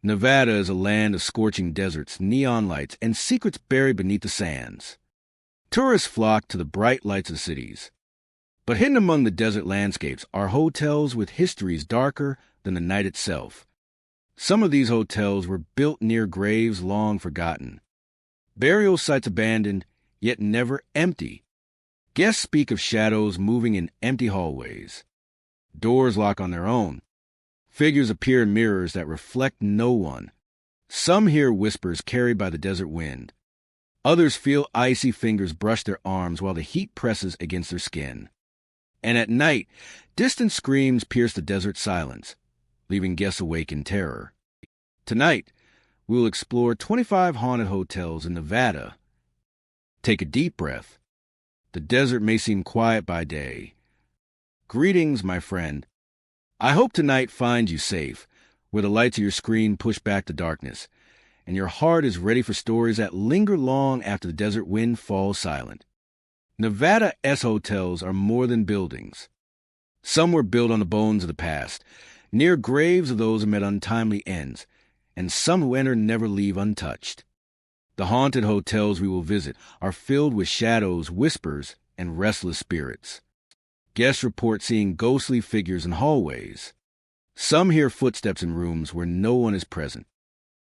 Nevada is a land of scorching deserts, neon lights, and secrets buried beneath the sands. Tourists flock to the bright lights of cities. But hidden among the desert landscapes are hotels with histories darker than the night itself. Some of these hotels were built near graves long forgotten. Burial sites abandoned, yet never empty. Guests speak of shadows moving in empty hallways. Doors lock on their own. Figures appear in mirrors that reflect no one. Some hear whispers carried by the desert wind. Others feel icy fingers brush their arms while the heat presses against their skin. And at night, distant screams pierce the desert silence, leaving guests awake in terror. Tonight, we'll explore 25 haunted hotels in Nevada. Take a deep breath. The desert may seem quiet by day. Greetings, my friend. I hope tonight finds you safe, where the lights of your screen push back the darkness, and your heart is ready for stories that linger long after the desert wind falls silent. Nevada's hotels are more than buildings. Some were built on the bones of the past, near graves of those who met untimely ends, and some who enter never leave untouched. The haunted hotels we will visit are filled with shadows, whispers, and restless spirits. Guests report seeing ghostly figures in hallways. Some hear footsteps in rooms where no one is present.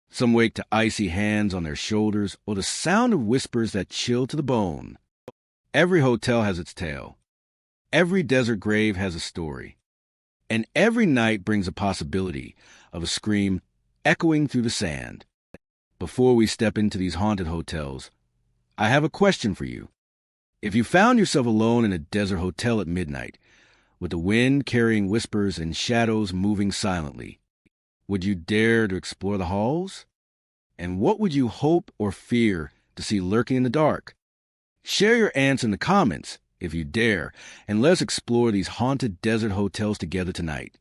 Some wake to icy hands on their shoulders or the sound of whispers that chill to the bone. Every hotel has its tale. Every desert grave has a story. And every night brings a possibility of a scream echoing through the sand. Before we step into these haunted hotels, I have a question for you. If you found yourself alone in a desert hotel at midnight, with the wind carrying whispers and shadows moving silently, would you dare to explore the halls? And what would you hope or fear to see lurking in the dark? Share your answer in the comments, if you dare, and let's explore these haunted desert hotels together tonight.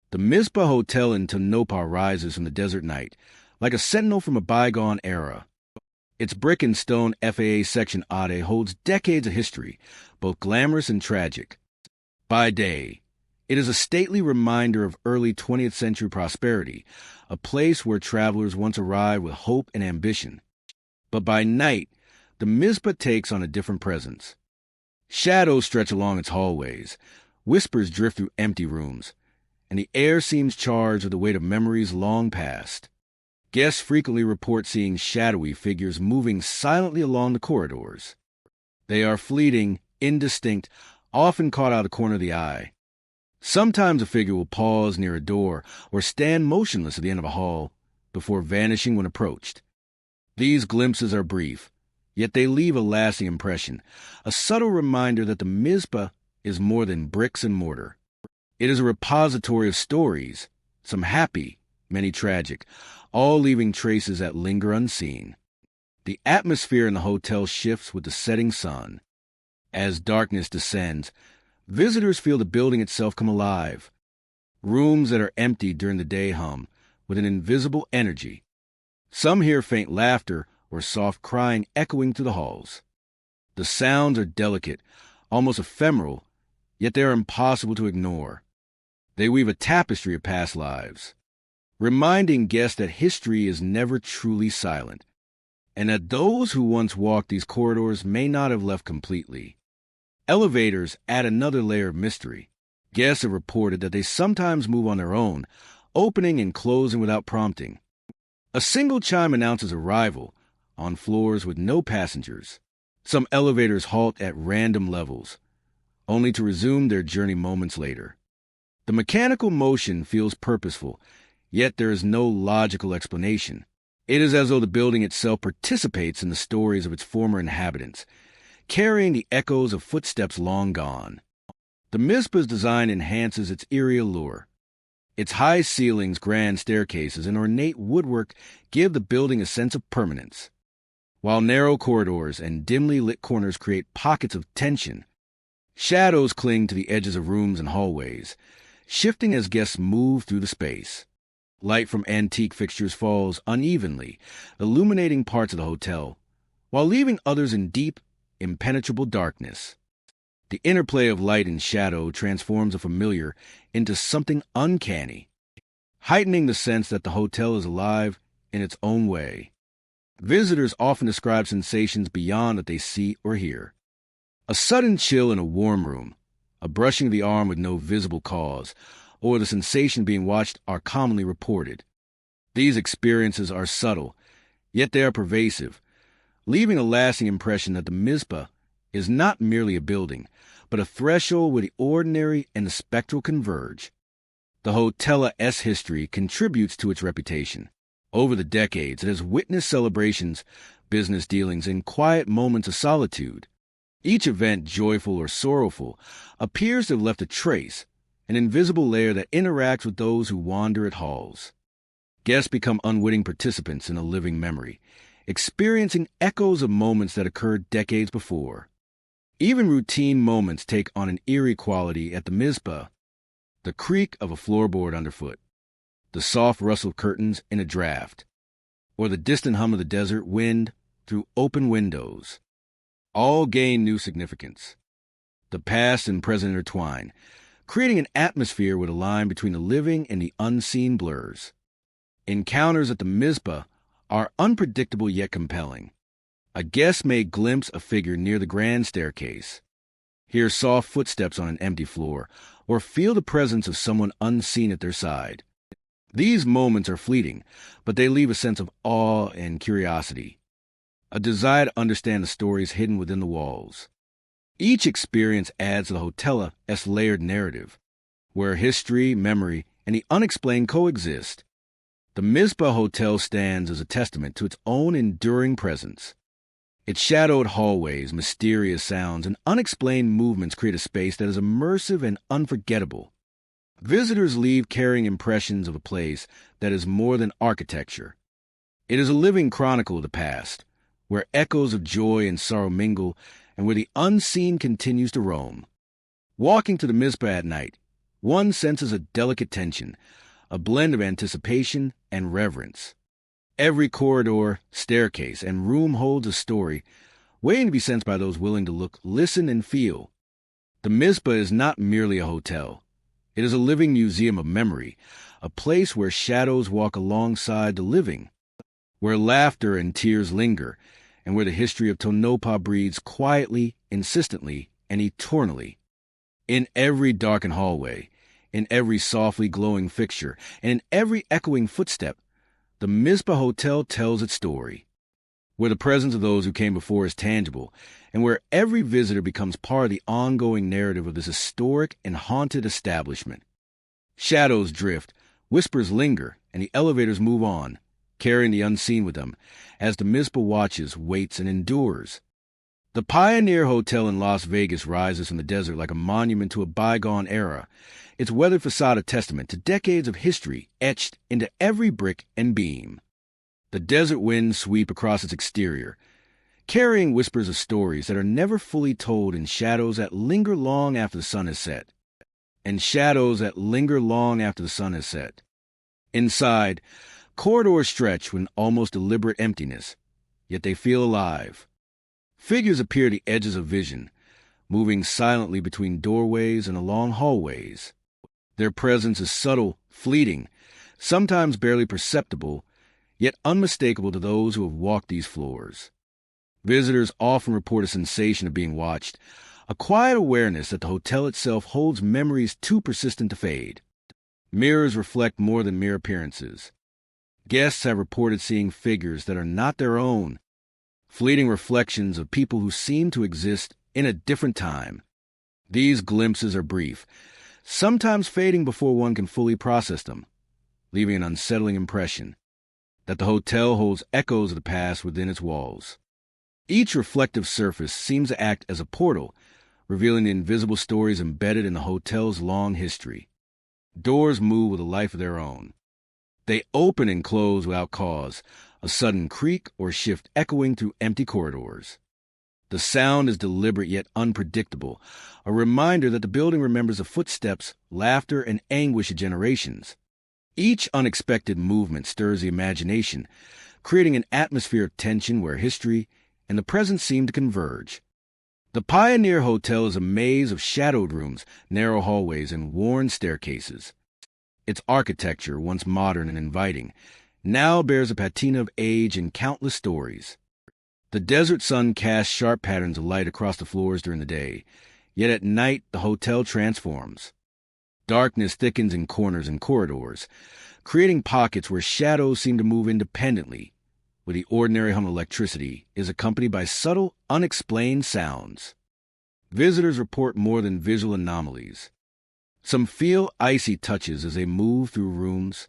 The Mizpah Hotel in Tonopah rises from the desert night, like a sentinel from a bygone era. Its brick and stone FAA Section Ade holds decades of history, both glamorous and tragic. By day, it is a stately reminder of early 20th century prosperity, a place where travelers once arrived with hope and ambition. But by night, the Mizpah takes on a different presence. Shadows stretch along its hallways, whispers drift through empty rooms, and the air seems charged with the weight of memories long past. Guests frequently report seeing shadowy figures moving silently along the corridors. They are fleeting, indistinct, often caught out of the corner of the eye. Sometimes a figure will pause near a door or stand motionless at the end of a hall before vanishing when approached. These glimpses are brief, yet they leave a lasting impression, a subtle reminder that the Mizpah is more than bricks and mortar. It is a repository of stories, some happy, many tragic, all leaving traces that linger unseen. The atmosphere in the hotel shifts with the setting sun. As darkness descends, visitors feel the building itself come alive. Rooms that are empty during the day hum with an invisible energy. Some hear faint laughter or soft crying echoing through the halls. The sounds are delicate, almost ephemeral, yet they are impossible to ignore. They weave a tapestry of past lives, reminding guests that history is never truly silent, and that those who once walked these corridors may not have left completely. Elevators add another layer of mystery. Guests have reported that they sometimes move on their own, opening and closing without prompting. A single chime announces arrival on floors with no passengers. Some elevators halt at random levels, only to resume their journey moments later. The mechanical motion feels purposeful, yet there is no logical explanation. It is as though the building itself participates in the stories of its former inhabitants, carrying the echoes of footsteps long gone. The Mizpah's design enhances its eerie allure. Its high ceilings, grand staircases, and ornate woodwork give the building a sense of permanence, while narrow corridors and dimly lit corners create pockets of tension. Shadows cling to the edges of rooms and hallways, shifting as guests move through the space. Light from antique fixtures falls unevenly, illuminating parts of the hotel, while leaving others in deep, impenetrable darkness. The interplay of light and shadow transforms the familiar into something uncanny. heightening the sense that the hotel is alive in its own way. Visitors often describe sensations beyond what they see or hear. A sudden chill in a warm room, a brushing of the arm with no visible cause, or the sensation of being watched are commonly reported. These experiences are subtle, yet they are pervasive, leaving a lasting impression that the Mizpah is not merely a building, but a threshold where the ordinary and the spectral converge. The Hotela's history contributes to its reputation. Over the decades, it has witnessed celebrations, business dealings, and quiet moments of solitude. Each event, joyful or sorrowful, appears to have left a trace, an invisible layer that interacts with those who wander its halls. Guests become unwitting participants in a living memory, experiencing echoes of moments that occurred decades before. Even routine moments take on an eerie quality at the Mizpah. The creak of a floorboard underfoot, the soft rustle of curtains in a draft, or the distant hum of the desert wind through open windows, all gain new significance. The past and present intertwine, creating an atmosphere where the line between the living and the unseen blurs. Encounters at the Mizpah are unpredictable yet compelling. A guest may glimpse a figure near the grand staircase, hear soft footsteps on an empty floor, or feel the presence of someone unseen at their side. These moments are fleeting, but they leave a sense of awe and curiosity, a desire to understand the stories hidden within the walls. Each experience adds to the Hotela's layered narrative, where history, memory, and the unexplained coexist. The Mizpah Hotel stands as a testament to its own enduring presence. Its shadowed hallways, mysterious sounds, and unexplained movements create a space that is immersive and unforgettable. Visitors leave carrying impressions of a place that is more than architecture. It is a living chronicle of the past, where echoes of joy and sorrow mingle and where the unseen continues to roam. Walking to the Mizpah at night, one senses a delicate tension, a blend of anticipation and reverence. Every corridor, staircase, and room holds a story, waiting to be sensed by those willing to look, listen, and feel. The Mizpah is not merely a hotel. It is a living museum of memory, a place where shadows walk alongside the living, where laughter and tears linger, and where the history of Tonopah breathes quietly, insistently, and eternally. In every darkened hallway, in every softly glowing fixture, and in every echoing footstep, the Mizpah Hotel tells its story, where the presence of those who came before is tangible, and where every visitor becomes part of the ongoing narrative of this historic and haunted establishment. Shadows drift, whispers linger, and the elevators move on, carrying the unseen with them, as the Mizpah watches, waits, and endures. The Pioneer Hotel in Las Vegas rises from the desert like a monument to a bygone era, its weathered facade a testament to decades of history etched into every brick and beam. The desert winds sweep across its exterior, carrying whispers of stories that are never fully told in shadows that linger long after the sun has set. And shadows that linger long after the sun has set. Inside, corridors stretch with an almost deliberate emptiness, yet they feel alive. Figures appear at the edges of vision, moving silently between doorways and along hallways. Their presence is subtle, fleeting, sometimes barely perceptible, yet unmistakable to those who have walked these floors. Visitors often report a sensation of being watched, a quiet awareness that the hotel itself holds memories too persistent to fade. Mirrors reflect more than mere appearances. Guests have reported seeing figures that are not their own, fleeting reflections of people who seem to exist in a different time. These glimpses are brief, sometimes fading before one can fully process them, leaving an unsettling impression that the hotel holds echoes of the past within its walls. Each reflective surface seems to act as a portal, revealing the invisible stories embedded in the hotel's long history. Doors move with a life of their own. They open and close without cause, a sudden creak or shift echoing through empty corridors. The sound is deliberate yet unpredictable, a reminder that the building remembers the footsteps, laughter, and anguish of generations. Each unexpected movement stirs the imagination, creating an atmosphere of tension where history and the present seem to converge. The Pioneer Hotel is a maze of shadowed rooms, narrow hallways, and worn staircases. Its architecture, once modern and inviting, now bears a patina of age and countless stories. The desert sun casts sharp patterns of light across the floors during the day, yet at night the hotel transforms. Darkness thickens in corners and corridors, creating pockets where shadows seem to move independently, where the ordinary hum of electricity is accompanied by subtle, unexplained sounds. Visitors report more than visual anomalies. Some feel icy touches as they move through rooms,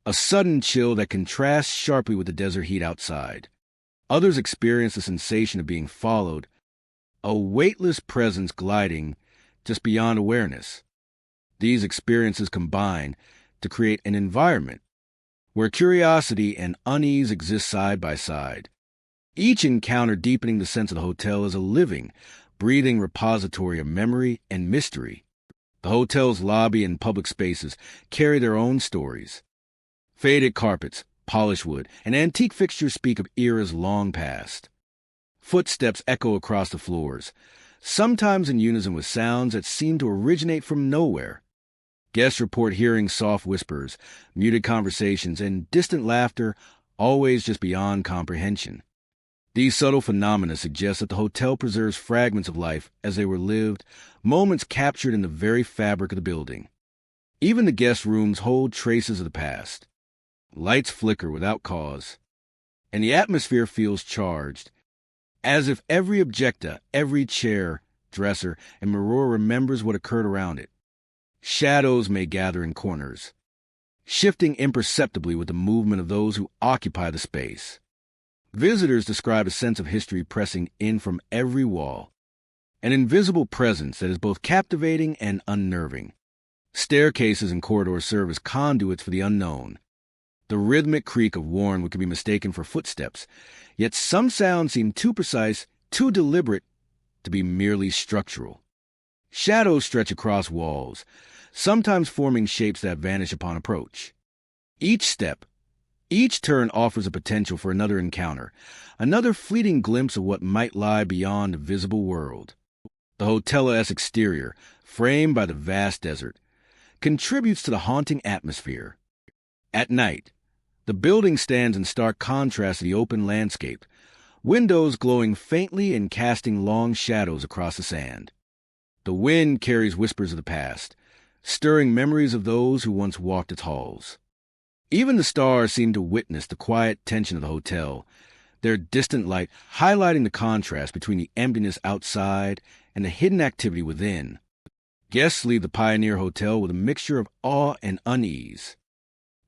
a sudden chill that contrasts sharply with the desert heat outside. Others experience the sensation of being followed, a weightless presence gliding just beyond awareness. These experiences combine to create an environment where curiosity and unease exist side by side, each encounter deepening the sense of the hotel as a living, breathing repository of memory and mystery. The hotel's lobby and public spaces carry their own stories. Faded carpets, polished wood, and antique fixtures speak of eras long past. Footsteps echo across the floors, sometimes in unison with sounds that seem to originate from nowhere. Guests report hearing soft whispers, muted conversations, and distant laughter, always just beyond comprehension. These subtle phenomena suggest that the hotel preserves fragments of life as they were lived, moments captured in the very fabric of the building. Even the guest rooms hold traces of the past. Lights flicker without cause, and the atmosphere feels charged, as if every objecta, every chair, dresser, and mirror remembers what occurred around it. Shadows may gather in corners, shifting imperceptibly with the movement of those who occupy the space. Visitors describe a sense of history pressing in from every wall, an invisible presence that is both captivating and unnerving. Staircases and corridors serve as conduits for the unknown. The rhythmic creak of worn what could be mistaken for footsteps, yet some sounds seem too precise, too deliberate to be merely structural. Shadows stretch across walls, sometimes forming shapes that vanish upon approach. Each step, each turn offers a potential for another encounter, another fleeting glimpse of what might lie beyond the visible world. The hotel-esque exterior, framed by the vast desert, contributes to the haunting atmosphere. At night, the building stands in stark contrast to the open landscape, windows glowing faintly and casting long shadows across the sand. The wind carries whispers of the past, stirring memories of those who once walked its halls. Even the stars seem to witness the quiet tension of the hotel, their distant light highlighting the contrast between the emptiness outside and the hidden activity within. Guests leave the Pioneer Hotel with a mixture of awe and unease.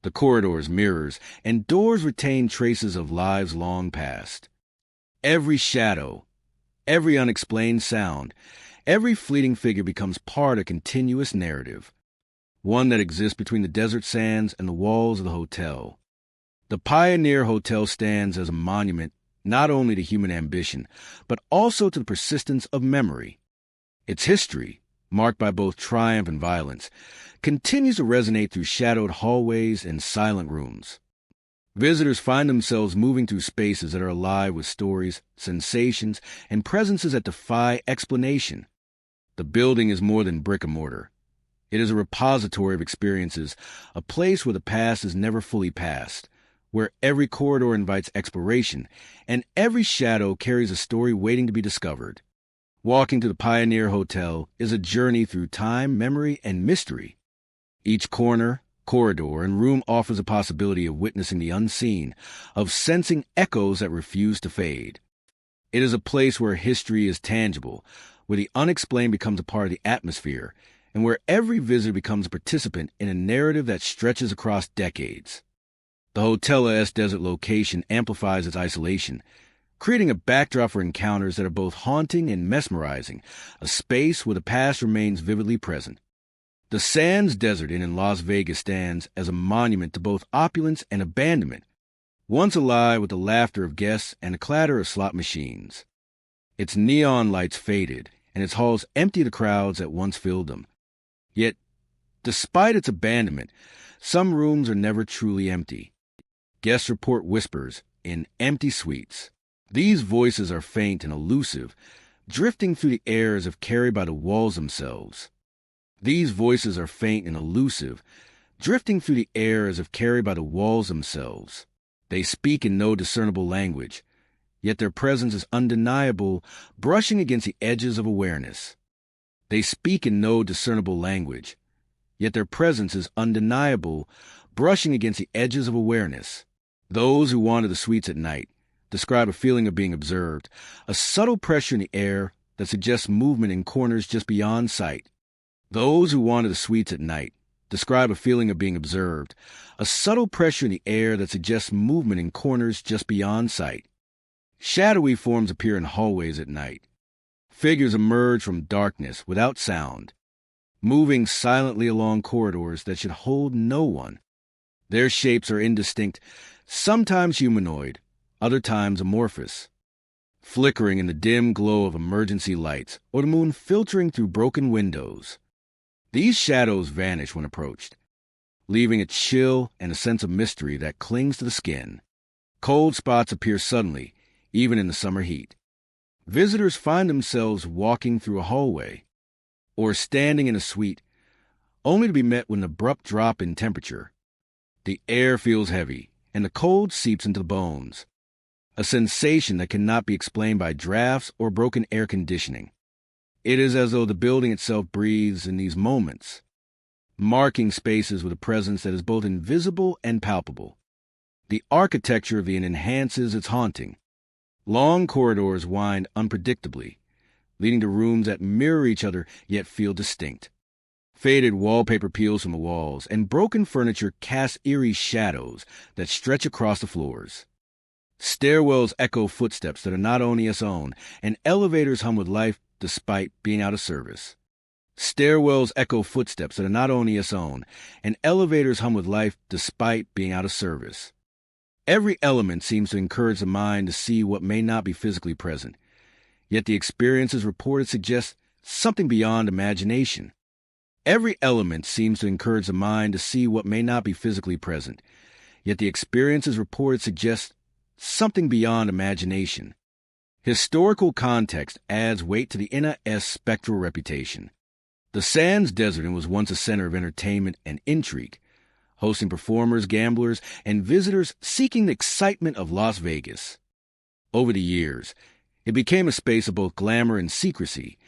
The corridors, mirrors, and doors retain traces of lives long past. Every shadow, every unexplained sound, every fleeting figure becomes part of a continuous narrative, one that exists between the desert sands and the walls of the hotel. The Pioneer Hotel stands as a monument not only to human ambition, but also to the persistence of memory. Its history, marked by both triumph and violence, continues to resonate through shadowed hallways and silent rooms. Visitors find themselves moving through spaces that are alive with stories, sensations, and presences that defy explanation. The building is more than brick and mortar. It is a repository of experiences, a place where the past is never fully past, where every corridor invites exploration, and every shadow carries a story waiting to be discovered. Walking to the Pioneer Hotel is a journey through time, memory, and mystery. Each corner, corridor, and room offers a possibility of witnessing the unseen, of sensing echoes that refuse to fade. It is a place where history is tangible, where the unexplained becomes a part of the atmosphere, and where every visitor becomes a participant in a narrative that stretches across decades. The hotel-esque desert location amplifies its isolation, creating a backdrop for encounters that are both haunting and mesmerizing, a space where the past remains vividly present. The Sands Desert Inn in Las Vegas stands as a monument to both opulence and abandonment, once alive with the laughter of guests and the clatter of slot machines. Its neon lights faded, and its halls empty of the crowds that once filled them. Yet, despite its abandonment, some rooms are never truly empty. Guests report whispers in empty suites. These voices are faint and elusive, drifting through the air as if carried by the walls themselves. These voices are faint and elusive, drifting through the air as if carried by the walls themselves. They speak in no discernible language, yet their presence is undeniable, brushing against the edges of awareness. They speak in no discernible language, yet their presence is undeniable, brushing against the edges of awareness. Those who wander the suites at night describe a feeling of being observed, a subtle pressure in the air that suggests movement in corners just beyond sight. Those who wander the suites at night describe a feeling of being observed, a subtle pressure in the air that suggests movement in corners just beyond sight. Shadowy forms appear in hallways at night. Figures emerge from darkness without sound, moving silently along corridors that should hold no one. Their shapes are indistinct, sometimes humanoid, other times amorphous, flickering in the dim glow of emergency lights or the moon filtering through broken windows. These shadows vanish when approached, leaving a chill and a sense of mystery that clings to the skin. Cold spots appear suddenly, even in the summer heat. Visitors find themselves walking through a hallway or standing in a suite, only to be met with an abrupt drop in temperature. The air feels heavy, and the cold seeps into the bones, a sensation that cannot be explained by drafts or broken air conditioning. It is as though the building itself breathes in these moments, marking spaces with a presence that is both invisible and palpable. The architecture of the inn enhances its haunting. Long corridors wind unpredictably, leading to rooms that mirror each other yet feel distinct. Faded wallpaper peels from the walls, and broken furniture casts eerie shadows that stretch across the floors. Stairwells echo footsteps that are not Onia's own, and elevators hum with life despite being out of service. Stairwells echo footsteps that are not Onia's own, and elevators hum with life despite being out of service. Every element seems to encourage the mind to see what may not be physically present, yet the experiences reported suggest something beyond imagination. Every element seems to encourage the mind to see what may not be physically present, yet the experiences reported suggest something beyond imagination. Historical context adds weight to the NIS spectral reputation. The Sands Desert Inn was once a center of entertainment and intrigue, hosting performers, gamblers, and visitors seeking the excitement of Las Vegas. Over the years, it became a space of both glamour and secrecy,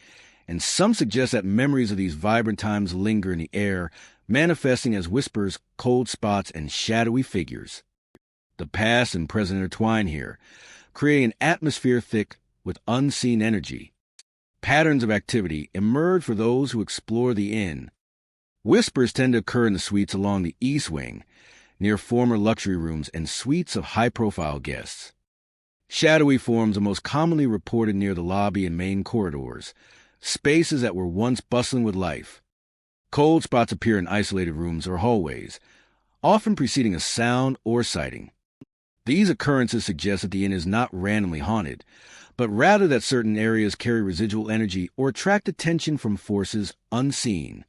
and some suggest that memories of these vibrant times linger in the air, manifesting as whispers, cold spots, and shadowy figures. The past and present intertwine here, creating an atmosphere thick with unseen energy. Patterns of activity emerge for those who explore the inn. Whispers tend to occur in the suites along the east wing, near former luxury rooms and suites of high-profile guests. Shadowy forms are most commonly reported near the lobby and main corridors, spaces that were once bustling with life. Cold spots appear in isolated rooms or hallways, often preceding a sound or sighting. These occurrences suggest that the inn is not randomly haunted, but rather that certain areas carry residual energy or attract attention from forces unseen.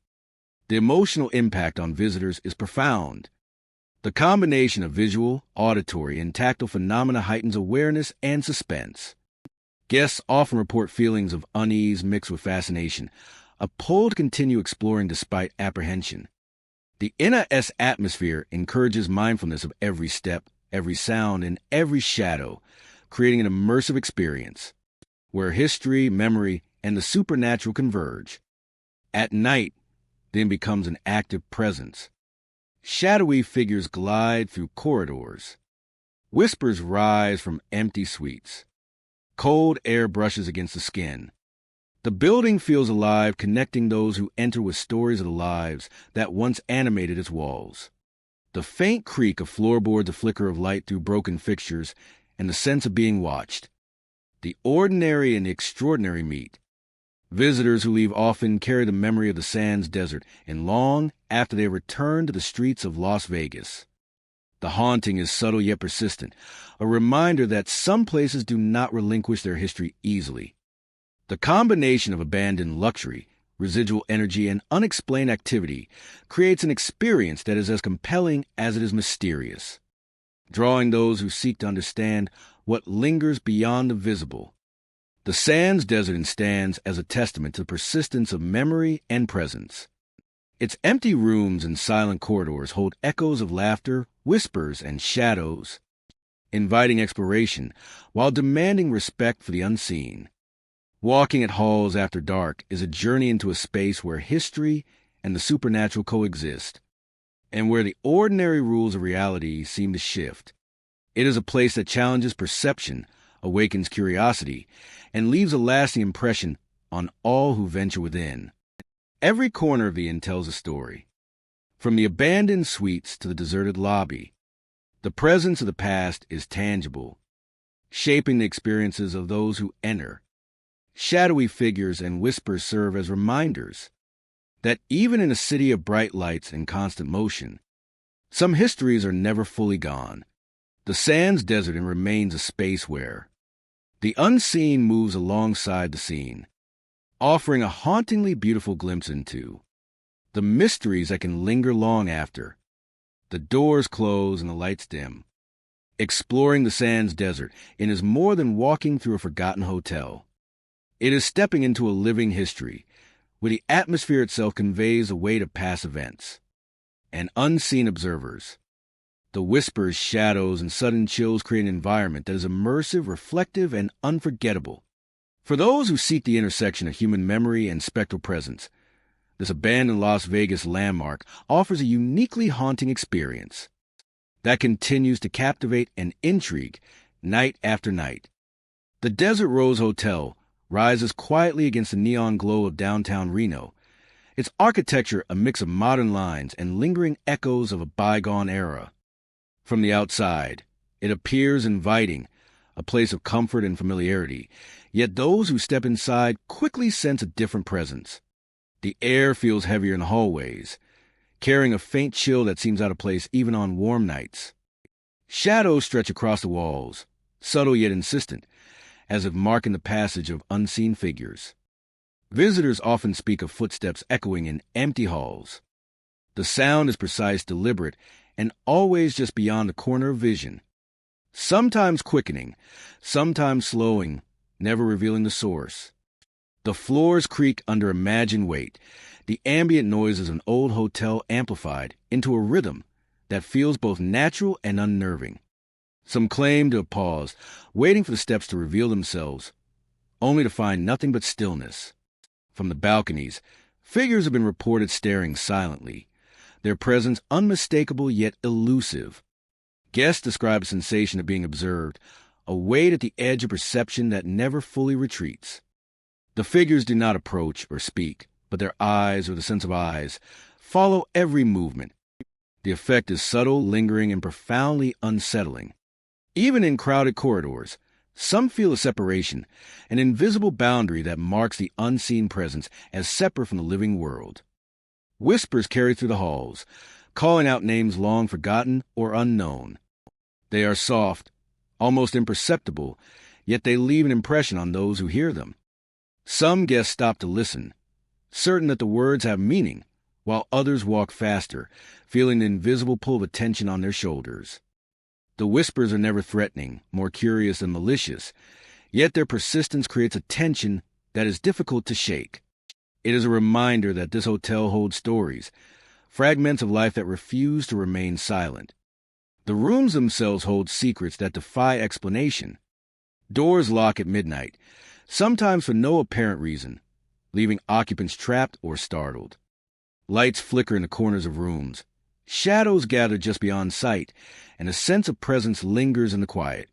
The emotional impact on visitors is profound. The combination of visual, auditory, and tactile phenomena heightens awareness and suspense. Guests often report feelings of unease mixed with fascination, a pull to continue exploring despite apprehension. The NIS atmosphere encourages mindfulness of every step, every sound, and every shadow, creating an immersive experience, where history, memory, and the supernatural converge. At night, then becomes an active presence. Shadowy figures glide through corridors. Whispers rise from empty suites. Cold air brushes against the skin. The building feels alive, connecting those who enter with stories of the lives that once animated its walls. The faint creak of floorboards, a flicker of light through broken fixtures, and the sense of being watched. The ordinary and the extraordinary meet. Visitors who leave often carry the memory of the Sands Desert, and long after they return to the streets of Las Vegas. The haunting is subtle yet persistent, a reminder that some places do not relinquish their history easily. The combination of abandoned luxury, residual energy, and unexplained activity creates an experience that is as compelling as it is mysterious, drawing those who seek to understand what lingers beyond the visible. The Sands Desert Inn stands as a testament to the persistence of memory and presence. Its empty rooms and silent corridors hold echoes of laughter, whispers, and shadows, inviting exploration while demanding respect for the unseen. Walking at halls after dark is a journey into a space where history and the supernatural coexist, and where the ordinary rules of reality seem to shift. It is a place that challenges perception, awakens curiosity, and leaves a lasting impression on all who venture within. Every corner of the inn tells a story. From the abandoned suites to the deserted lobby, the presence of the past is tangible, shaping the experiences of those who enter. Shadowy figures and whispers serve as reminders that even in a city of bright lights and constant motion, some histories are never fully gone. The Sands Desert Inn remains a space where the unseen moves alongside the seen, offering a hauntingly beautiful glimpse into the mysteries that can linger long after the doors close and the lights dim. Exploring the Sands Desert Inn is more than walking through a forgotten hotel. It is stepping into a living history, where the atmosphere itself conveys a weight of past events and unseen observers. The whispers, shadows, and sudden chills create an environment that is immersive, reflective, and unforgettable. For those who seek the intersection of human memory and spectral presence, this abandoned Las Vegas landmark offers a uniquely haunting experience that continues to captivate and intrigue night after night. The Desert Rose Hotel rises quietly against the neon glow of downtown Reno, its architecture a mix of modern lines and lingering echoes of a bygone era. From the outside, it appears inviting, a place of comfort and familiarity, yet those who step inside quickly sense a different presence. The air feels heavier in the hallways, carrying a faint chill that seems out of place even on warm nights. Shadows stretch across the walls, subtle yet insistent, as if marking the passage of unseen figures. Visitors often speak of footsteps echoing in empty halls. The sound is precise, deliberate, and always just beyond the corner of vision, sometimes quickening, sometimes slowing, never revealing the source. The floors creak under imagined weight, the ambient noises of an old hotel amplified into a rhythm that feels both natural and unnerving. Some claim to have paused, waiting for the steps to reveal themselves, only to find nothing but stillness. From the balconies, figures have been reported staring silently, their presence unmistakable yet elusive. Guests describe a sensation of being observed, a weight at the edge of perception that never fully retreats. The figures do not approach or speak, but their eyes, or the sense of eyes, follow every movement. The effect is subtle, lingering, and profoundly unsettling. Even in crowded corridors, some feel a separation, an invisible boundary that marks the unseen presence as separate from the living world. Whispers carry through the halls, calling out names long forgotten or unknown. They are soft, almost imperceptible, yet they leave an impression on those who hear them. Some guests stop to listen, certain that the words have meaning, while others walk faster, feeling the invisible pull of attention on their shoulders. The whispers are never threatening, more curious than malicious, yet their persistence creates a tension that is difficult to shake. It is a reminder that this hotel holds stories, fragments of life that refuse to remain silent. The rooms themselves hold secrets that defy explanation. Doors lock at midnight, sometimes for no apparent reason, leaving occupants trapped or startled. Lights flicker in the corners of rooms. Shadows gather just beyond sight, and a sense of presence lingers in the quiet.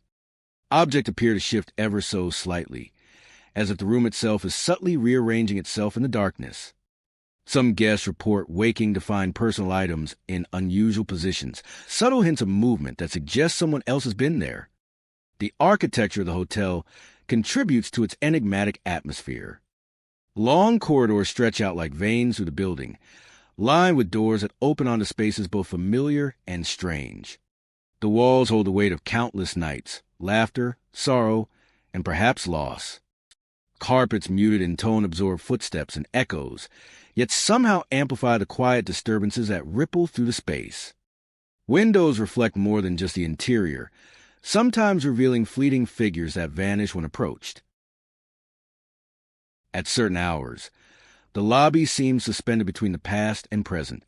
Objects appear to shift ever so slightly, as if the room itself is subtly rearranging itself in the darkness. Some guests report waking to find personal items in unusual positions, subtle hints of movement that suggest someone else has been there. The architecture of the hotel contributes to its enigmatic atmosphere. Long corridors stretch out like veins through the building, lined with doors that open onto spaces both familiar and strange. The walls hold the weight of countless nights, laughter, sorrow, and perhaps loss. Carpets muted in tone absorb footsteps and echoes, yet somehow amplify the quiet disturbances that ripple through the space. Windows reflect more than just the interior, sometimes revealing fleeting figures that vanish when approached. At certain hours, The lobby seems suspended between the past and present.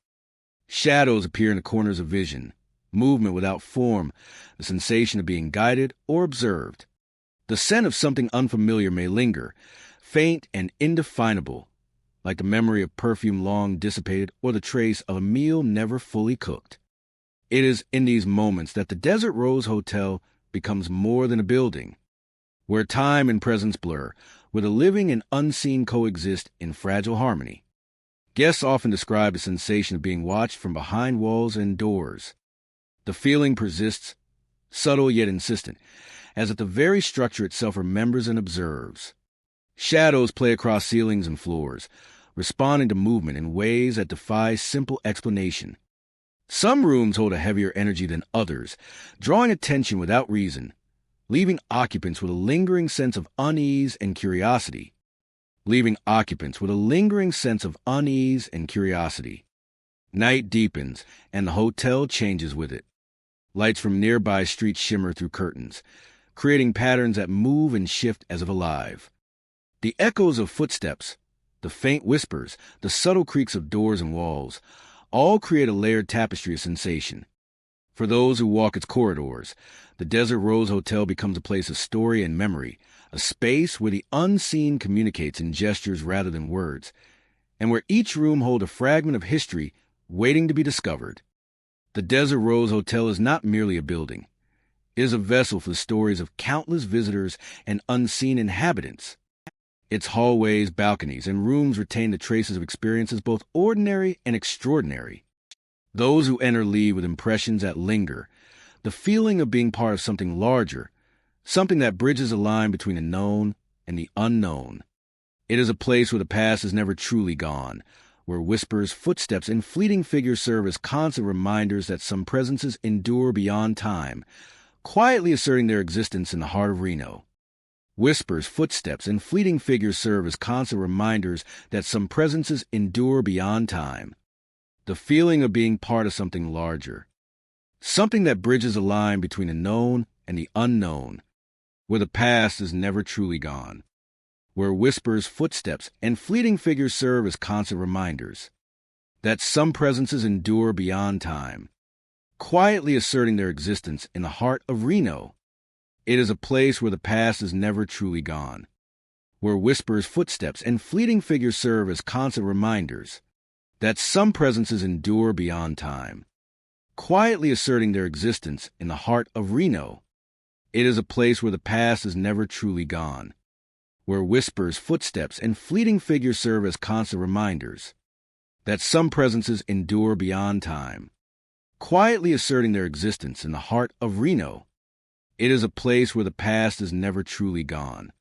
Shadows appear in the corners of vision, movement without form, the sensation of being guided or observed. The scent of something unfamiliar may linger, faint and indefinable, like the memory of perfume long dissipated or the trace of a meal never fully cooked. It is in these moments that the Desert Rose Hotel becomes more than a building, where time and presence blur, where the living and unseen coexist in fragile harmony. Guests often describe the sensation of being watched from behind walls and doors. The feeling persists, subtle yet insistent, as if the very structure itself remembers and observes. Shadows play across ceilings and floors, responding to movement in ways that defy simple explanation. Some rooms hold a heavier energy than others, drawing attention without reason, leaving occupants with a lingering sense of unease and curiosity. Night deepens, and the hotel changes with it. Lights from nearby streets shimmer through curtains, creating patterns that move and shift as if alive. The echoes of footsteps, the faint whispers, the subtle creaks of doors and walls, all create a layered tapestry of sensation. For those who walk its corridors, the Desert Rose Hotel becomes a place of story and memory, a space where the unseen communicates in gestures rather than words, and where each room holds a fragment of history waiting to be discovered. The Desert Rose Hotel is not merely a building. It is a vessel for the stories of countless visitors and unseen inhabitants. Its hallways, balconies, and rooms retain the traces of experiences both ordinary and extraordinary. Those who enter leave with impressions that linger, the feeling of being part of something larger, something that bridges a line between the known and the unknown. It is a place where the past is never truly gone, where whispers, footsteps, and fleeting figures serve as constant reminders that some presences endure beyond time, quietly asserting their existence in the heart of Reno. Whispers, footsteps, and fleeting figures serve as constant reminders that some presences endure beyond time. The feeling of being part of something larger. Something that bridges a line between the known and the unknown, where the past is never truly gone. Where whispers, footsteps, and fleeting figures serve as constant reminders that some presences endure beyond time, quietly asserting their existence in the heart of Reno. It is a place where the past is never truly gone, where whispers, footsteps, and fleeting figures serve as constant reminders that some presences endure beyond time, quietly asserting their existence in the heart of Reno. It is a place where the past is never truly gone, where whispers, footsteps, and fleeting figures serve as constant reminders that some presences endure beyond time, quietly asserting their existence in the heart of Reno. It is a place where the past is never truly gone.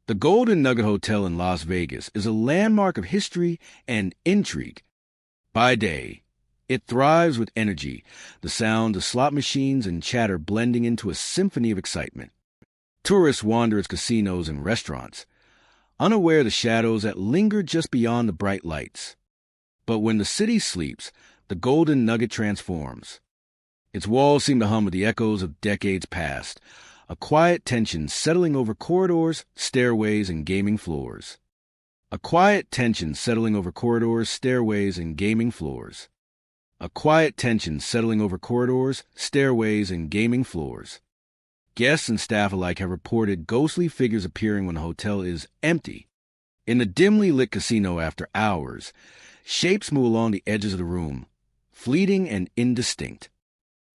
The Golden Nugget Hotel in Las Vegas is a landmark of history and intrigue. By day, it thrives with energy, the sound of slot machines and chatter blending into a symphony of excitement. Tourists wander its casinos and restaurants, unaware of the shadows that linger just beyond the bright lights. But when the city sleeps, the Golden Nugget transforms. Its walls seem to hum with the echoes of decades past, a quiet tension settling over corridors, stairways, and gaming floors. A quiet tension settling over corridors, stairways, and gaming floors. A quiet tension settling over corridors, stairways, and gaming floors. Guests and staff alike have reported ghostly figures appearing when the hotel is empty. In the dimly lit casino after hours, shapes move along the edges of the room, fleeting and indistinct.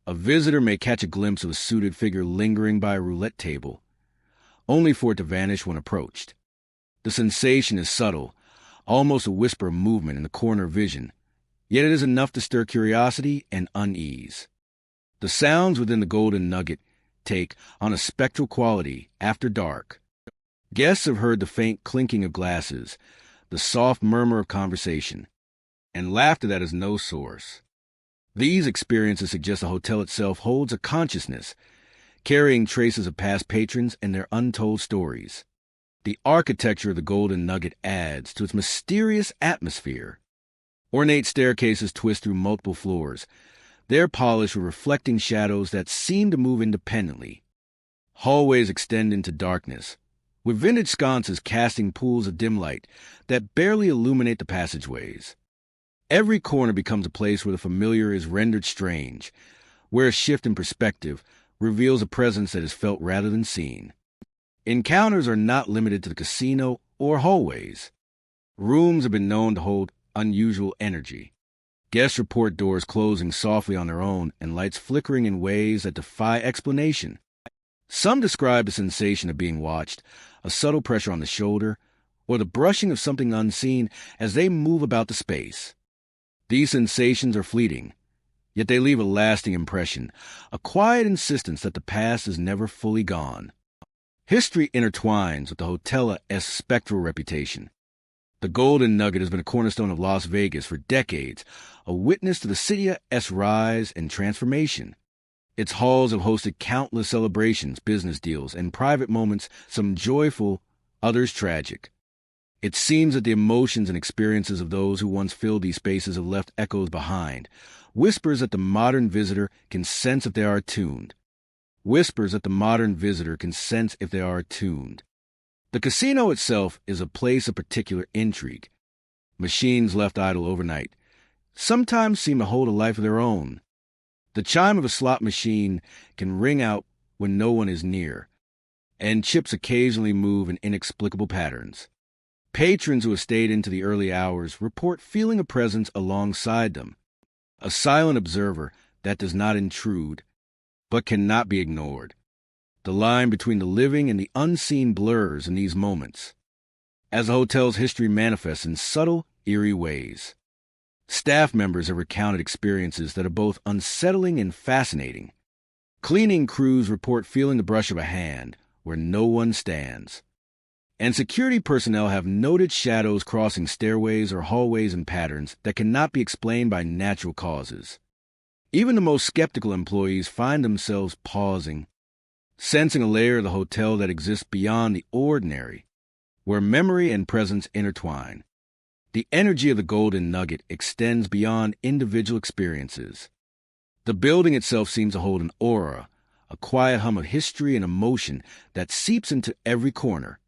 A visitor may catch a glimpse of a suited figure lingering by a roulette table, only for it to vanish when approached. The sensation is subtle, almost a whisper of movement in the corner of vision, yet it is enough to stir curiosity and unease. The sounds within the Golden Nugget take on a spectral quality after dark. Guests have heard the faint clinking of glasses, the soft murmur of conversation, and laughter that has no source. These experiences suggest the hotel itself holds a consciousness, carrying traces of past patrons and their untold stories. The architecture of the Golden Nugget adds to its mysterious atmosphere. Ornate staircases twist through multiple floors, their polish with reflecting shadows that seem to move independently. Hallways extend into darkness, with vintage sconces casting pools of dim light that barely illuminate the passageways. Every corner becomes a place where the familiar is rendered strange, where a shift in perspective reveals a presence that is felt rather than seen. Encounters are not limited to the casino or hallways. Rooms have been known to hold unusual energy. Guests report doors closing softly on their own and lights flickering in ways that defy explanation. Some describe the sensation of being watched, a subtle pressure on the shoulder, or the brushing of something unseen as they move about the space. These sensations are fleeting, yet they leave a lasting impression, a quiet insistence that the past is never fully gone. History intertwines with the hotel's spectral reputation. The Golden Nugget has been a cornerstone of Las Vegas for decades, a witness to the city's rise and transformation. Its halls have hosted countless celebrations, business deals, and private moments, some joyful, others tragic. It seems that the emotions and experiences of those who once filled these spaces have left echoes behind, whispers that the modern visitor can sense if they are attuned. The casino itself is a place of particular intrigue. Machines left idle overnight sometimes seem to hold a life of their own. The chime of a slot machine can ring out when no one is near, and chips occasionally move in inexplicable patterns. Patrons who have stayed into the early hours report feeling a presence alongside them, a silent observer that does not intrude, but cannot be ignored. The line between the living and the unseen blurs in these moments, as the hotel's history manifests in subtle, eerie ways. Staff members have recounted experiences that are both unsettling and fascinating. Cleaning crews report feeling the brush of a hand where no one stands. And security personnel have noted shadows crossing stairways or hallways in patterns that cannot be explained by natural causes. Even the most skeptical employees find themselves pausing, sensing a layer of the hotel that exists beyond the ordinary, where memory and presence intertwine. The energy of the Golden Nugget extends beyond individual experiences. The building itself seems to hold an aura, a quiet hum of history and emotion that seeps into every corner.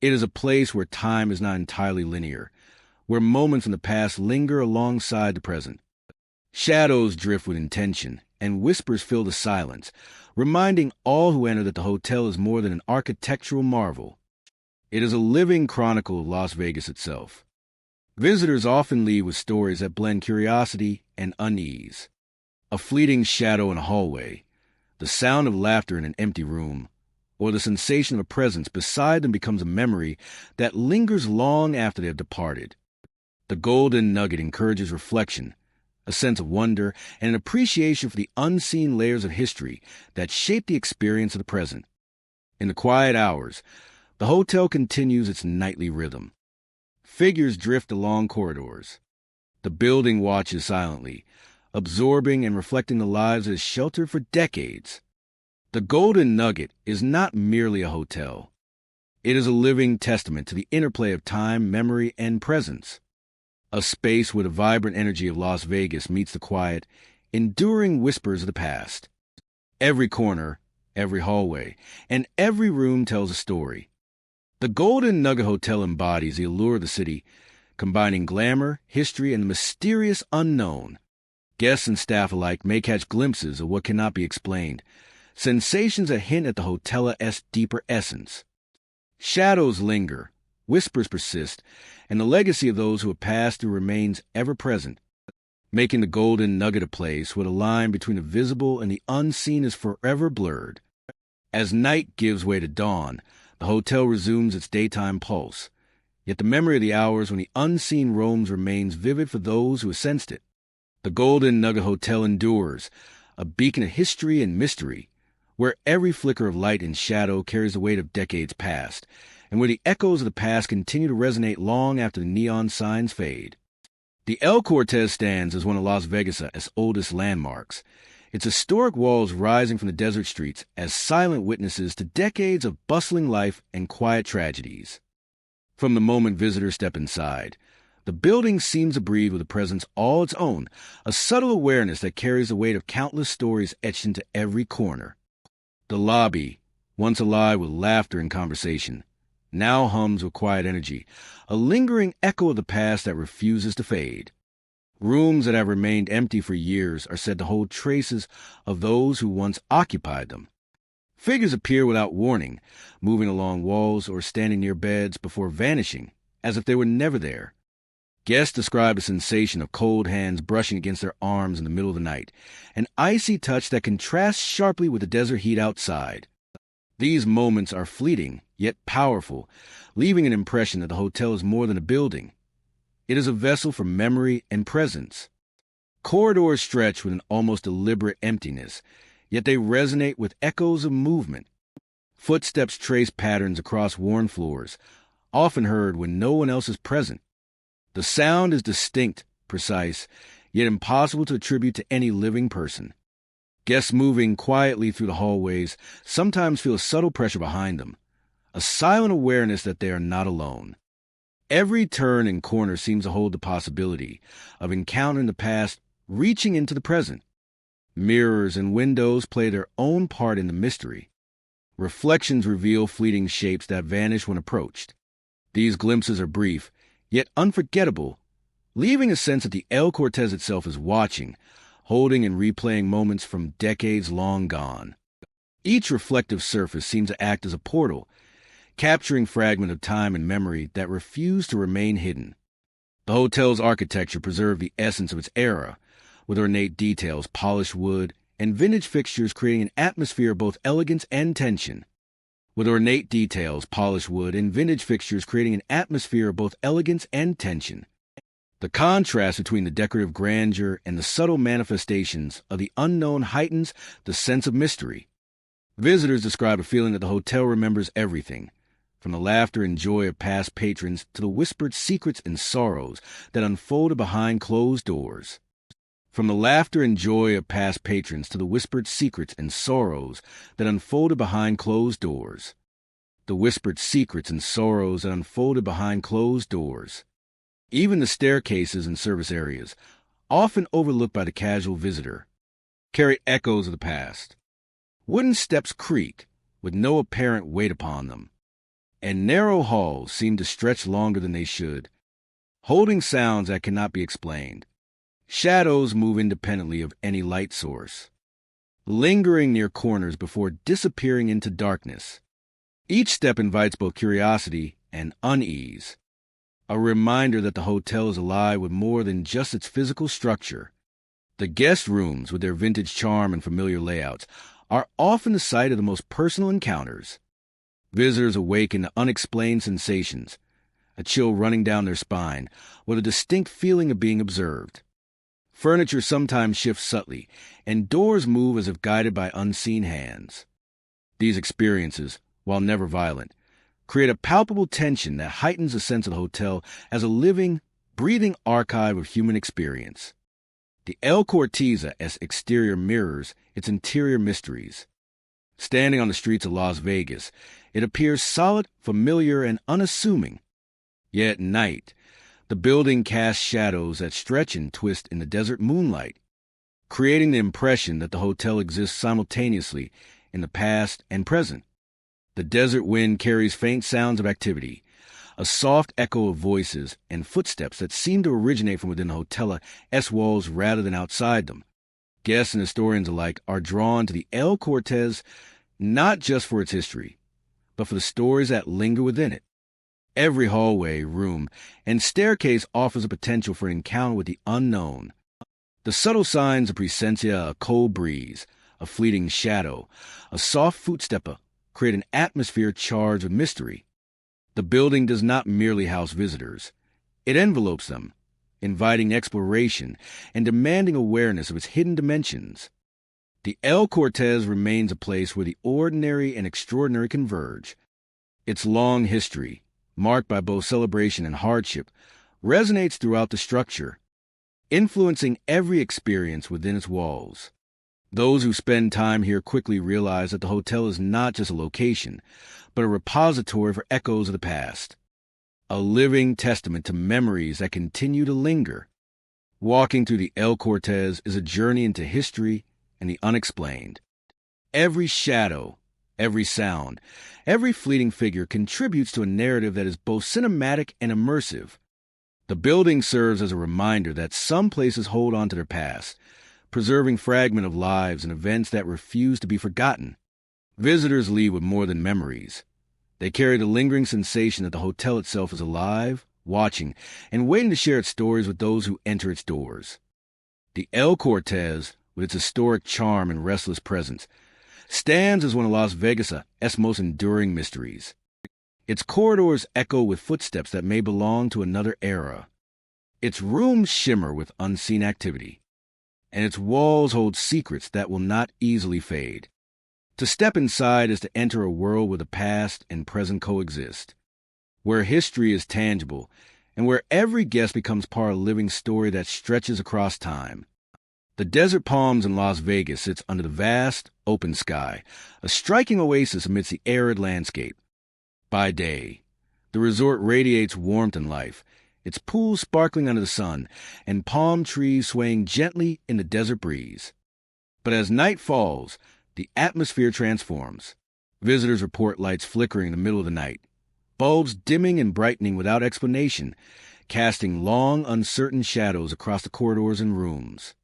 It is a place where time is not entirely linear, where moments in the past linger alongside the present. Shadows drift with intention, and whispers fill the silence, reminding all who enter that the hotel is more than an architectural marvel. It is a living chronicle of Las Vegas itself. Visitors often leave with stories that blend curiosity and unease. A fleeting shadow in a hallway, the sound of laughter in an empty room, or the sensation of a presence beside them becomes a memory that lingers long after they have departed. The Golden Nugget encourages reflection, a sense of wonder, and an appreciation for the unseen layers of history that shape the experience of the present. In the quiet hours, the hotel continues its nightly rhythm. Figures drift along corridors. The building watches silently, absorbing and reflecting the lives it has sheltered for decades. The Golden Nugget is not merely a hotel. It is a living testament to the interplay of time, memory, and presence. A space where the vibrant energy of Las Vegas meets the quiet, enduring whispers of the past. Every corner, every hallway, and every room tells a story. The Golden Nugget Hotel embodies the allure of the city, combining glamour, history, and the mysterious unknown. Guests and staff alike may catch glimpses of what cannot be explained, sensations that hint at the hotel's deeper essence. Shadows linger, whispers persist, and the legacy of those who have passed through remains ever present, making the Golden Nugget a place where the line between the visible and the unseen is forever blurred. As night gives way to dawn, the hotel resumes its daytime pulse, yet the memory of the hours when the unseen roams remains vivid for those who have sensed it. The Golden Nugget Hotel endures, a beacon of history and mystery, where every flicker of light and shadow carries the weight of decades past, and where the echoes of the past continue to resonate long after the neon signs fade. The El Cortez stands as one of Las Vegas' oldest landmarks, its historic walls rising from the desert streets as silent witnesses to decades of bustling life and quiet tragedies. From the moment visitors step inside, the building seems to breathe with a presence all its own, a subtle awareness that carries the weight of countless stories etched into every corner. The lobby, once alive with laughter and conversation, now hums with quiet energy, a lingering echo of the past that refuses to fade. Rooms that have remained empty for years are said to hold traces of those who once occupied them. Figures appear without warning, moving along walls or standing near beds before vanishing, as if they were never there. Guests describe a sensation of cold hands brushing against their arms in the middle of the night, an icy touch that contrasts sharply with the desert heat outside. These moments are fleeting, yet powerful, leaving an impression that the hotel is more than a building. It is a vessel for memory and presence. Corridors stretch with an almost deliberate emptiness, yet they resonate with echoes of movement. Footsteps trace patterns across worn floors, often heard when no one else is present. The sound is distinct, precise, yet impossible to attribute to any living person. Guests moving quietly through the hallways sometimes feel a subtle pressure behind them, a silent awareness that they are not alone. Every turn and corner seems to hold the possibility of encountering the past reaching into the present. Mirrors and windows play their own part in the mystery. Reflections reveal fleeting shapes that vanish when approached. These glimpses are brief, yet unforgettable, leaving a sense that the El Cortez itself is watching, holding and replaying moments from decades long gone. Each reflective surface seems to act as a portal, capturing fragments of time and memory that refuse to remain hidden. The hotel's architecture preserved the essence of its era, with ornate details, polished wood, and vintage fixtures creating an atmosphere of both elegance and tension. The contrast between the decorative grandeur and the subtle manifestations of the unknown heightens the sense of mystery. Visitors describe a feeling that the hotel remembers everything, from the laughter and joy of past patrons to the whispered secrets and sorrows that unfolded behind closed doors. From the laughter and joy of past patrons to the whispered secrets and sorrows that unfolded behind closed doors. The whispered secrets and sorrows that unfolded behind closed doors. Even the staircases and service areas, often overlooked by the casual visitor, carry echoes of the past. Wooden steps creak, with no apparent weight upon them, and narrow halls seem to stretch longer than they should, holding sounds that cannot be explained. Shadows move independently of any light source, lingering near corners before disappearing into darkness. Each step invites both curiosity and unease, a reminder that the hotel is alive with more than just its physical structure. The guest rooms, with their vintage charm and familiar layouts, are often the site of the most personal encounters. Visitors awaken to unexplained sensations, a chill running down their spine, with a distinct feeling of being observed. Furniture sometimes shifts subtly, and doors move as if guided by unseen hands. These experiences, while never violent, create a palpable tension that heightens the sense of the hotel as a living, breathing archive of human experience. The El Cortez exterior mirrors its interior mysteries. Standing on the streets of Las Vegas, it appears solid, familiar, and unassuming. Yet at night, the building casts shadows that stretch and twist in the desert moonlight, creating the impression that the hotel exists simultaneously in the past and present. The desert wind carries faint sounds of activity, a soft echo of voices and footsteps that seem to originate from within the hotel's walls rather than outside them. Guests and historians alike are drawn to the El Cortez not just for its history, but for the stories that linger within it. Every hallway, room, and staircase offers a potential for an encounter with the unknown. The subtle signs of presencia, a cold breeze, a fleeting shadow, a soft footstep create an atmosphere charged with mystery. The building does not merely house visitors. It envelopes them, inviting exploration and demanding awareness of its hidden dimensions. The El Cortez remains a place where the ordinary and extraordinary converge. Its long history, marked by both celebration and hardship, resonates throughout the structure, influencing every experience within its walls. Those who spend time here quickly realize that the hotel is not just a location, but a repository for echoes of the past, a living testament to memories that continue to linger. Walking through the El Cortez is a journey into history and the unexplained. Every shadow, Every sound, every fleeting figure contributes to a narrative that is both cinematic and immersive. The building serves as a reminder that some places hold on to their past, preserving fragments of lives and events that refuse to be forgotten. Visitors leave with more than memories. They carry the lingering sensation that the hotel itself is alive, watching, and waiting to share its stories with those who enter its doors. The El Cortez, with its historic charm and restless presence, stands as one of Las Vegas' most enduring mysteries. Its corridors echo with footsteps that may belong to another era. Its rooms shimmer with unseen activity, and its walls hold secrets that will not easily fade. To step inside is to enter a world where the past and present coexist, where history is tangible, and where every guest becomes part of a living story that stretches across time. The Desert Palms in Las Vegas sits under the vast, open sky, a striking oasis amidst the arid landscape. By day, the resort radiates warmth and life, its pools sparkling under the sun, and palm trees swaying gently in the desert breeze. But as night falls, the atmosphere transforms. Visitors report lights flickering in the middle of the night, bulbs dimming and brightening without explanation, casting long, uncertain shadows across the corridors and rooms.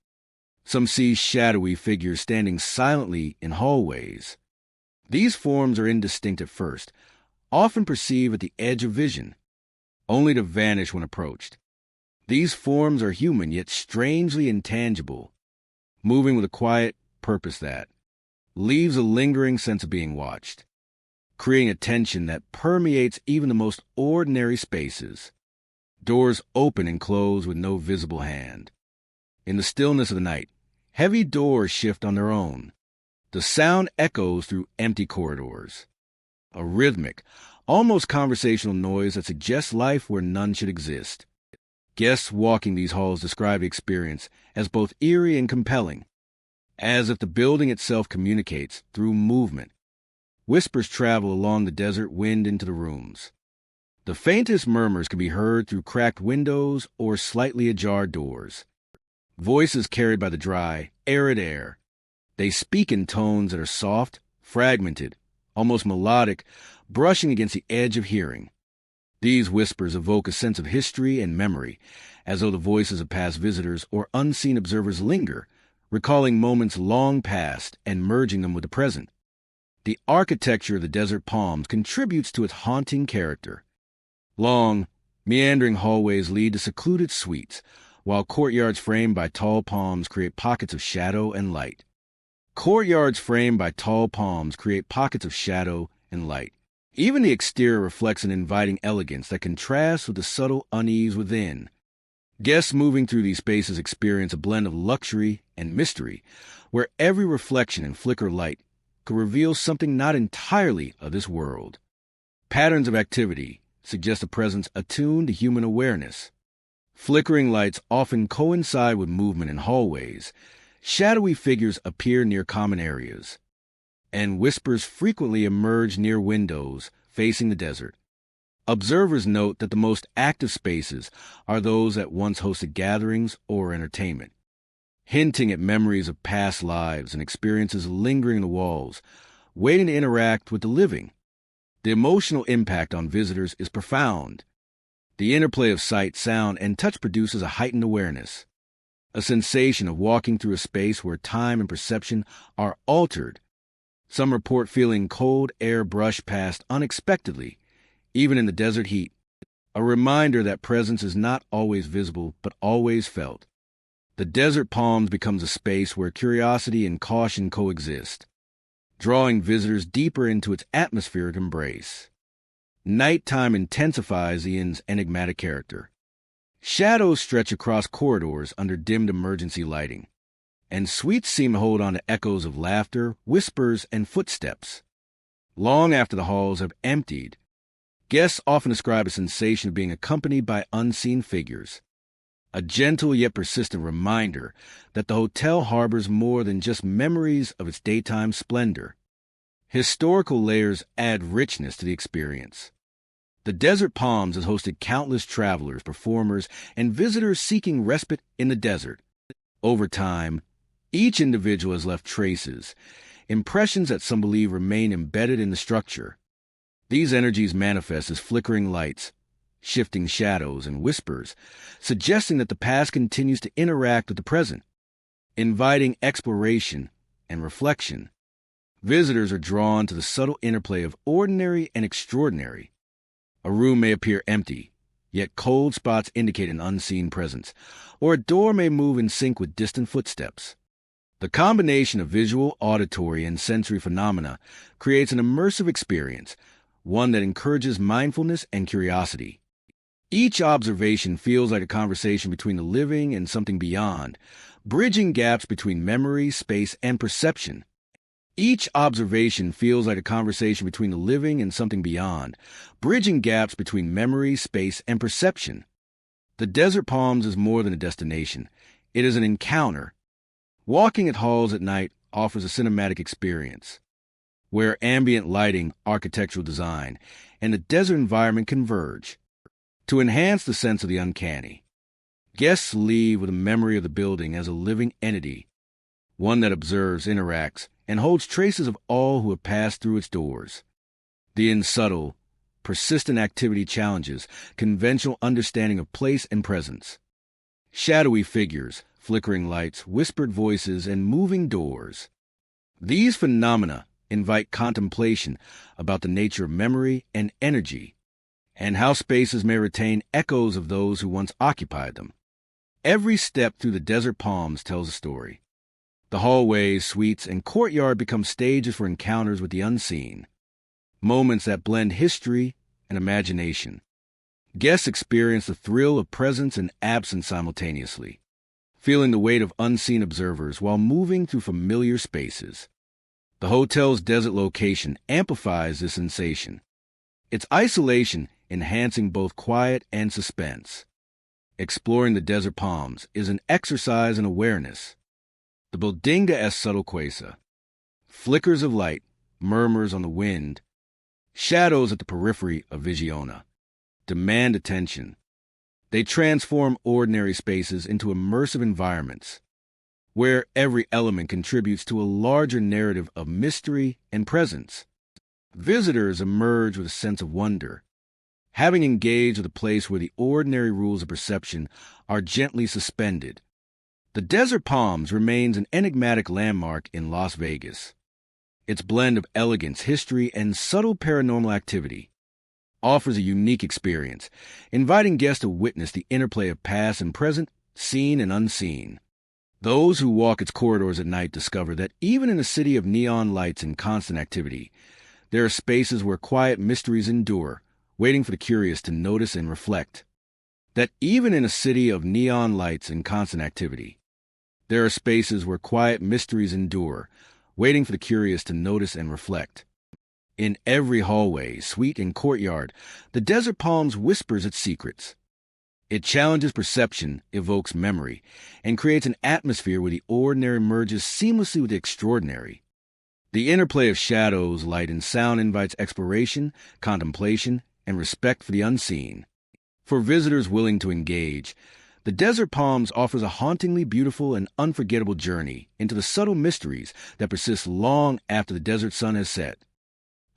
Some see shadowy figures standing silently in hallways. These forms are indistinct at first, often perceived at the edge of vision, only to vanish when approached. These forms are human, yet strangely intangible, moving with a quiet purpose that leaves a lingering sense of being watched, creating a tension that permeates even the most ordinary spaces. Doors open and close with no visible hand. In the stillness of the night, heavy doors shift on their own. The sound echoes through empty corridors, a rhythmic, almost conversational noise that suggests life where none should exist. Guests walking these halls describe the experience as both eerie and compelling, as if the building itself communicates through movement. Whispers travel along the desert wind into the rooms. The faintest murmurs can be heard through cracked windows or slightly ajar doors. Voices carried by the dry, arid air. They speak in tones that are soft, fragmented, almost melodic, brushing against the edge of hearing. These whispers evoke a sense of history and memory, as though the voices of past visitors or unseen observers linger, recalling moments long past and merging them with the present. The architecture of the Desert Palms contributes to its haunting character. Long, meandering hallways lead to secluded suites, while courtyards framed by tall palms create pockets of shadow and light. Even the exterior reflects an inviting elegance that contrasts with the subtle unease within. Guests moving through these spaces experience a blend of luxury and mystery, where every reflection and flicker of light could reveal something not entirely of this world. Patterns of activity suggest a presence attuned to human awareness. Flickering lights often coincide with movement in hallways. Shadowy figures appear near common areas, and whispers frequently emerge near windows facing the desert. Observers note that the most active spaces are those that once hosted gatherings or entertainment, hinting at memories of past lives and experiences lingering in the walls, waiting to interact with the living. The emotional impact on visitors is profound. The interplay of sight, sound, and touch produces a heightened awareness, a sensation of walking through a space where time and perception are altered. Some report feeling cold air brush past unexpectedly, even in the desert heat, a reminder that presence is not always visible but always felt. The Desert Palms becomes a space where curiosity and caution coexist, drawing visitors deeper into its atmospheric embrace. Nighttime intensifies the inn's enigmatic character. Shadows stretch across corridors under dimmed emergency lighting, and suites seem to hold on to echoes of laughter, whispers, and footsteps. Long after the halls have emptied, guests often describe a sensation of being accompanied by unseen figures, a gentle yet persistent reminder that the hotel harbors more than just memories of its daytime splendor. Historical layers add richness to the experience. The Desert Palms has hosted countless travelers, performers, and visitors seeking respite in the desert. Over time, each individual has left traces, impressions that some believe remain embedded in the structure. These energies manifest as flickering lights, shifting shadows, and whispers, suggesting that the past continues to interact with the present, inviting exploration and reflection. Visitors are drawn to the subtle interplay of ordinary and extraordinary. A room may appear empty, yet cold spots indicate an unseen presence, or a door may move in sync with distant footsteps. The combination of visual, auditory, and sensory phenomena creates an immersive experience, one that encourages mindfulness and curiosity. Each observation feels like a conversation between the living and something beyond, bridging gaps between memory, space, and perception. Each observation feels like a conversation between the living and something beyond, bridging gaps between memory, space, and perception. The Desert Palms is more than a destination. It is an encounter. Walking at halls at night offers a cinematic experience, where ambient lighting, architectural design, and the desert environment converge to enhance the sense of the uncanny. Guests leave with a memory of the building as a living entity, one that observes, interacts, and holds traces of all who have passed through its doors. The insubtle, persistent activity challenges conventional understanding of place and presence. Shadowy figures, flickering lights, whispered voices, and moving doors. These phenomena invite contemplation about the nature of memory and energy, and how spaces may retain echoes of those who once occupied them. Every step through the Desert Palms tells a story. The hallways, suites, and courtyard become stages for encounters with the unseen, moments that blend history and imagination. Guests experience the thrill of presence and absence simultaneously, feeling the weight of unseen observers while moving through familiar spaces. The hotel's desert location amplifies this sensation, its isolation enhancing both quiet and suspense. Exploring the Desert Palms is an exercise in awareness. The bodega es subtle quesa. Flickers of light, murmurs on the wind, shadows at the periphery of Visiona demand attention. They transform ordinary spaces into immersive environments, where every element contributes to a larger narrative of mystery and presence. Visitors emerge with a sense of wonder, having engaged with a place where the ordinary rules of perception are gently suspended. The Desert Palms remains an enigmatic landmark in Las Vegas. Its blend of elegance, history, and subtle paranormal activity offers a unique experience, inviting guests to witness the interplay of past and present, seen and unseen. Those who walk its corridors at night discover that even in a city of neon lights and constant activity, there are spaces where quiet mysteries endure, waiting for the curious to notice and reflect. That even in a city of neon lights and constant activity, there are spaces where quiet mysteries endure, waiting for the curious to notice and reflect. In every hallway, suite, and courtyard, the Desert Palms whispers its secrets. It challenges perception, evokes memory, and creates an atmosphere where the ordinary merges seamlessly with the extraordinary. The interplay of shadows, light, and sound invites exploration, contemplation, and respect for the unseen. For visitors willing to engage, the Desert Palms offers a hauntingly beautiful and unforgettable journey into the subtle mysteries that persist long after the desert sun has set.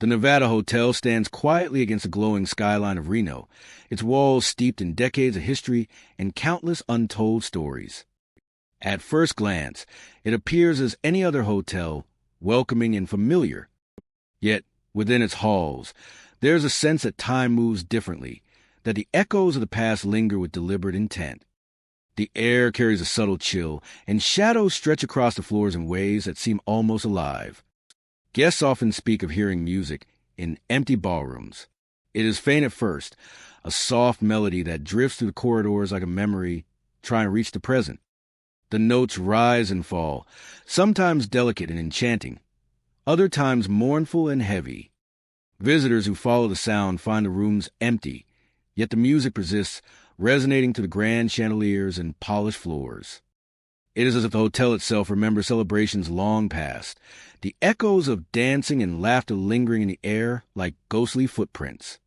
The Nevada Hotel stands quietly against the glowing skyline of Reno, its walls steeped in decades of history and countless untold stories. At first glance, it appears as any other hotel, welcoming and familiar. Yet, within its halls, there is a sense that time moves differently, that the echoes of the past linger with deliberate intent. The air carries a subtle chill, and shadows stretch across the floors in ways that seem almost alive. Guests often speak of hearing music in empty ballrooms. It is faint at first, a soft melody that drifts through the corridors like a memory trying to reach the present. The notes rise and fall, sometimes delicate and enchanting, other times mournful and heavy. Visitors who follow the sound find the rooms empty, yet the music persists, resonating to the grand chandeliers and polished floors. It is as if the hotel itself remembers celebrations long past, the echoes of dancing and laughter lingering in the air like ghostly footprints.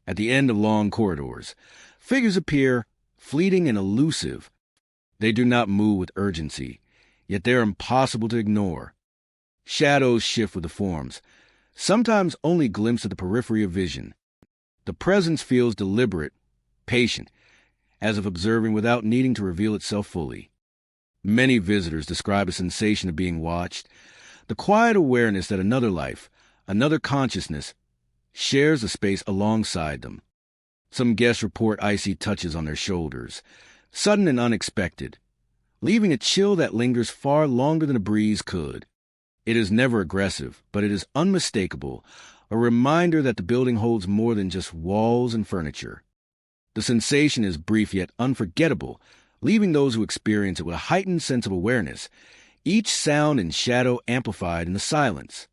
At the end of long corridors, figures appear, fleeting and elusive. They do not move with urgency, yet they are impossible to ignore. Shadows shift with the forms, sometimes only glimpsed at the periphery of vision. The presence feels deliberate, patient, as if observing without needing to reveal itself fully. Many visitors describe a sensation of being watched, the quiet awareness that another life, another consciousness, shares the space alongside them. Some guests report icy touches on their shoulders, sudden and unexpected, leaving a chill that lingers far longer than a breeze could. It is never aggressive, but it is unmistakable, a reminder that the building holds more than just walls and furniture. The sensation is brief yet unforgettable, leaving those who experience it with a heightened sense of awareness, each sound and shadow amplified in the silence.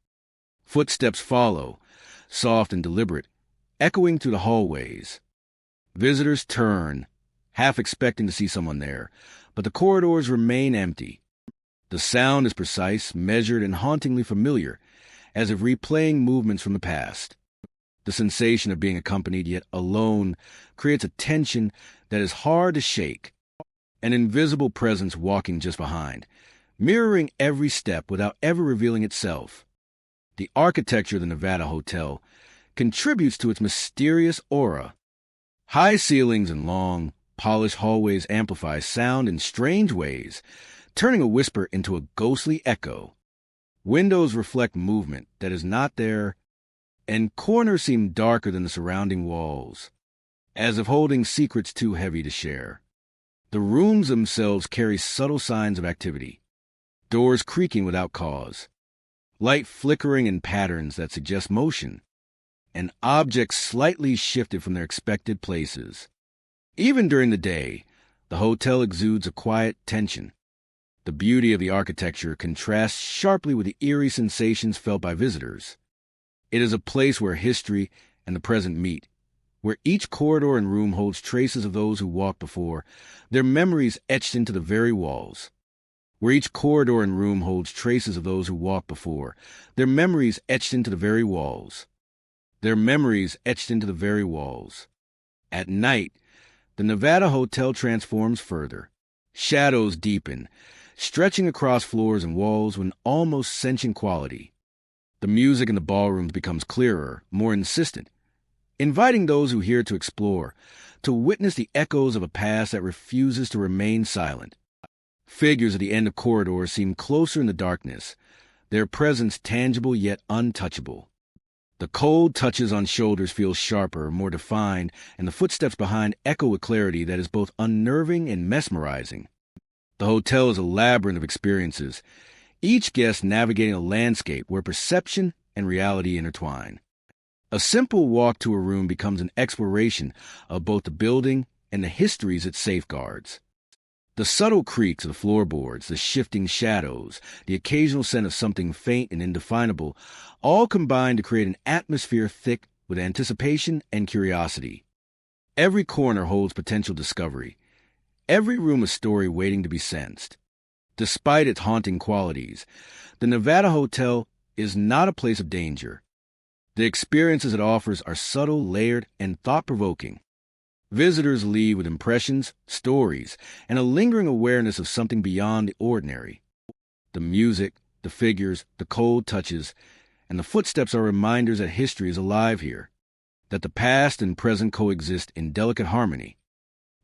Footsteps follow, soft and deliberate, echoing through the hallways. Visitors turn, half expecting to see someone there, but the corridors remain empty. The sound is precise, measured, and hauntingly familiar, as if replaying movements from the past. The sensation of being accompanied yet alone creates a tension that is hard to shake, an invisible presence walking just behind, mirroring every step without ever revealing itself. The architecture of the Nevada Hotel contributes to its mysterious aura. High ceilings and long, polished hallways amplify sound in strange ways, turning a whisper into a ghostly echo. Windows reflect movement that is not there, and corners seem darker than the surrounding walls, as if holding secrets too heavy to share. The rooms themselves carry subtle signs of activity, doors creaking without cause, light flickering in patterns that suggest motion, and objects slightly shifted from their expected places. Even during the day, the hotel exudes a quiet tension. The beauty of the architecture contrasts sharply with the eerie sensations felt by visitors. It is a place where history and the present meet, where each corridor and room holds traces of those who walked before, their memories etched into the very walls. Where each corridor and room holds traces of those who walked before, their memories etched into the very walls. Their memories etched into the very walls. At night, the Nevada Hotel transforms further. Shadows deepen, stretching across floors and walls with an almost sentient quality. The music in the ballrooms becomes clearer, more insistent, inviting those who hear to explore, to witness the echoes of a past that refuses to remain silent. Figures at the end of corridors seem closer in the darkness, their presence tangible yet untouchable. The cold touches on shoulders feel sharper, more defined, and the footsteps behind echo with clarity that is both unnerving and mesmerizing. The hotel is a labyrinth of experiences, each guest navigating a landscape where perception and reality intertwine. A simple walk to a room becomes an exploration of both the building and the histories it safeguards. The subtle creaks of the floorboards, the shifting shadows, the occasional scent of something faint and indefinable, all combine to create an atmosphere thick with anticipation and curiosity. Every corner holds potential discovery, every room a story waiting to be sensed. Despite its haunting qualities, the Nevada Hotel is not a place of danger. The experiences it offers are subtle, layered, and thought-provoking. Visitors leave with impressions, stories, and a lingering awareness of something beyond the ordinary. The music, the figures, the cold touches, and the footsteps are reminders that history is alive here, that the past and present coexist in delicate harmony.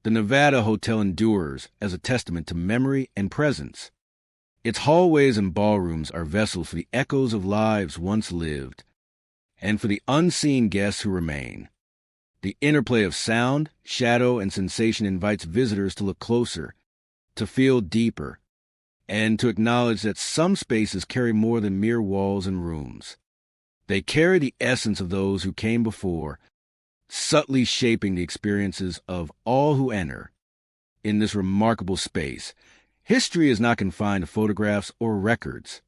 The Nevada Hotel endures as a testament to memory and presence. Its hallways and ballrooms are vessels for the echoes of lives once lived, and for the unseen guests who remain. The interplay of sound, shadow, and sensation invites visitors to look closer, to feel deeper, and to acknowledge that some spaces carry more than mere walls and rooms. They carry the essence of those who came before, subtly shaping the experiences of all who enter. In this remarkable space, history is not confined to photographs or records.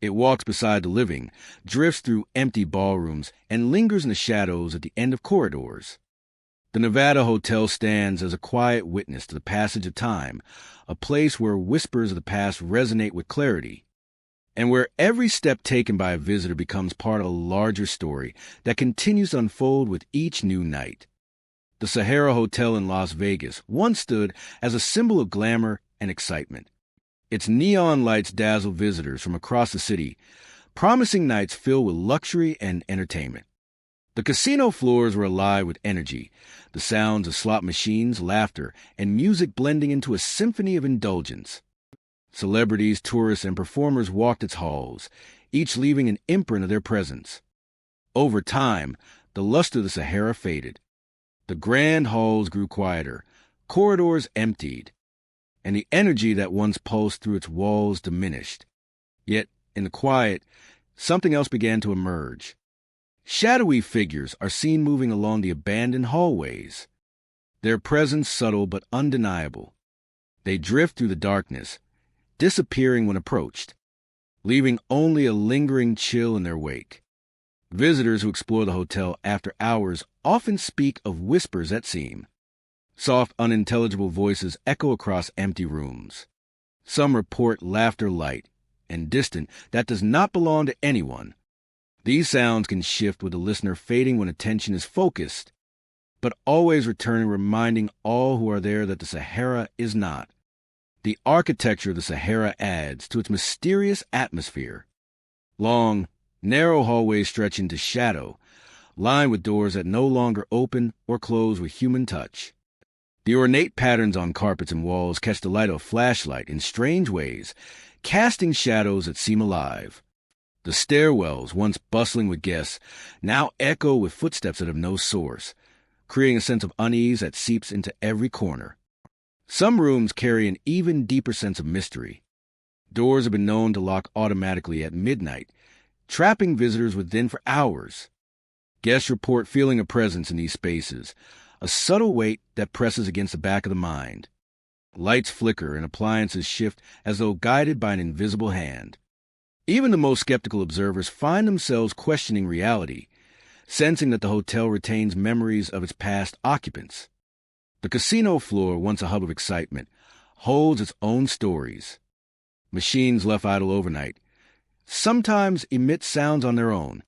It walks beside the living, drifts through empty ballrooms, and lingers in the shadows at the end of corridors. The Nevada Hotel stands as a quiet witness to the passage of time, a place where whispers of the past resonate with clarity, and where every step taken by a visitor becomes part of a larger story that continues to unfold with each new night. The Sahara Hotel in Las Vegas once stood as a symbol of glamour and excitement. Its neon lights dazzle visitors from across the city, promising nights filled with luxury and entertainment. The casino floors were alive with energy, the sounds of slot machines, laughter, and music blending into a symphony of indulgence. Celebrities, tourists, and performers walked its halls, each leaving an imprint of their presence. Over time, the luster of the Sahara faded. The grand halls grew quieter, corridors emptied, and the energy that once pulsed through its walls diminished. Yet, in the quiet, something else began to emerge. Shadowy figures are seen moving along the abandoned hallways, their presence subtle but undeniable. They drift through the darkness, disappearing when approached, leaving only a lingering chill in their wake. Visitors who explore the hotel after hours often speak of whispers that seem. Soft, unintelligible voices echo across empty rooms. Some report laughter light and distant that does not belong to anyone. These sounds can shift with the listener fading when attention is focused, but always returning, reminding all who are there that the Sahara is not. The architecture of the Sahara adds to its mysterious atmosphere. Long, narrow hallways stretch into shadow, lined with doors that no longer open or close with human touch. The ornate patterns on carpets and walls catch the light of a flashlight in strange ways, casting shadows that seem alive. The stairwells, once bustling with guests, now echo with footsteps that have no source, creating a sense of unease that seeps into every corner. Some rooms carry an even deeper sense of mystery. Doors have been known to lock automatically at midnight, trapping visitors within for hours. Guests report feeling a presence in these spaces, a subtle weight that presses against the back of the mind. Lights flicker and appliances shift as though guided by an invisible hand. Even the most skeptical observers find themselves questioning reality, sensing that the hotel retains memories of its past occupants. The casino floor, once a hub of excitement, holds its own stories. Machines left idle overnight sometimes emit sounds on their own.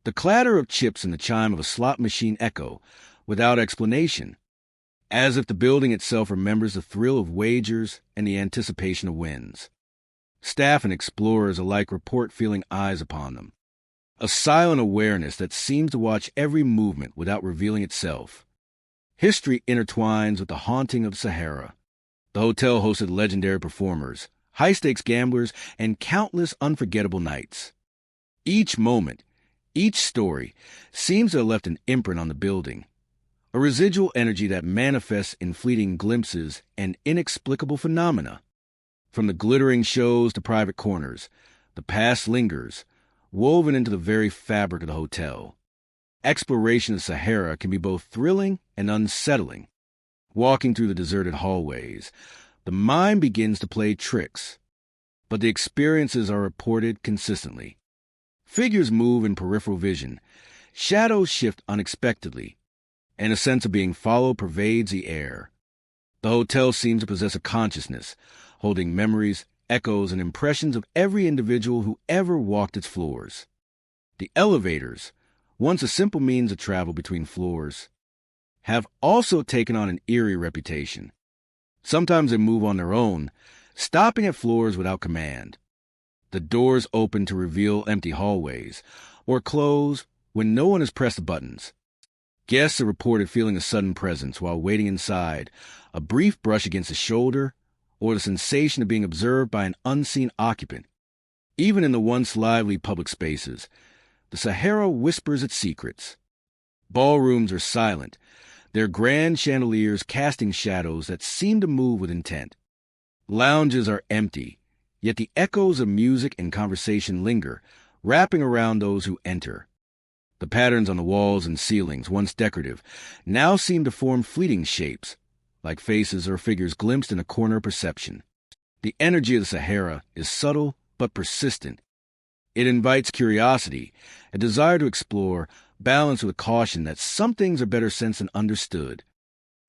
The clatter of chips and the chime of a slot machine echo, without explanation, as if the building itself remembers the thrill of wagers and the anticipation of wins. Staff and explorers alike report feeling eyes upon them, a silent awareness that seems to watch every movement without revealing itself. History intertwines with the haunting of Sahara. The hotel hosted legendary performers, high-stakes gamblers, and countless unforgettable nights. Each moment, each story, seems to have left an imprint on the building, a residual energy that manifests in fleeting glimpses and inexplicable phenomena. From the glittering shows to private corners, the past lingers, woven into the very fabric of the hotel. Exploration of Sahara can be both thrilling and unsettling. Walking through the deserted hallways, the mind begins to play tricks, but the experiences are reported consistently. Figures move in peripheral vision, shadows shift unexpectedly, and a sense of being followed pervades the air. The hotel seems to possess a consciousness, holding memories, echoes, and impressions of every individual who ever walked its floors. The elevators, once a simple means of travel between floors, have also taken on an eerie reputation. Sometimes they move on their own, stopping at floors without command. The doors open to reveal empty hallways, or close when no one has pressed the buttons. Guests are reported feeling a sudden presence while waiting inside, a brief brush against the shoulder, or the sensation of being observed by an unseen occupant. Even in the once lively public spaces, the Sahara whispers its secrets. Ballrooms are silent, their grand chandeliers casting shadows that seem to move with intent. Lounges are empty, yet the echoes of music and conversation linger, wrapping around those who enter. The patterns on the walls and ceilings, once decorative, now seem to form fleeting shapes, like faces or figures glimpsed in a corner of perception. The energy of the Sahara is subtle but persistent. It invites curiosity, a desire to explore, balanced with caution that some things are better sensed than understood.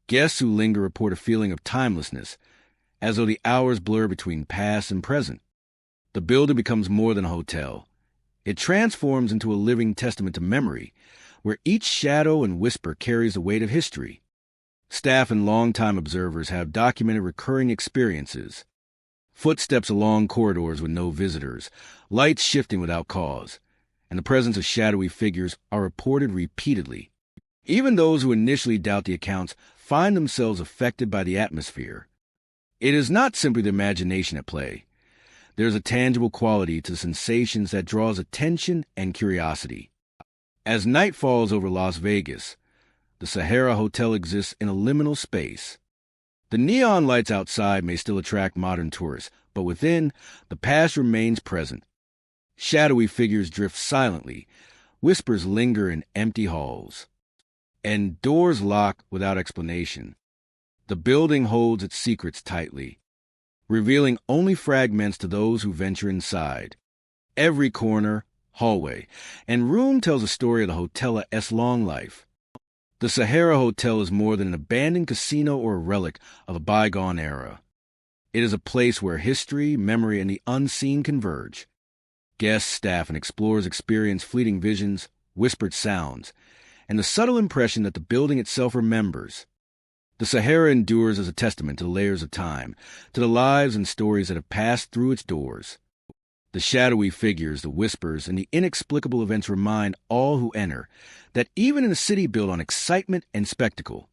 Guests who linger report a feeling of timelessness, as though the hours blur between past and present. The building becomes more than a hotel. It transforms into a living testament to memory, where each shadow and whisper carries the weight of history. Staff and longtime observers have documented recurring experiences. Footsteps along corridors with no visitors, lights shifting without cause, and the presence of shadowy figures are reported repeatedly. Even those who initially doubt the accounts find themselves affected by the atmosphere. It is not simply the imagination at play. There is a tangible quality to the sensations that draws attention and curiosity. As night falls over Las Vegas, the Sahara Hotel exists in a liminal space. The neon lights outside may still attract modern tourists, but within, the past remains present. Shadowy figures drift silently, whispers linger in empty halls, and doors lock without explanation. The building holds its secrets tightly, revealing only fragments to those who venture inside. Every corner, hallway, and room tells a story of the hotel's long life. The Sahara Hotel is more than an abandoned casino or a relic of a bygone era. It is a place where history, memory, and the unseen converge. Guests, staff, and explorers experience fleeting visions, whispered sounds, and the subtle impression that the building itself remembers. The Sahara endures as a testament to the layers of time, to the lives and stories that have passed through its doors. The shadowy figures, the whispers, and the inexplicable events remind all who enter that even in a city built on excitement and spectacle,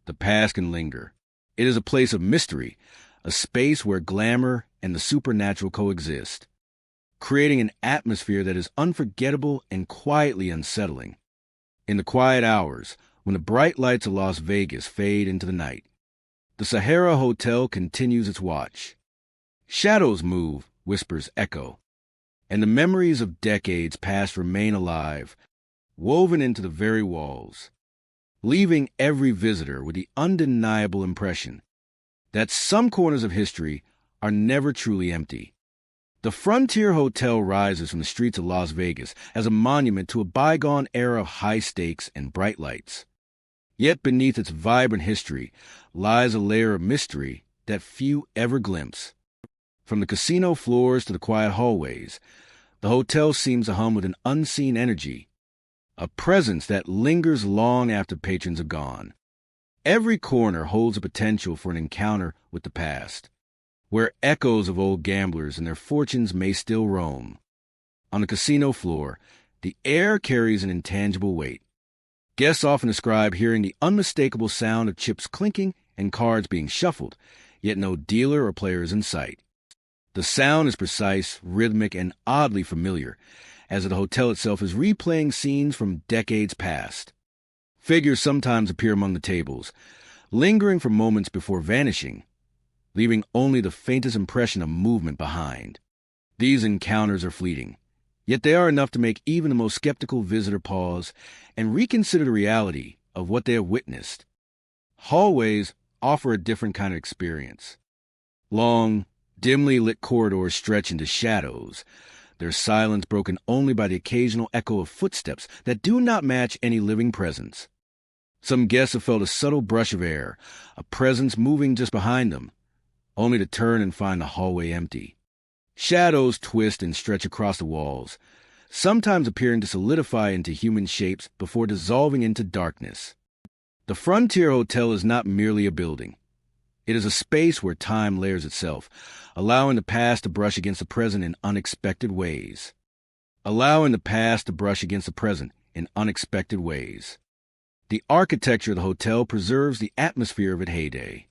the past can linger. It is a place of mystery, a space where glamour and the supernatural coexist, creating an atmosphere that is unforgettable and quietly unsettling. In the quiet hours, when the bright lights of Las Vegas fade into the night, the Sahara Hotel continues its watch. Shadows move, whispers echo, and the memories of decades past remain alive, woven into the very walls, leaving every visitor with the undeniable impression that some corners of history are never truly empty. The Frontier Hotel rises from the streets of Las Vegas as a monument to a bygone era of high stakes and bright lights. Yet beneath its vibrant history lies a layer of mystery that few ever glimpse. From the casino floors to the quiet hallways, the hotel seems to hum with an unseen energy, a presence that lingers long after patrons are gone. Every corner holds a potential for an encounter with the past, where echoes of old gamblers and their fortunes may still roam. On the casino floor, the air carries an intangible weight. Guests often describe hearing the unmistakable sound of chips clinking and cards being shuffled, yet no dealer or player is in sight. The sound is precise, rhythmic, and oddly familiar, as the hotel itself is replaying scenes from decades past. Figures sometimes appear among the tables, lingering for moments before vanishing, leaving only the faintest impression of movement behind. These encounters are fleeting, yet they are enough to make even the most skeptical visitor pause and reconsider the reality of what they have witnessed. Hallways offer a different kind of experience. Long, dimly lit corridors stretch into shadows, their silence broken only by the occasional echo of footsteps that do not match any living presence. Some guests have felt a subtle brush of air, a presence moving just behind them, only to turn and find the hallway empty. Shadows twist and stretch across the walls, sometimes appearing to solidify into human shapes before dissolving into darkness. The Frontier Hotel is not merely a building. It is a space where time layers itself, allowing the past to brush against the present in unexpected ways. The architecture of the hotel preserves the atmosphere of its heyday.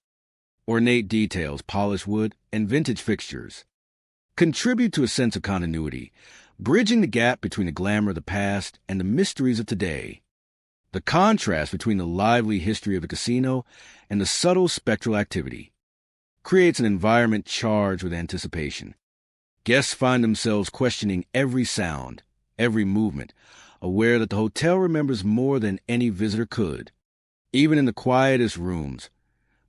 Ornate details, polished wood, and vintage fixtures contribute to a sense of continuity, bridging the gap between the glamour of the past and the mysteries of today. The contrast between the lively history of the casino and the subtle spectral activity creates an environment charged with anticipation. Guests find themselves questioning every sound, every movement, aware that the hotel remembers more than any visitor could. Even in the quietest rooms,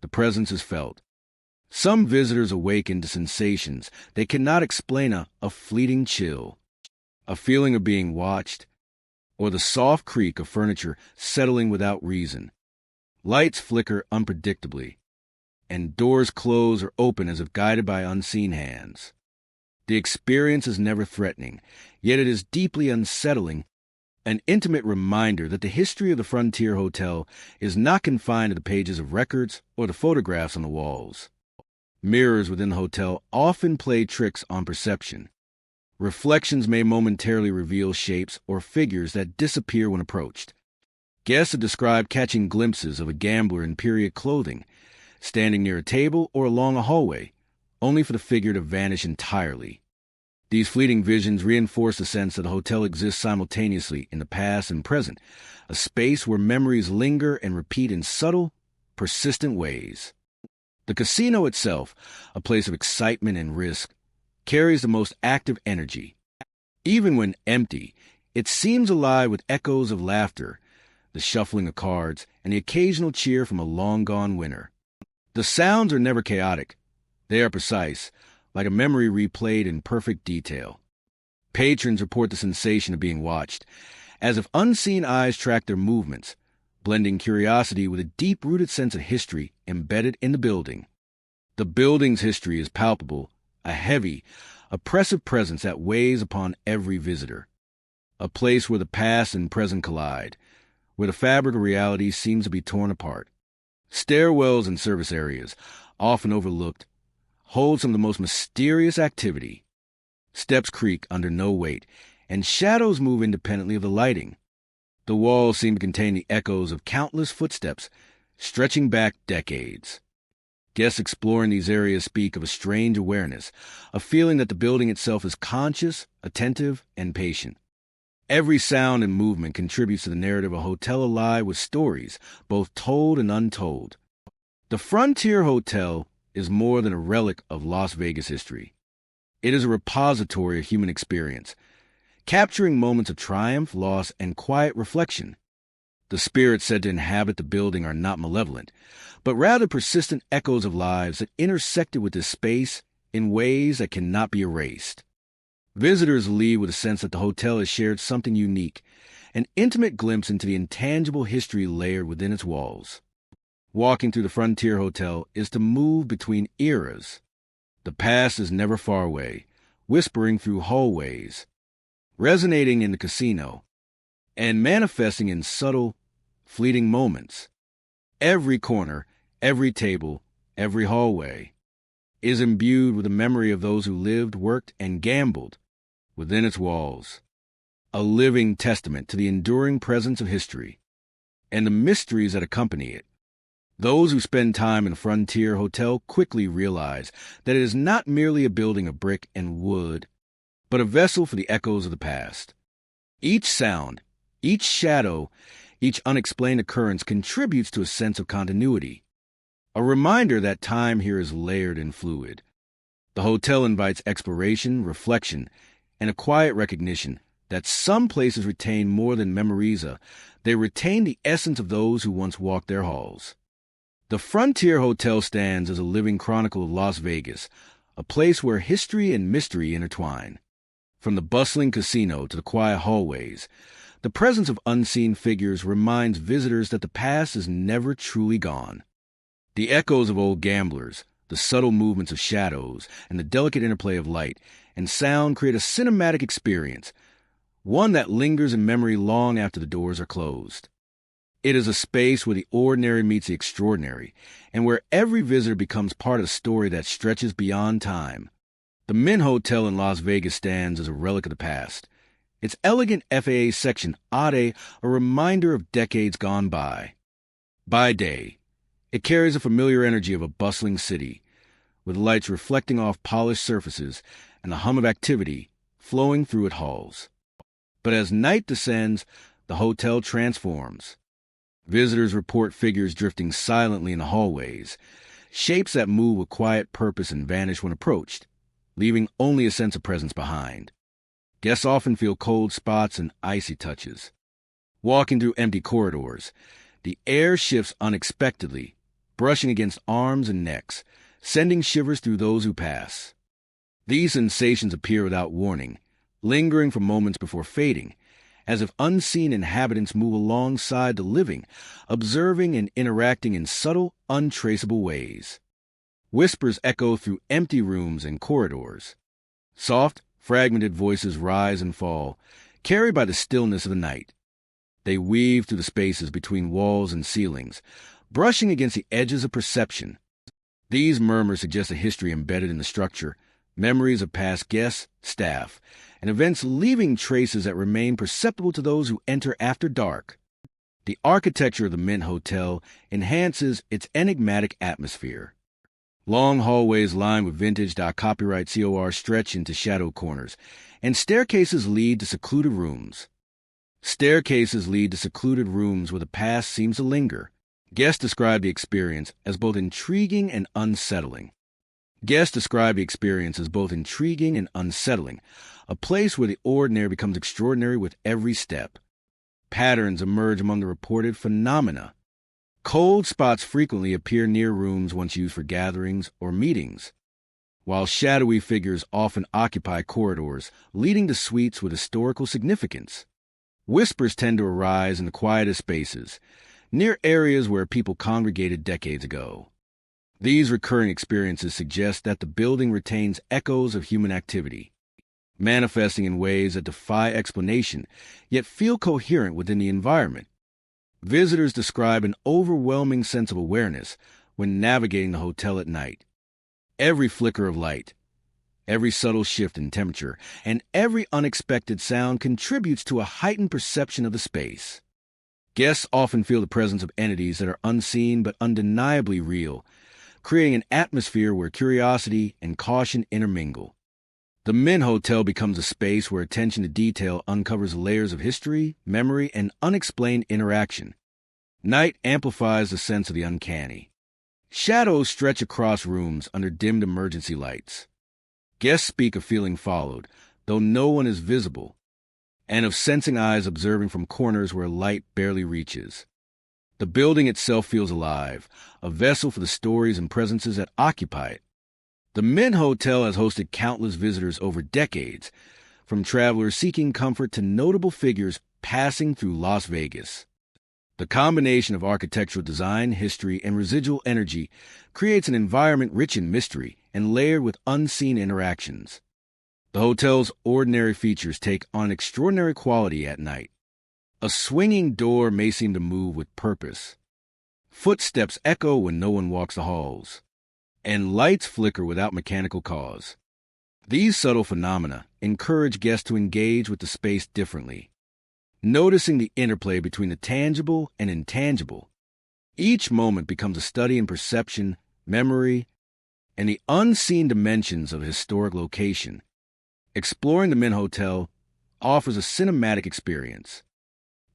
the presence is felt. Some visitors awaken to sensations they cannot explain, a fleeting chill, a feeling of being watched, or the soft creak of furniture settling without reason. Lights flicker unpredictably, and doors close or open as if guided by unseen hands. The experience is never threatening, yet it is deeply unsettling, an intimate reminder that the history of the Frontier Hotel is not confined to the pages of records or the photographs on the walls. Mirrors within the hotel often play tricks on perception. Reflections may momentarily reveal shapes or figures that disappear when approached. Guests have described catching glimpses of a gambler in period clothing, standing near a table or along a hallway, only for the figure to vanish entirely. These fleeting visions reinforce the sense that the hotel exists simultaneously in the past and present, a space where memories linger and repeat in subtle, persistent ways. The casino itself, a place of excitement and risk, carries the most active energy. Even when empty, it seems alive with echoes of laughter, the shuffling of cards, and the occasional cheer from a long-gone winner. The sounds are never chaotic. They are precise, like a memory replayed in perfect detail. Patrons report the sensation of being watched, as if unseen eyes track their movements, blending curiosity with a deep-rooted sense of history embedded in the building. The building's history is palpable, a heavy, oppressive presence that weighs upon every visitor. A place where the past and present collide, where the fabric of reality seems to be torn apart. Stairwells and service areas, often overlooked, hold some of the most mysterious activity. Steps creak under no weight, and shadows move independently of the lighting. The walls seem to contain the echoes of countless footsteps, stretching back decades. Guests exploring these areas speak of a strange awareness, a feeling that the building itself is conscious, attentive, and patient. Every sound and movement contributes to the narrative of a hotel alive with stories, both told and untold. The Frontier Hotel is more than a relic of Las Vegas history. It is a repository of human experience, capturing moments of triumph, loss, and quiet reflection. The spirits said to inhabit the building are not malevolent, but rather persistent echoes of lives that intersected with this space in ways that cannot be erased. Visitors leave with a sense that the hotel has shared something unique, an intimate glimpse into the intangible history layered within its walls. Walking through the Frontier Hotel is to move between eras. The past is never far away, whispering through hallways, resonating in the casino, and manifesting in subtle, fleeting moments. Every corner, every table, every hallway is imbued with the memory of those who lived, worked, and gambled within its walls, a living testament to the enduring presence of history and the mysteries that accompany it. Those who spend time in the Frontier Hotel quickly realize that it is not merely a building of brick and wood, but a vessel for the echoes of the past. Each sound, each shadow, each unexplained occurrence contributes to a sense of continuity, a reminder that time here is layered and fluid. The hotel invites exploration, reflection, and a quiet recognition that some places retain more than memories, they retain the essence of those who once walked their halls. The Frontier Hotel stands as a living chronicle of Las Vegas, a place where history and mystery intertwine. From the bustling casino to the quiet hallways, the presence of unseen figures reminds visitors that the past is never truly gone. The echoes of old gamblers, the subtle movements of shadows, and the delicate interplay of light and sound create a cinematic experience, one that lingers in memory long after the doors are closed. It is a space where the ordinary meets the extraordinary, and where every visitor becomes part of a story that stretches beyond time. The Mint Hotel in Las Vegas stands as a relic of the past, its elegant FAA section a reminder of decades gone by. By day, it carries a familiar energy of a bustling city, with lights reflecting off polished surfaces and the hum of activity flowing through its halls. But as night descends, the hotel transforms. Visitors report figures drifting silently in the hallways, shapes that move with quiet purpose and vanish when approached, leaving only a sense of presence behind. Guests often feel cold spots and icy touches. Walking through empty corridors, the air shifts unexpectedly, brushing against arms and necks, sending shivers through those who pass. These sensations appear without warning, lingering for moments before fading, as if unseen inhabitants move alongside the living, observing and interacting in subtle, untraceable ways. Whispers echo through empty rooms and corridors. Soft, fragmented voices rise and fall, carried by the stillness of the night. They weave through the spaces between walls and ceilings, brushing against the edges of perception. These murmurs suggest a history embedded in the structure, memories of past guests, staff, and events leaving traces that remain perceptible to those who enter after dark. The architecture of the Mint Hotel enhances its enigmatic atmosphere. Long hallways lined with vintage .copyright COR stretch into shadow corners, and staircases lead to secluded rooms. Staircases lead to secluded rooms where the past seems to linger. Guests describe the experience as both intriguing and unsettling. A place where the ordinary becomes extraordinary with every step. Patterns emerge among the reported phenomena. Cold spots frequently appear near rooms once used for gatherings or meetings, while shadowy figures often occupy corridors leading to suites with historical significance. Whispers tend to arise in the quietest spaces, near areas where people congregated decades ago. These recurring experiences suggest that the building retains echoes of human activity, manifesting in ways that defy explanation, yet feel coherent within the environment. Visitors describe an overwhelming sense of awareness when navigating the hotel at night. Every flicker of light, every subtle shift in temperature, and every unexpected sound contributes to a heightened perception of the space. Guests often feel the presence of entities that are unseen but undeniably real, creating an atmosphere where curiosity and caution intermingle. The Mint Hotel becomes a space where attention to detail uncovers layers of history, memory, and unexplained interaction. Night amplifies the sense of the uncanny. Shadows stretch across rooms under dimmed emergency lights. Guests speak of feeling followed, though no one is visible, and of sensing eyes observing from corners where light barely reaches. The building itself feels alive, a vessel for the stories and presences that occupy it. The Mint Hotel has hosted countless visitors over decades, from travelers seeking comfort to notable figures passing through Las Vegas. The combination of architectural design, history, and residual energy creates an environment rich in mystery and layered with unseen interactions. The hotel's ordinary features take on extraordinary quality at night. A swinging door may seem to move with purpose. Footsteps echo when no one walks the halls, and lights flicker without mechanical cause. These subtle phenomena encourage guests to engage with the space differently, noticing the interplay between the tangible and intangible. Each moment becomes a study in perception, memory, and the unseen dimensions of a historic location. Exploring the Mint Hotel offers a cinematic experience.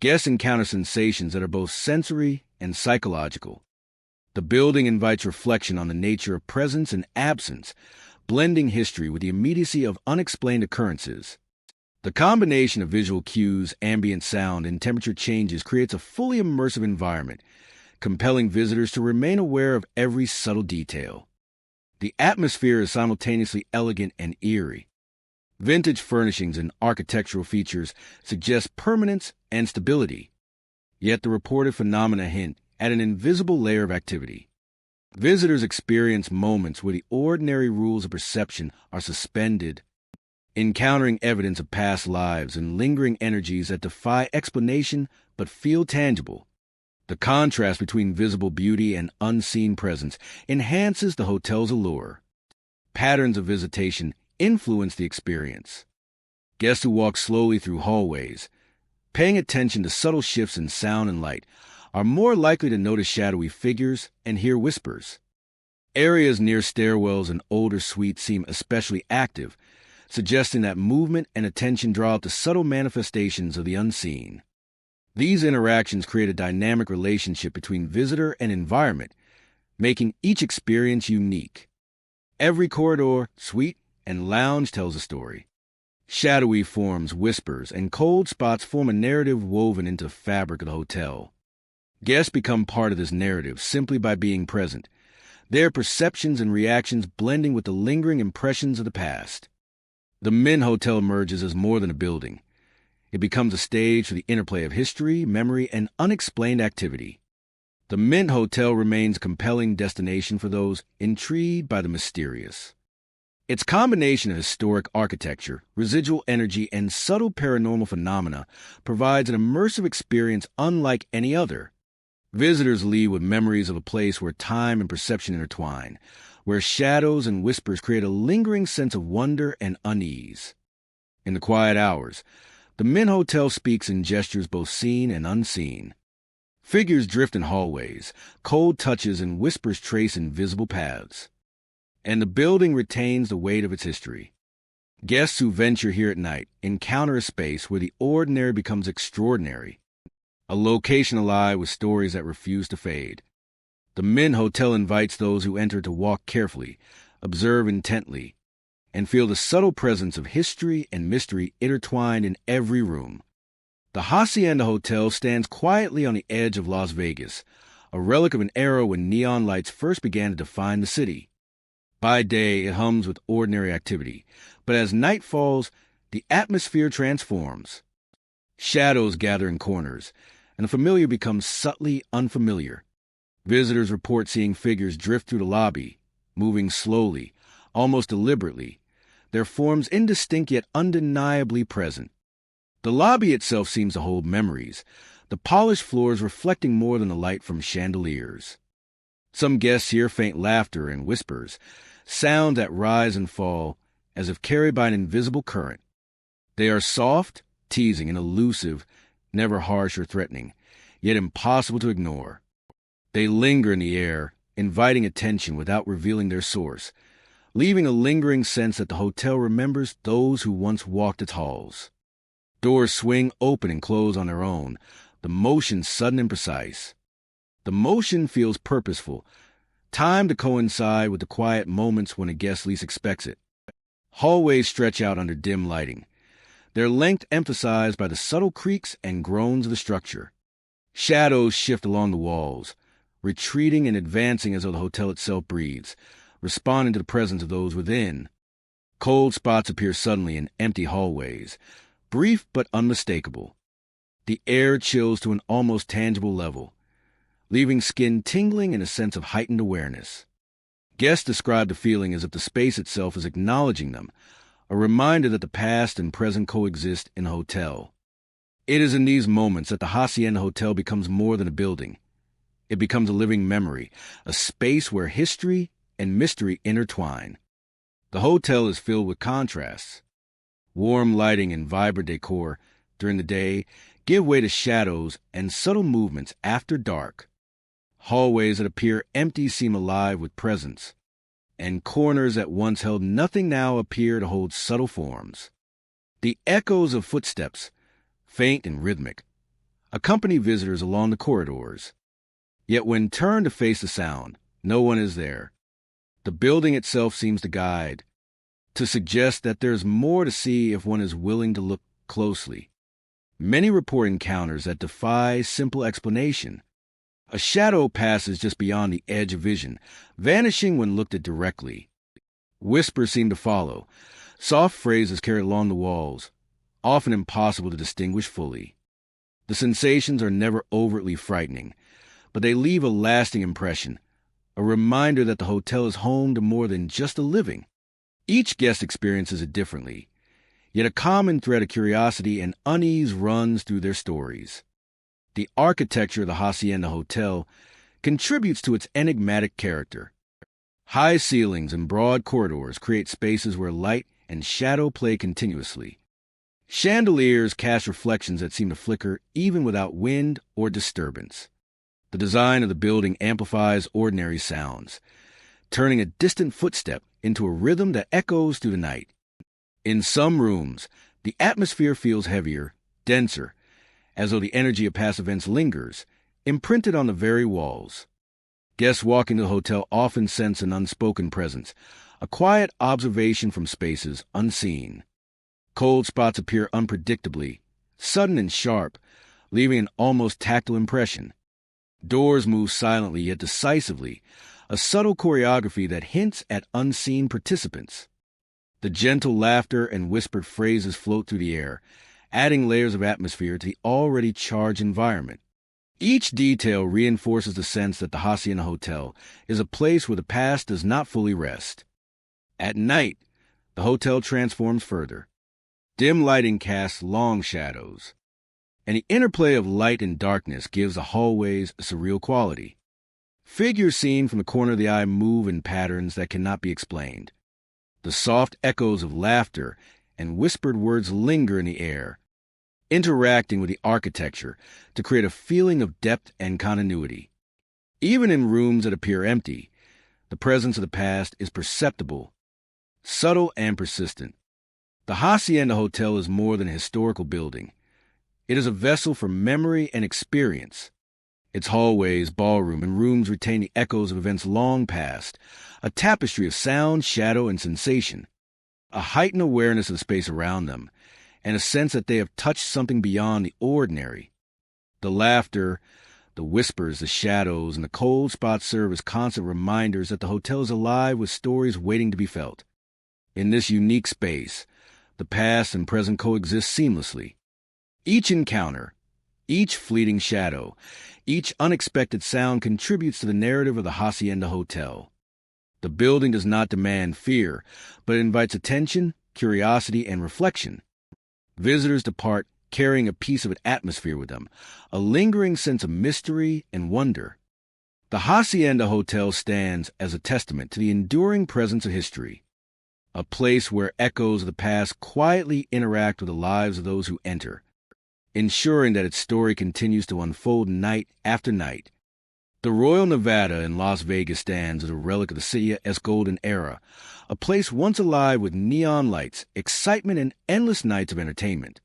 Guests encounter sensations that are both sensory and psychological. The building invites reflection on the nature of presence and absence, blending history with the immediacy of unexplained occurrences. The combination of visual cues, ambient sound, and temperature changes creates a fully immersive environment, compelling visitors to remain aware of every subtle detail. The atmosphere is simultaneously elegant and eerie. Vintage furnishings and architectural features suggest permanence and stability, yet the reported phenomena hint at an invisible layer of activity. Visitors experience moments where the ordinary rules of perception are suspended, encountering evidence of past lives and lingering energies that defy explanation but feel tangible. The contrast between visible beauty and unseen presence enhances the hotel's allure. Patterns of visitation influence the experience. Guests who walk slowly through hallways, paying attention to subtle shifts in sound and light, are more likely to notice shadowy figures and hear whispers. Areas near stairwells and older suites seem especially active, suggesting that movement and attention draw out the subtle manifestations of the unseen. These interactions create a dynamic relationship between visitor and environment, making each experience unique. Every corridor, suite, and lounge tells a story. Shadowy forms, whispers, and cold spots form a narrative woven into the fabric of the hotel. Guests become part of this narrative simply by being present, their perceptions and reactions blending with the lingering impressions of the past. The Mint Hotel emerges as more than a building. It becomes a stage for the interplay of history, memory, and unexplained activity. The Mint Hotel remains a compelling destination for those intrigued by the mysterious. Its combination of historic architecture, residual energy, and subtle paranormal phenomena provides an immersive experience unlike any other. Visitors leave with memories of a place where time and perception intertwine, where shadows and whispers create a lingering sense of wonder and unease. In the quiet hours, the Min Hotel speaks in gestures both seen and unseen. Figures drift in hallways, cold touches and whispers trace invisible paths. And the building retains the weight of its history. Guests who venture here at night encounter a space where the ordinary becomes extraordinary, a location alive with stories that refuse to fade. The Min Hotel invites those who enter to walk carefully, observe intently, and feel the subtle presence of history and mystery intertwined in every room. The Hacienda Hotel stands quietly on the edge of Las Vegas, a relic of an era when neon lights first began to define the city. By day, it hums with ordinary activity, but as night falls, the atmosphere transforms. Shadows gather in corners, and the familiar becomes subtly unfamiliar. Visitors report seeing figures drift through the lobby, moving slowly, almost deliberately, their forms indistinct yet undeniably present. The lobby itself seems to hold memories, the polished floors reflecting more than the light from chandeliers. Some guests hear faint laughter and whispers, sounds that rise and fall as if carried by an invisible current. They are soft, teasing, and elusive, never harsh or threatening, yet impossible to ignore. They linger in the air, inviting attention without revealing their source, leaving a lingering sense that the hotel remembers those who once walked its halls. Doors swing open and close on their own, the motion sudden and precise. The motion feels purposeful, timed to coincide with the quiet moments when a guest least expects it. Hallways stretch out under dim lighting, their length emphasized by the subtle creaks and groans of the structure. Shadows shift along the walls, retreating and advancing as though the hotel itself breathes, responding to the presence of those within. Cold spots appear suddenly in empty hallways, brief but unmistakable. The air chills to an almost tangible level, leaving skin tingling in a sense of heightened awareness. Guests describe the feeling as if the space itself is acknowledging them, a reminder that the past and present coexist in a hotel. It is in these moments that the Hacienda Hotel becomes more than a building. It becomes a living memory, a space where history and mystery intertwine. The hotel is filled with contrasts. Warm lighting and vibrant decor during the day give way to shadows and subtle movements after dark. Hallways that appear empty seem alive with presence, and corners that once held nothing now appear to hold subtle forms. The echoes of footsteps, faint and rhythmic, accompany visitors along the corridors. Yet when turned to face the sound, no one is there. The building itself seems to guide, to suggest that there's more to see if one is willing to look closely. Many report encounters that defy simple explanation. A shadow passes just beyond the edge of vision, vanishing when looked at directly. Whispers seem to follow, soft phrases carried along the walls, often impossible to distinguish fully. The sensations are never overtly frightening, but they leave a lasting impression, a reminder that the hotel is home to more than just a living. Each guest experiences it differently, yet a common thread of curiosity and unease runs through their stories. The architecture of the Hacienda Hotel contributes to its enigmatic character. High ceilings and broad corridors create spaces where light and shadow play continuously. Chandeliers cast reflections that seem to flicker even without wind or disturbance. The design of the building amplifies ordinary sounds, turning a distant footstep into a rhythm that echoes through the night. In some rooms, the atmosphere feels heavier, denser, as though the energy of past events lingers, imprinted on the very walls. Guests walking to the hotel often sense an unspoken presence, a quiet observation from spaces unseen. Cold spots appear unpredictably, sudden and sharp, leaving an almost tactile impression. Doors move silently yet decisively, a subtle choreography that hints at unseen participants. The gentle laughter and whispered phrases float through the air, adding layers of atmosphere to the already charged environment. Each detail reinforces the sense that the Hacienda Hotel is a place where the past does not fully rest. At night, the hotel transforms further. Dim lighting casts long shadows, and the interplay of light and darkness gives the hallways a surreal quality. Figures seen from the corner of the eye move in patterns that cannot be explained. The soft echoes of laughter and whispered words linger in the air, interacting with the architecture to create a feeling of depth and continuity. Even in rooms that appear empty, the presence of the past is perceptible, subtle and persistent. The Hacienda Hotel is more than a historical building. It is a vessel for memory and experience. Its hallways, ballroom, and rooms retain the echoes of events long past, a tapestry of sound, shadow, and sensation, a heightened awareness of the space around them, and a sense that they have touched something beyond the ordinary. The laughter, the whispers, the shadows, and the cold spots serve as constant reminders that the hotel is alive with stories waiting to be felt. In this unique space, the past and present coexist seamlessly. Each encounter, each fleeting shadow, each unexpected sound contributes to the narrative of the Hacienda Hotel. The building does not demand fear, but it invites attention, curiosity, and reflection. Visitors depart carrying a piece of its atmosphere with them, a lingering sense of mystery and wonder. The Hacienda Hotel stands as a testament to the enduring presence of history, a place where echoes of the past quietly interact with the lives of those who enter, ensuring that its story continues to unfold night after night. The Royal Nevada in Las Vegas stands as a relic of the city's golden era, a place once alive with neon lights, excitement, and endless nights of entertainment.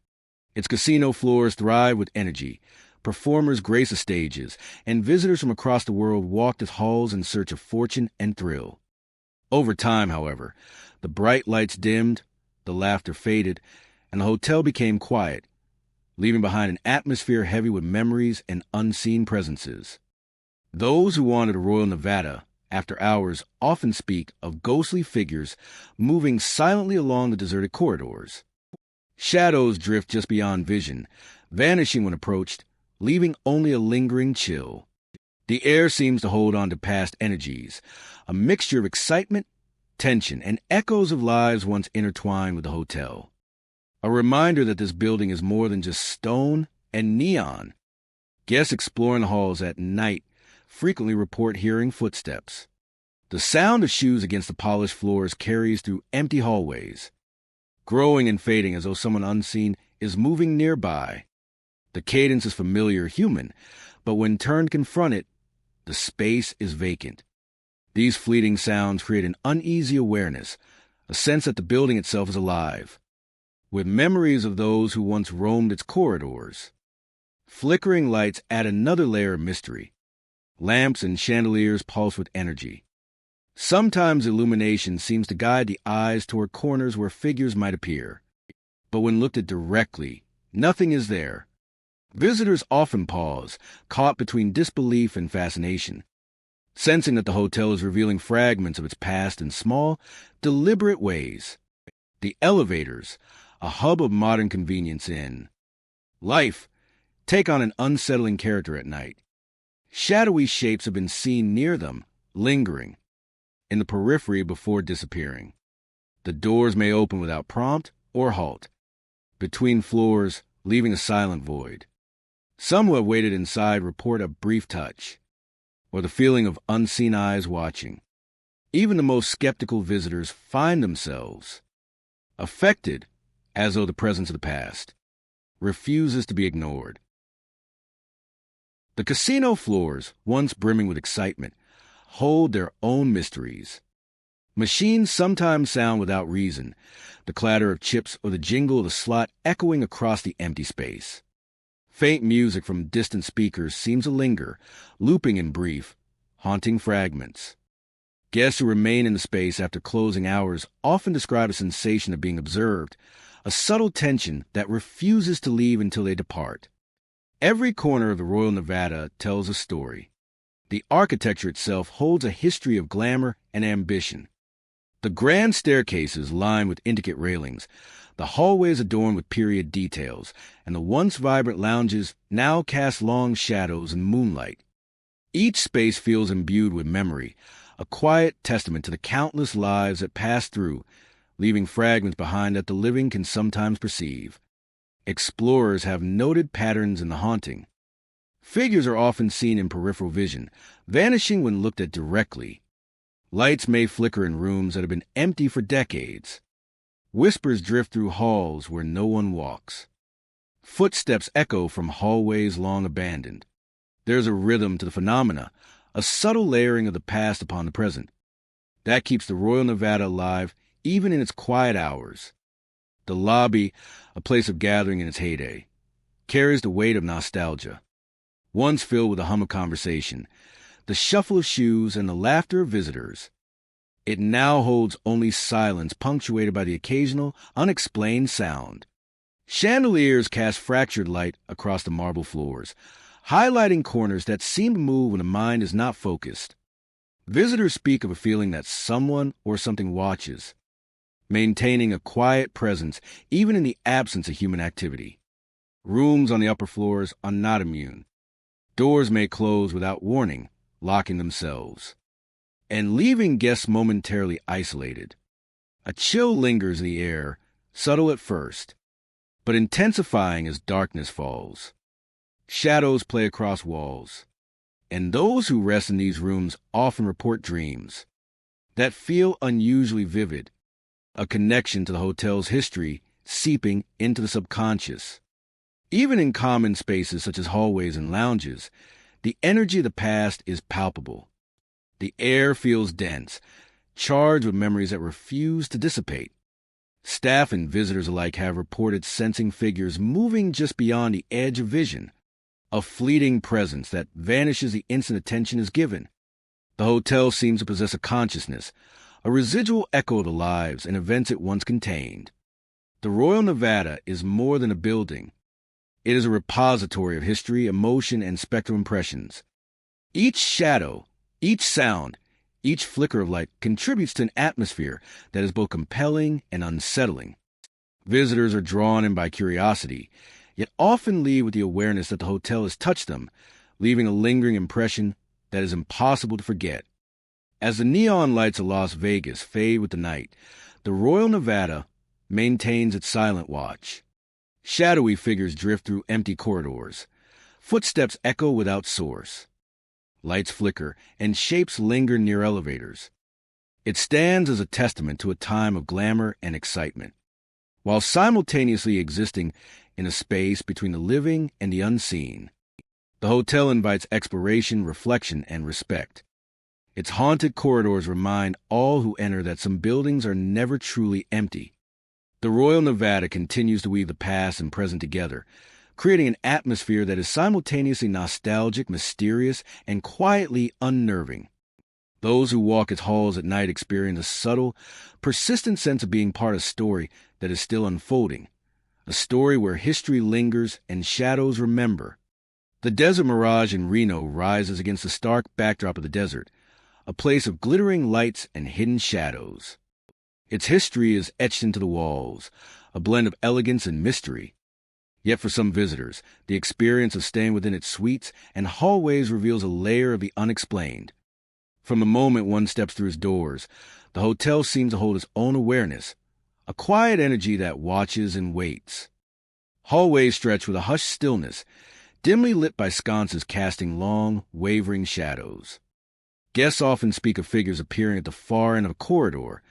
Its casino floors thrive with energy, performers grace the stages, and visitors from across the world walk its halls in search of fortune and thrill. Over time, however, the bright lights dimmed, the laughter faded, and the hotel became quiet, leaving behind an atmosphere heavy with memories and unseen presences. Those who wander the Royal Nevada after hours often speak of ghostly figures moving silently along the deserted corridors. Shadows drift just beyond vision, vanishing when approached, leaving only a lingering chill. The air seems to hold on to past energies, a mixture of excitement, tension, and echoes of lives once intertwined with the hotel. A reminder that this building is more than just stone and neon. Guests exploring the halls at night frequently report hearing footsteps. The sound of shoes against the polished floors carries through empty hallways, growing and fading as though someone unseen is moving nearby. The cadence is familiar, human, but when turned confronted, the space is vacant. These fleeting sounds create an uneasy awareness, a sense that the building itself is alive, with memories of those who once roamed its corridors. Flickering lights add another layer of mystery. Lamps and chandeliers pulse with energy. Sometimes illumination seems to guide the eyes toward corners where figures might appear. But when looked at directly, nothing is there. Visitors often pause, caught between disbelief and fascination, sensing that the hotel is revealing fragments of its past in small, deliberate ways. The elevators, a hub of modern convenience in life, take on an unsettling character at night. Shadowy shapes have been seen near them, lingering, in the periphery before disappearing. The doors may open without prompt or halt, between floors, leaving a silent void. Some who have waited inside report a brief touch, or the feeling of unseen eyes watching. Even the most skeptical visitors find themselves affected, as though the presence of the past refuses to be ignored. The casino floors, once brimming with excitement, hold their own mysteries. Machines sometimes sound without reason, the clatter of chips or the jingle of the slot echoing across the empty space. Faint music from distant speakers seems to linger, looping in brief, haunting fragments. Guests who remain in the space after closing hours often describe a sensation of being observed, a subtle tension that refuses to leave until they depart. Every corner of the Royal Nevada tells a story. The architecture itself holds a history of glamour and ambition. The grand staircases lined with intricate railings, the hallways adorned with period details, and the once vibrant lounges now cast long shadows in moonlight. Each space feels imbued with memory, a quiet testament to the countless lives that pass through, leaving fragments behind that the living can sometimes perceive. Explorers have noted patterns in the haunting. Figures are often seen in peripheral vision, vanishing when looked at directly. Lights may flicker in rooms that have been empty for decades. Whispers drift through halls where no one walks. Footsteps echo from hallways long abandoned. There's a rhythm to the phenomena, a subtle layering of the past upon the present. That keeps the Royal Nevada alive even in its quiet hours. The lobby, a place of gathering in its heyday, carries the weight of nostalgia. Once filled with the hum of conversation, the shuffle of shoes, and the laughter of visitors, it now holds only silence punctuated by the occasional, unexplained sound. Chandeliers cast fractured light across the marble floors, highlighting corners that seem to move when the mind is not focused. Visitors speak of a feeling that someone or something watches, maintaining a quiet presence even in the absence of human activity. Rooms on the upper floors are not immune. Doors may close without warning, locking themselves, and leaving guests momentarily isolated. A chill lingers in the air, subtle at first, but intensifying as darkness falls. Shadows play across walls, and those who rest in these rooms often report dreams that feel unusually vivid, a connection to the hotel's history seeping into the subconscious. Even in common spaces such as hallways and lounges, the energy of the past is palpable. The air feels dense, charged with memories that refuse to dissipate. Staff and visitors alike have reported sensing figures moving just beyond the edge of vision, a fleeting presence that vanishes the instant attention is given. The hotel seems to possess a consciousness, a residual echo of the lives and events it once contained. The Royal Nevada is more than a building. It is a repository of history, emotion, and spectral impressions. Each shadow, each sound, each flicker of light contributes to an atmosphere that is both compelling and unsettling. Visitors are drawn in by curiosity, yet often leave with the awareness that the hotel has touched them, leaving a lingering impression that is impossible to forget. As the neon lights of Las Vegas fade with the night, the Royal Nevada maintains its silent watch. Shadowy figures drift through empty corridors. Footsteps echo without source. Lights flicker, and shapes linger near elevators. It stands as a testament to a time of glamour and excitement, while simultaneously existing in a space between the living and the unseen. The hotel invites exploration, reflection, and respect. Its haunted corridors remind all who enter that some buildings are never truly empty. The Royal Nevada continues to weave the past and present together, creating an atmosphere that is simultaneously nostalgic, mysterious, and quietly unnerving. Those who walk its halls at night experience a subtle, persistent sense of being part of a story that is still unfolding, a story where history lingers and shadows remember. The desert mirage in Reno rises against the stark backdrop of the desert, a place of glittering lights and hidden shadows. Its history is etched into the walls, a blend of elegance and mystery. Yet for some visitors, the experience of staying within its suites and hallways reveals a layer of the unexplained. From the moment one steps through its doors, the hotel seems to hold its own awareness, a quiet energy that watches and waits. Hallways stretch with a hushed stillness, dimly lit by sconces casting long, wavering shadows. Guests often speak of figures appearing at the far end of a corridor,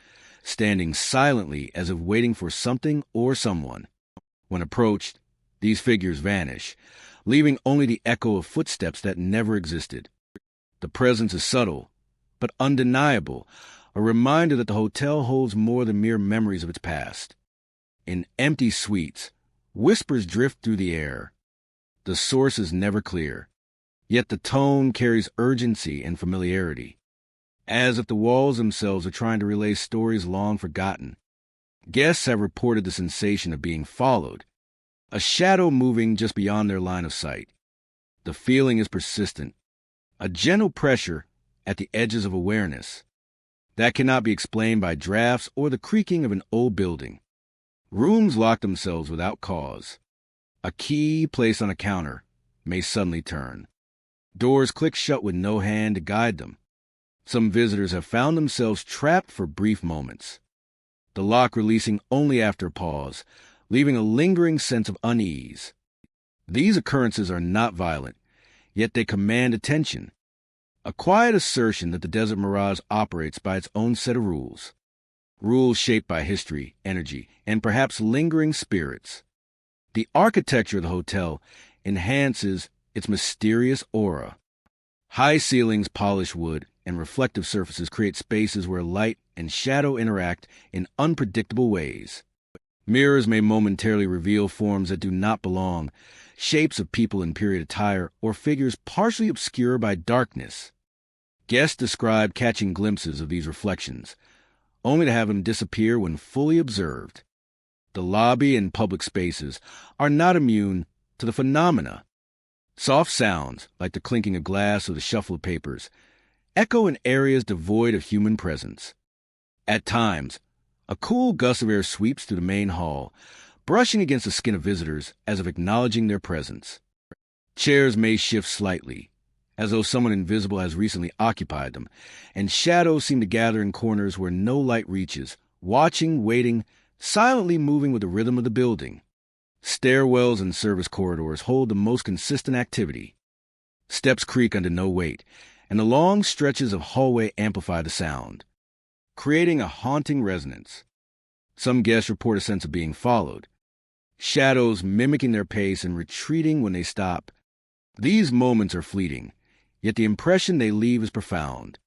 standing silently as if waiting for something or someone. When approached, these figures vanish, leaving only the echo of footsteps that never existed. The presence is subtle, but undeniable, a reminder that the hotel holds more than mere memories of its past. In empty suites, whispers drift through the air. The source is never clear, yet the tone carries urgency and familiarity, as if the walls themselves are trying to relay stories long forgotten. Guests have reported the sensation of being followed, a shadow moving just beyond their line of sight. The feeling is persistent, a gentle pressure at the edges of awareness that cannot be explained by drafts or the creaking of an old building. Rooms lock themselves without cause. A key placed on a counter may suddenly turn. Doors click shut with no hand to guide them. Some visitors have found themselves trapped for brief moments, the lock releasing only after a pause, leaving a lingering sense of unease. These occurrences are not violent, yet they command attention. A quiet assertion that the desert mirage operates by its own set of rules. Rules shaped by history, energy, and perhaps lingering spirits. The architecture of the hotel enhances its mysterious aura. High ceilings, polished wood, and reflective surfaces create spaces where light and shadow interact in unpredictable ways. Mirrors may momentarily reveal forms that do not belong, shapes of people in period attire, or figures partially obscured by darkness. Guests describe catching glimpses of these reflections, only to have them disappear when fully observed. The lobby and public spaces are not immune to the phenomena. Soft sounds, like the clinking of glass or the shuffle of papers, echo in areas devoid of human presence. At times, a cool gust of air sweeps through the main hall, brushing against the skin of visitors as if acknowledging their presence. Chairs may shift slightly, as though someone invisible has recently occupied them, and shadows seem to gather in corners where no light reaches, watching, waiting, silently moving with the rhythm of the building. Stairwells and service corridors hold the most consistent activity. Steps creak under no weight, and the long stretches of hallway amplify the sound, creating a haunting resonance. Some guests report a sense of being followed, shadows mimicking their pace and retreating when they stop. These moments are fleeting, yet the impression they leave is profound,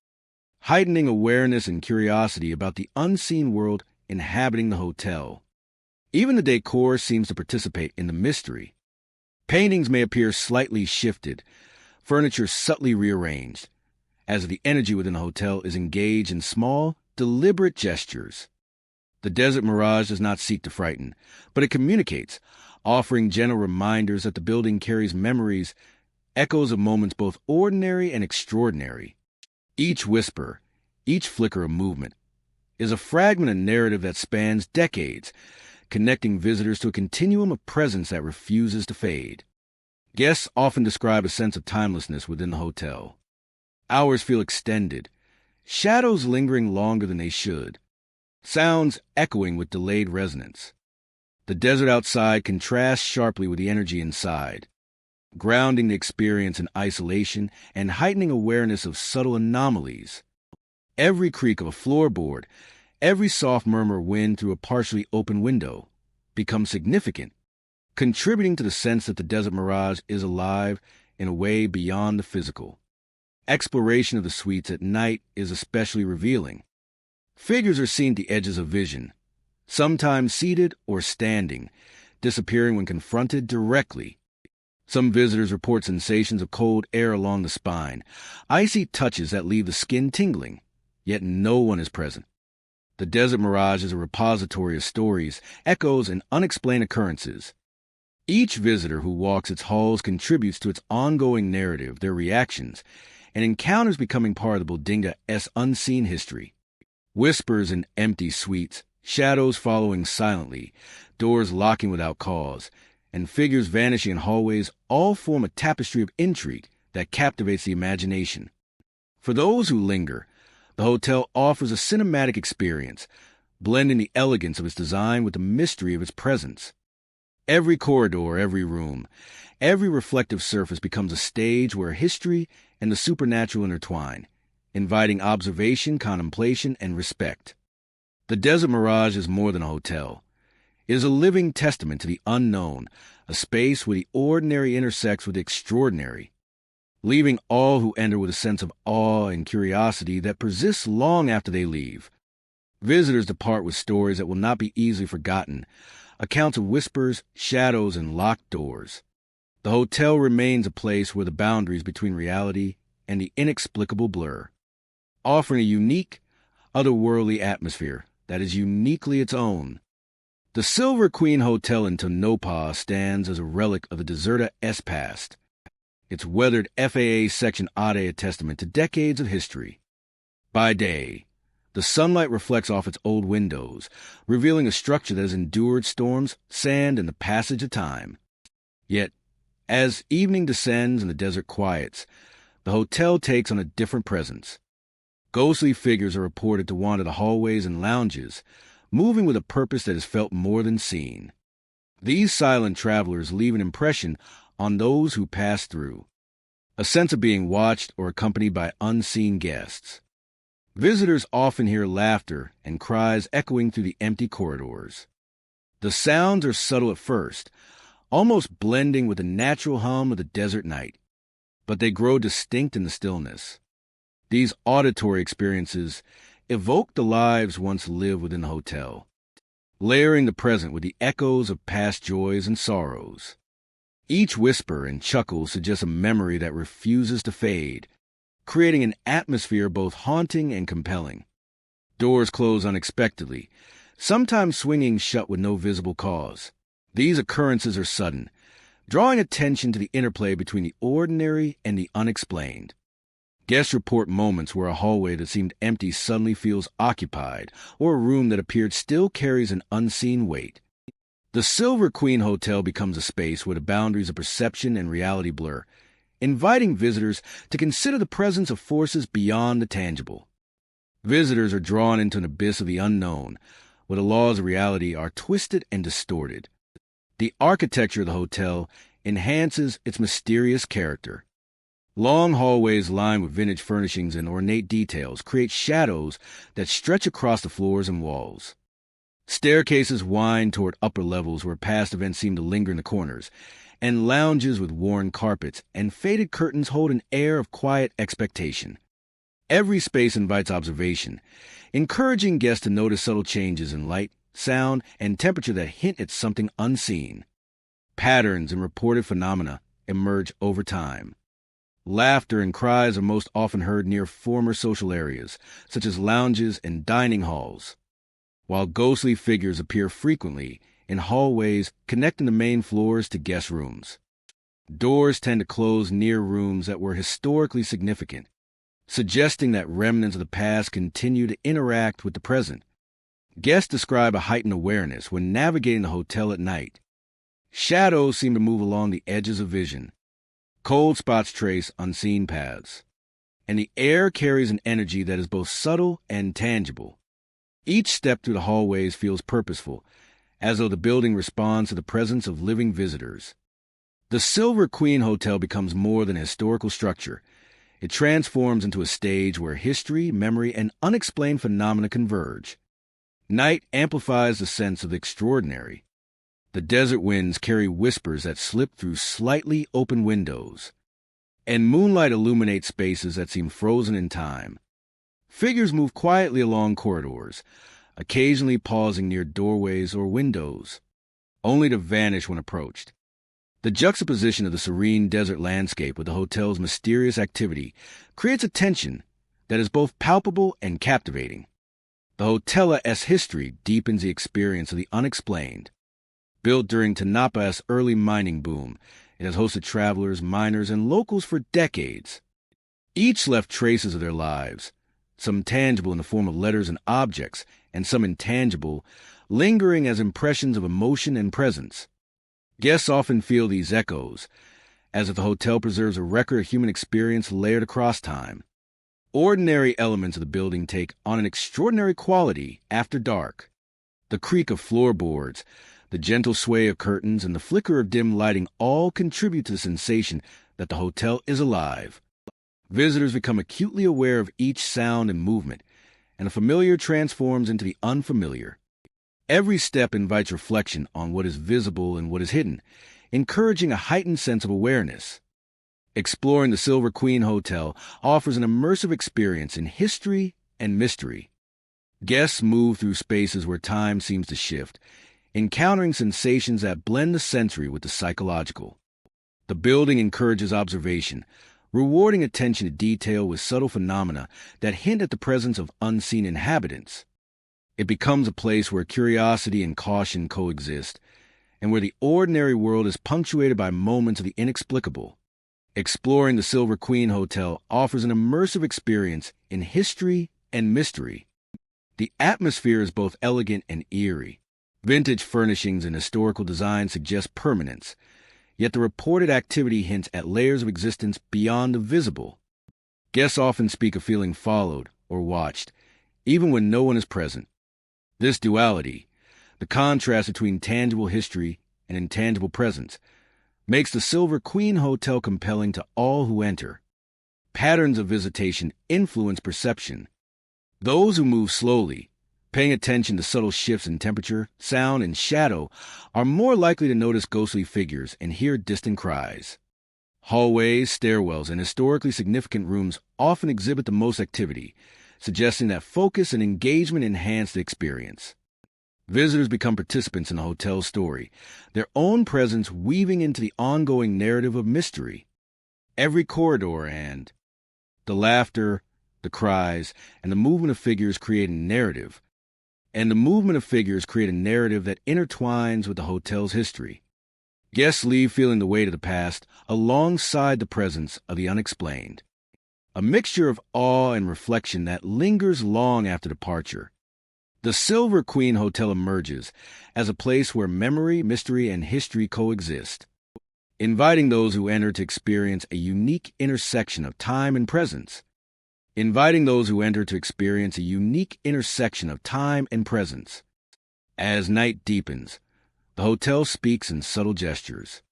heightening awareness and curiosity about the unseen world inhabiting the hotel. Even the decor seems to participate in the mystery. Paintings may appear slightly shifted, furniture subtly rearranged, as the energy within the hotel is engaged in small, deliberate gestures. The desert mirage does not seek to frighten, but it communicates, offering gentle reminders that the building carries memories, echoes of moments both ordinary and extraordinary. Each whisper, each flicker of movement, is a fragment of narrative that spans decades, connecting visitors to a continuum of presence that refuses to fade. Guests often describe a sense of timelessness within the hotel. Hours feel extended, shadows lingering longer than they should, sounds echoing with delayed resonance. The desert outside contrasts sharply with the energy inside, grounding the experience in isolation and heightening awareness of subtle anomalies. Every creak of a floorboard, every soft murmur of wind through a partially open window becomes significant, contributing to the sense that the desert mirage is alive in a way beyond the physical. Exploration of the suites at night is especially revealing. Figures are seen at the edges of vision, sometimes seated or standing, disappearing when confronted directly. Some visitors report sensations of cold air along the spine, icy touches that leave the skin tingling, yet no one is present. The desert mirage is a repository of stories, echoes, and unexplained occurrences. Each visitor who walks its halls contributes to its ongoing narrative, their reactions, and encounters becoming part of the bodinga's unseen history. Whispers in empty suites, shadows following silently, doors locking without cause, and figures vanishing in hallways all form a tapestry of intrigue that captivates the imagination. For those who linger, the hotel offers a cinematic experience, blending the elegance of its design with the mystery of its presence. Every corridor, every room, every reflective surface becomes a stage where history and the supernatural intertwine, inviting observation, contemplation, and respect. The desert mirage is more than a hotel. It is a living testament to the unknown, a space where the ordinary intersects with the extraordinary, leaving all who enter with a sense of awe and curiosity that persists long after they leave. Visitors depart with stories that will not be easily forgotten, accounts of whispers, shadows, and locked doors. The hotel remains a place where the boundaries between reality and the inexplicable blur, offering a unique, otherworldly atmosphere that is uniquely its own. The Silver Queen Hotel in Tonopah stands as a relic of the deserta's past, its weathered FAA Section A a testament to decades of history. By day, the sunlight reflects off its old windows, revealing a structure that has endured storms, sand, and the passage of time. Yet, as evening descends and the desert quiets, the hotel takes on a different presence. Ghostly figures are reported to wander the hallways and lounges, moving with a purpose that is felt more than seen. These silent travelers leave an impression on those who pass through, a sense of being watched or accompanied by unseen guests. Visitors often hear laughter and cries echoing through the empty corridors. The sounds are subtle at first, almost blending with the natural hum of the desert night, but they grow distinct in the stillness. These auditory experiences evoke the lives once lived within the hotel, layering the present with the echoes of past joys and sorrows. Each whisper and chuckle suggests a memory that refuses to fade, creating an atmosphere both haunting and compelling. Doors close unexpectedly, sometimes swinging shut with no visible cause. These occurrences are sudden, drawing attention to the interplay between the ordinary and the unexplained. Guests report moments where a hallway that seemed empty suddenly feels occupied, or a room that appeared still carries an unseen weight. The Silver Queen Hotel becomes a space where the boundaries of perception and reality blur, inviting visitors to consider the presence of forces beyond the tangible. Visitors are drawn into an abyss of the unknown, where the laws of reality are twisted and distorted. The architecture of the hotel enhances its mysterious character. Long hallways lined with vintage furnishings and ornate details create shadows that stretch across the floors and walls. Staircases wind toward upper levels where past events seem to linger in the corners, and lounges with worn carpets and faded curtains hold an air of quiet expectation. Every space invites observation, encouraging guests to notice subtle changes in light, sound, and temperature that hint at something unseen. Patterns and reported phenomena emerge over time. Laughter and cries are most often heard near former social areas, such as lounges and dining halls, while ghostly figures appear frequently in hallways connecting the main floors to guest rooms. Doors tend to close near rooms that were historically significant, suggesting that remnants of the past continue to interact with the present. Guests describe a heightened awareness when navigating the hotel at night. Shadows seem to move along the edges of vision. Cold spots trace unseen paths, and the air carries an energy that is both subtle and tangible. Each step through the hallways feels purposeful, as though the building responds to the presence of living visitors. The Silver Queen Hotel becomes more than a historical structure. It transforms into a stage where history, memory, and unexplained phenomena converge. Night amplifies the sense of the extraordinary. The desert winds carry whispers that slip through slightly open windows, and moonlight illuminates spaces that seem frozen in time. Figures move quietly along corridors, occasionally pausing near doorways or windows, only to vanish when approached. The juxtaposition of the serene desert landscape with the hotel's mysterious activity creates a tension that is both palpable and captivating. The hotel's history deepens the experience of the unexplained. Built during Tanapa's early mining boom, it has hosted travelers, miners, and locals for decades. Each left traces of their lives, some tangible in the form of letters and objects, and some intangible, lingering as impressions of emotion and presence. Guests often feel these echoes, as if the hotel preserves a record of human experience layered across time. Ordinary elements of the building take on an extraordinary quality after dark. The creak of floorboards, the gentle sway of curtains, and the flicker of dim lighting all contribute to the sensation that the hotel is alive. Visitors become acutely aware of each sound and movement, and the familiar transforms into the unfamiliar. Every step invites reflection on what is visible and what is hidden, encouraging a heightened sense of awareness. Exploring the Silver Queen Hotel offers an immersive experience in history and mystery. Guests move through spaces where time seems to shift, encountering sensations that blend the sensory with the psychological. The building encourages observation, rewarding attention to detail with subtle phenomena that hint at the presence of unseen inhabitants. It becomes a place where curiosity and caution coexist, and where the ordinary world is punctuated by moments of the inexplicable. Exploring the Silver Queen Hotel offers an immersive experience in history and mystery. The atmosphere is both elegant and eerie. Vintage furnishings and historical design suggest permanence, yet the reported activity hints at layers of existence beyond the visible. Guests often speak of feeling followed or watched, even when no one is present. This duality, the contrast between tangible history an intangible presence, makes the Silver Queen Hotel compelling to all who enter. Patterns of visitation influence perception. Those who move slowly, paying attention to subtle shifts in temperature, sound, and shadow, are more likely to notice ghostly figures and hear distant cries. Hallways, stairwells, and historically significant rooms often exhibit the most activity, suggesting that focus and engagement enhance the experience. Visitors become participants in the hotel's story, their own presence weaving into the ongoing narrative of mystery. Every corridor and the laughter, the cries, and the movement of figures create a narrative. And the movement of figures create a narrative that intertwines with the hotel's history. Guests leave feeling the weight of the past alongside the presence of the unexplained. A mixture of awe and reflection that lingers long after departure. The Silver Queen Hotel emerges as a place where memory, mystery, and history coexist, inviting those who enter to experience a unique intersection of time and presence. As night deepens, the hotel speaks in subtle gestures.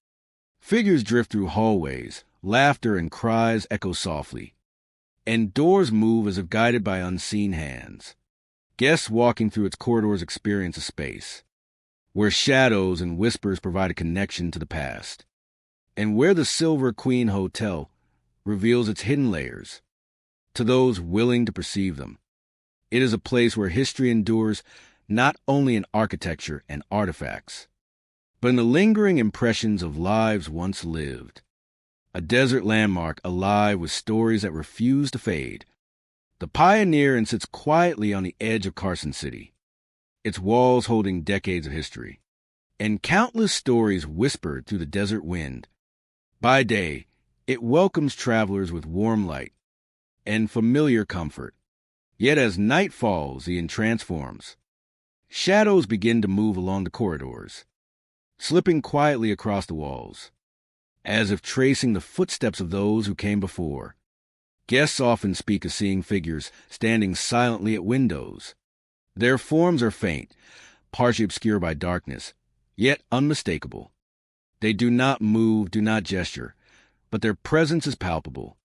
Figures drift through hallways, laughter and cries echo softly, and doors move as if guided by unseen hands. Guests walking through its corridors experience a space where shadows and whispers provide a connection to the past, and where the Silver Queen Hotel reveals its hidden layers to those willing to perceive them. It is a place where history endures not only in architecture and artifacts, but in the lingering impressions of lives once lived. A desert landmark alive with stories that refuse to fade. The Pioneer sits quietly on the edge of Carson City, its walls holding decades of history, and countless stories whispered through the desert wind. By day, it welcomes travelers with warm light and familiar comfort. Yet as night falls, the inn transforms. Shadows begin to move along the corridors, slipping quietly across the walls, as if tracing the footsteps of those who came before. Guests often speak of seeing figures standing silently at windows. Their forms are faint, partially obscured by darkness, yet unmistakable. They do not move, do not gesture, but their presence is palpable.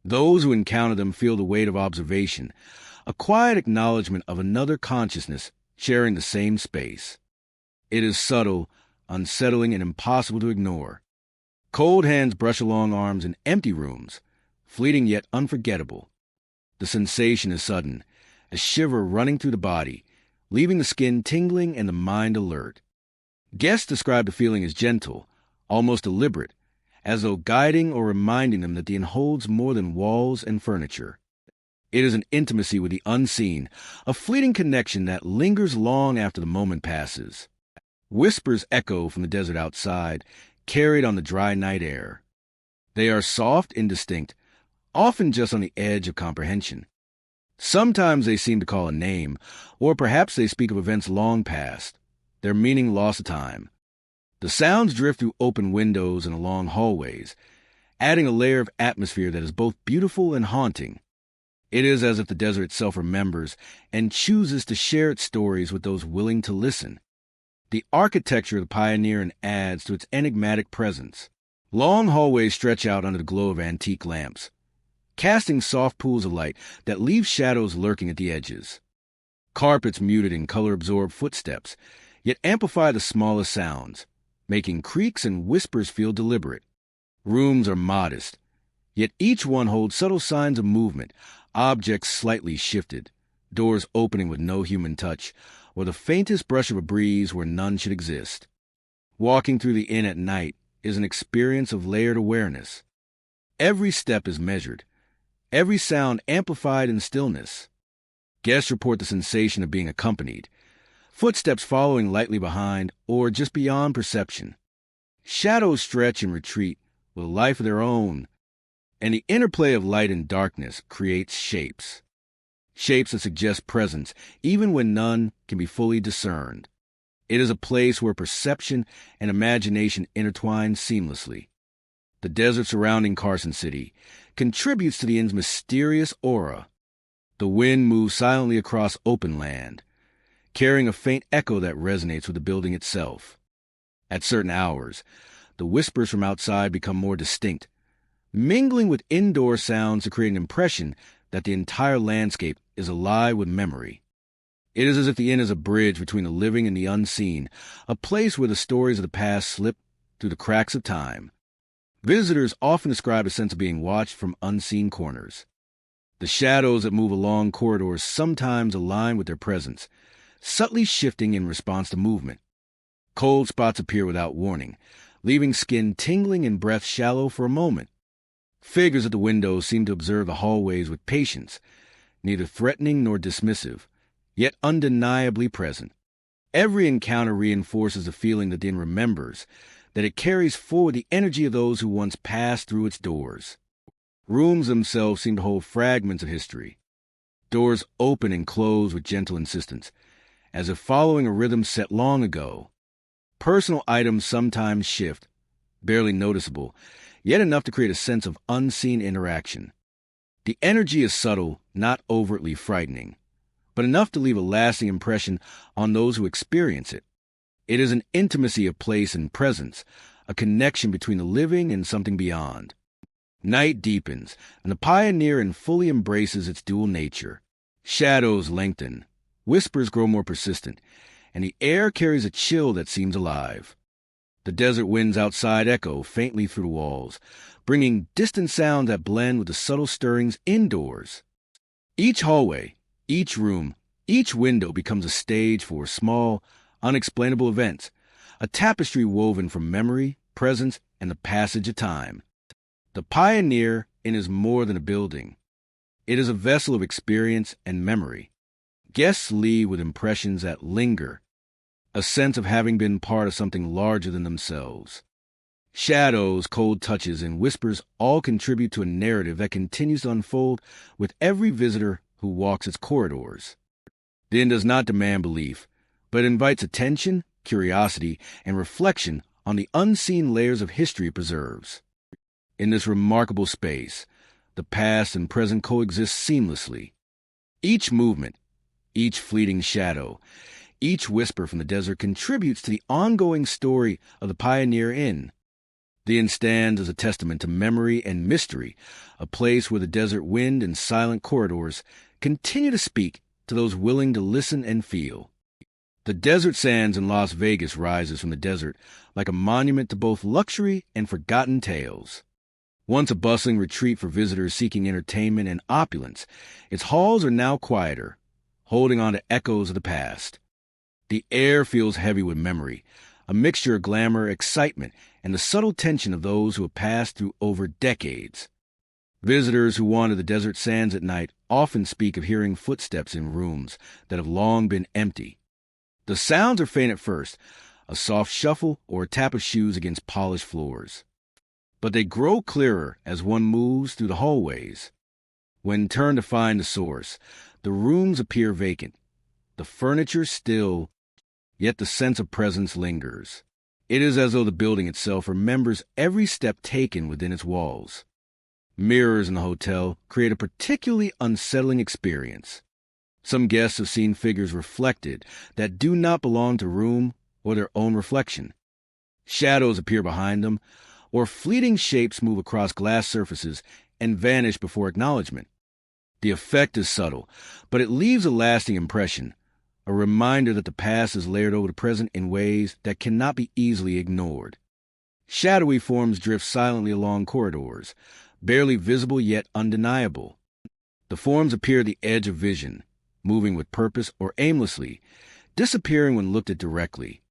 Those who encounter them feel the weight of observation, a quiet acknowledgement of another consciousness sharing the same space. It is subtle, unsettling, and impossible to ignore. Cold hands brush along arms in empty rooms, fleeting yet unforgettable. The sensation is sudden, a shiver running through the body, leaving the skin tingling and the mind alert. Guests describe the feeling as gentle, almost deliberate, as though guiding or reminding them that the inn holds more than walls and furniture. It is an intimacy with the unseen, a fleeting connection that lingers long after the moment passes. Whispers echo from the desert outside, carried on the dry night air. They are soft, indistinct, often just on the edge of comprehension. Sometimes they seem to call a name, or perhaps they speak of events long past, their meaning lost to time. The sounds drift through open windows and along hallways, adding a layer of atmosphere that is both beautiful and haunting. It is as if the desert itself remembers and chooses to share its stories with those willing to listen. The architecture of the Pioneer adds to its enigmatic presence. Long hallways stretch out under the glow of antique lamps, casting soft pools of light that leave shadows lurking at the edges. Carpets muted in color-absorbed footsteps, yet amplify the smallest sounds, making creaks and whispers feel deliberate. Rooms are modest, yet each one holds subtle signs of movement, objects slightly shifted, doors opening with no human touch, or the faintest brush of a breeze where none should exist. Walking through the inn at night is an experience of layered awareness. Every step is measured, every sound amplified in stillness. Guests report the sensation of being accompanied, footsteps following lightly behind or just beyond perception. Shadows stretch and retreat with a life of their own, and the interplay of light and darkness creates shapes. Shapes that suggest presence, even when none can be fully discerned. It is a place where perception and imagination intertwine seamlessly. The desert surrounding Carson City contributes to the inn's mysterious aura. The wind moves silently across open land, carrying a faint echo that resonates with the building itself. At certain hours, the whispers from outside become more distinct, mingling with indoor sounds to create an impression that the entire landscape is alive with memory. It is as if the inn is a bridge between the living and the unseen, a place where the stories of the past slip through the cracks of time. Visitors often describe a sense of being watched from unseen corners. The shadows that move along corridors sometimes align with their presence, subtly shifting in response to movement. Cold spots appear without warning, leaving skin tingling and breath shallow for a moment. Figures at the windows seem to observe the hallways with patience, neither threatening nor dismissive, yet undeniably present. Every encounter reinforces the feeling that the inn remembers, that it carries forward the energy of those who once passed through its doors. Rooms themselves seem to hold fragments of history. Doors open and close with gentle insistence, as if following a rhythm set long ago. Personal items sometimes shift, barely noticeable, yet enough to create a sense of unseen interaction. The energy is subtle, not overtly frightening, but enough to leave a lasting impression on those who experience it. It is an intimacy of place and presence, a connection between the living and something beyond. Night deepens, and the Pioneer Inn fully embraces its dual nature. Shadows lengthen, whispers grow more persistent, and the air carries a chill that seems alive. The desert winds outside echo faintly through the walls, bringing distant sounds that blend with the subtle stirrings indoors. Each hallway, each room, each window becomes a stage for small, unexplainable events, a tapestry woven from memory, presence, and the passage of time. The Pioneer Inn is more than a building. It is a vessel of experience and memory. Guests leave with impressions that linger, a sense of having been part of something larger than themselves. Shadows, cold touches, and whispers all contribute to a narrative that continues to unfold with every visitor who walks its corridors. The inn does not demand belief, but invites attention, curiosity, and reflection on the unseen layers of history it preserves. In this remarkable space, the past and present coexist seamlessly. Each movement, each fleeting shadow, each whisper from the desert contributes to the ongoing story of the Pioneer Inn. The inn stands as a testament to memory and mystery, a place where the desert wind and silent corridors continue to speak to those willing to listen and feel. The desert sands in Las Vegas rises from the desert like a monument to both luxury and forgotten tales. Once a bustling retreat for visitors seeking entertainment and opulence, its halls are now quieter, holding on to echoes of the past. The air feels heavy with memory, a mixture of glamour, excitement, and the subtle tension of those who have passed through over decades. Visitors who wander the desert sands at night often speak of hearing footsteps in rooms that have long been empty. The sounds are faint at first, a soft shuffle or a tap of shoes against polished floors. But they grow clearer as one moves through the hallways. When turned to find the source, the rooms appear vacant, the furniture still, yet the sense of presence lingers. It is as though the building itself remembers every step taken within its walls. Mirrors in the hotel create a particularly unsettling experience. Some guests have seen figures reflected that do not belong to room or their own reflection. Shadows appear behind them, or fleeting shapes move across glass surfaces and vanish before acknowledgement. The effect is subtle, but it leaves a lasting impression, a reminder that the past is layered over the present in ways that cannot be easily ignored. Shadowy forms drift silently along corridors, barely visible yet undeniable. The forms appear at the edge of vision, moving with purpose or aimlessly, disappearing when looked at directly.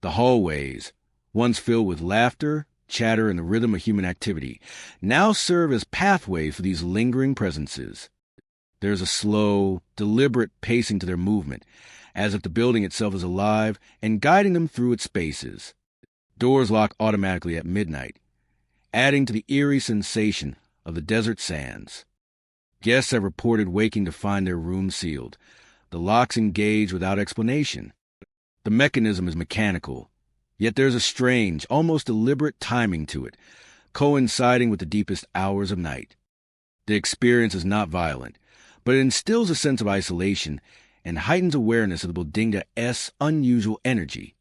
The hallways, once filled with laughter, chatter, and the rhythm of human activity, now serve as pathways for these lingering presences. There is a slow, deliberate pacing to their movement, as if the building itself is alive and guiding them through its spaces. Doors lock automatically at midnight, adding to the eerie sensation of the desert sands. Guests have reported waking to find their rooms sealed, the locks engaged without explanation. The mechanism is mechanical, yet there's a strange, almost deliberate timing to it, coinciding with the deepest hours of night. The experience is not violent, but it instills a sense of isolation and heightens awareness of the Bodinga's unusual energy.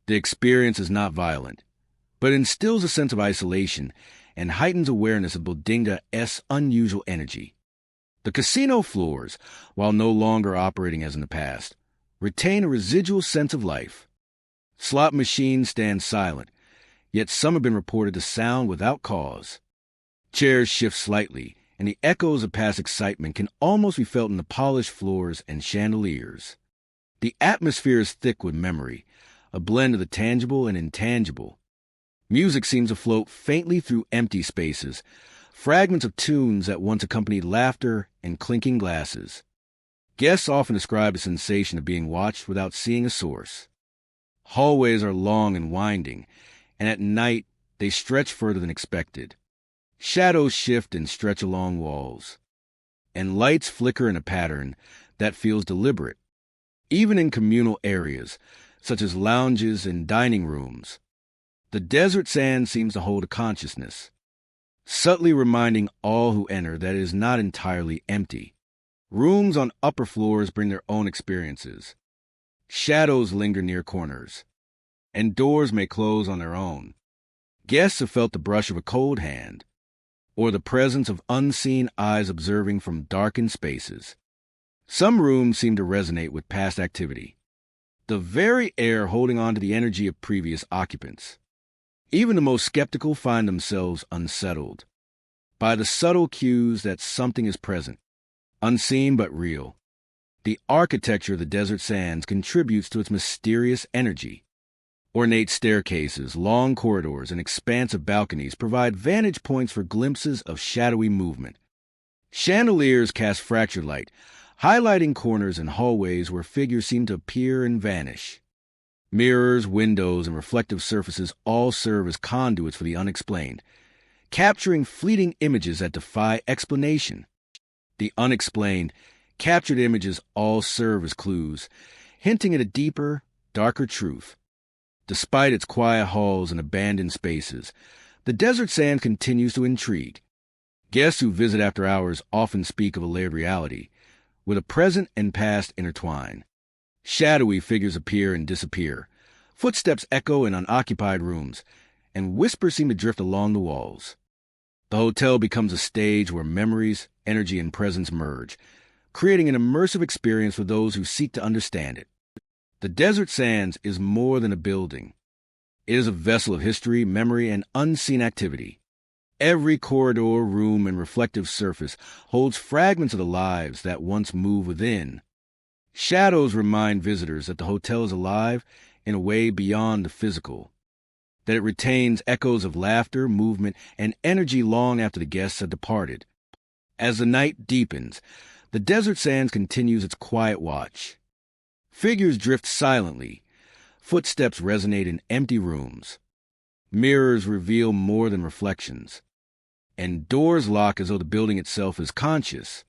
The experience is not violent, but instills a sense of isolation and heightens awareness of Bodinga's unusual energy. The casino floors, while no longer operating as in the past, retain a residual sense of life. Slot machines stand silent, yet some have been reported to sound without cause. Chairs shift slightly, and the echoes of past excitement can almost be felt in the polished floors and chandeliers. The atmosphere is thick with memory, a blend of the tangible and intangible. Music seems to float faintly through empty spaces, fragments of tunes that once accompanied laughter and clinking glasses. Guests often describe the sensation of being watched without seeing a source. Hallways are long and winding, and at night they stretch further than expected. Shadows shift and stretch along walls, and lights flicker in a pattern that feels deliberate. Even in communal areas, such as lounges and dining rooms, the desert sand seems to hold a consciousness, subtly reminding all who enter that it is not entirely empty. Rooms on upper floors bring their own experiences. Shadows linger near corners, and doors may close on their own. Guests have felt the brush of a cold hand, or the presence of unseen eyes observing from darkened spaces. Some rooms seem to resonate with past activity, the very air holding on to the energy of previous occupants. Even the most skeptical find themselves unsettled by the subtle cues that something is present, unseen but real. The architecture of the desert sands contributes to its mysterious energy. Ornate staircases, long corridors, and expansive balconies provide vantage points for glimpses of shadowy movement. Chandeliers cast fractured light, highlighting corners and hallways where figures seem to appear and vanish. Mirrors, windows, and reflective surfaces all serve as conduits for the unexplained, capturing fleeting images that defy explanation. The unexplained, captured images all serve as clues, hinting at a deeper, darker truth. Despite its quiet halls and abandoned spaces, the desert sand continues to intrigue. Guests who visit after hours often speak of a layered reality, where the present and past intertwine. Shadowy figures appear and disappear, footsteps echo in unoccupied rooms, and whispers seem to drift along the walls. The hotel becomes a stage where memories, energy, and presence merge, creating an immersive experience for those who seek to understand it. The desert sands is more than a building. It is a vessel of history, memory, and unseen activity. Every corridor, room, and reflective surface holds fragments of the lives that once moved within. Shadows remind visitors that the hotel is alive in a way beyond the physical, that it retains echoes of laughter, movement, and energy long after the guests have departed. As the night deepens, the desert sands continues its quiet watch. Figures drift silently, footsteps resonate in empty rooms, mirrors reveal more than reflections, and doors lock as though the building itself is conscious.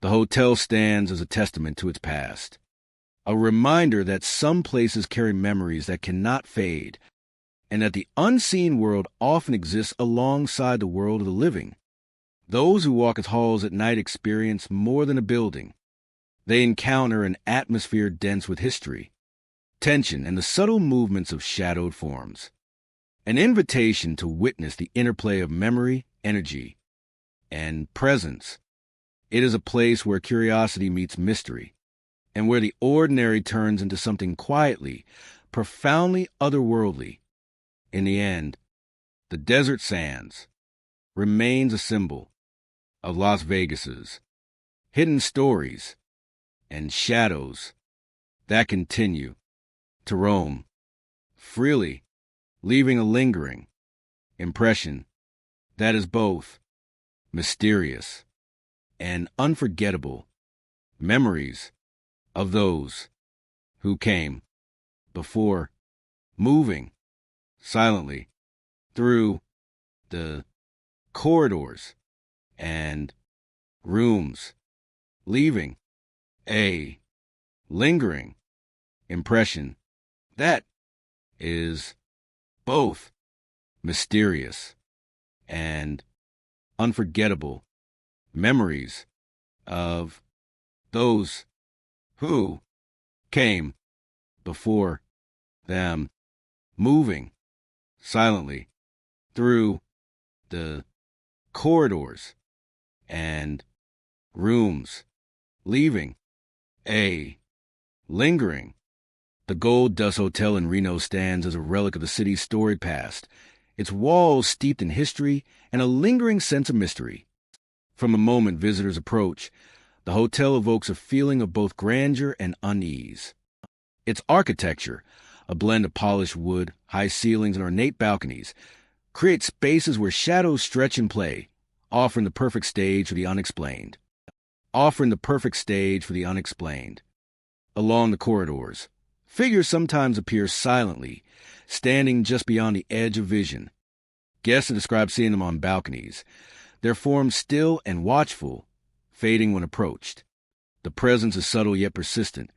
The hotel stands as a testament to its past, a reminder that some places carry memories that cannot fade, and that the unseen world often exists alongside the world of the living. Those who walk its halls at night experience more than a building. They encounter an atmosphere dense with history, tension, and the subtle movements of shadowed forms. An invitation to witness the interplay of memory, energy, and presence. It is a place where curiosity meets mystery, and where the ordinary turns into something quietly, profoundly otherworldly. In the end, the desert sands remains a symbol of Las Vegas's hidden stories and shadows that continue to roam freely, leaving a lingering impression that is both mysterious and unforgettable. Memories of those who came before, moving silently through the corridors and rooms, leaving a lingering impression that is both mysterious and unforgettable. Memories of those who came before them. moving silently through the corridors and rooms, leaving a lingering. The Gold Dust Hotel in Reno stands as a relic of the city's storied past, its walls steeped in history and a lingering sense of mystery. From the moment visitors approach, the hotel evokes a feeling of both grandeur and unease. Its architecture, a blend of polished wood, high ceilings, and ornate balconies, creates spaces where shadows stretch and play, offering the perfect stage for the unexplained. Along the corridors, figures sometimes appear silently, standing just beyond the edge of vision. Guests have described seeing them on balconies, their forms still and watchful, fading when approached. The presence is subtle yet persistent,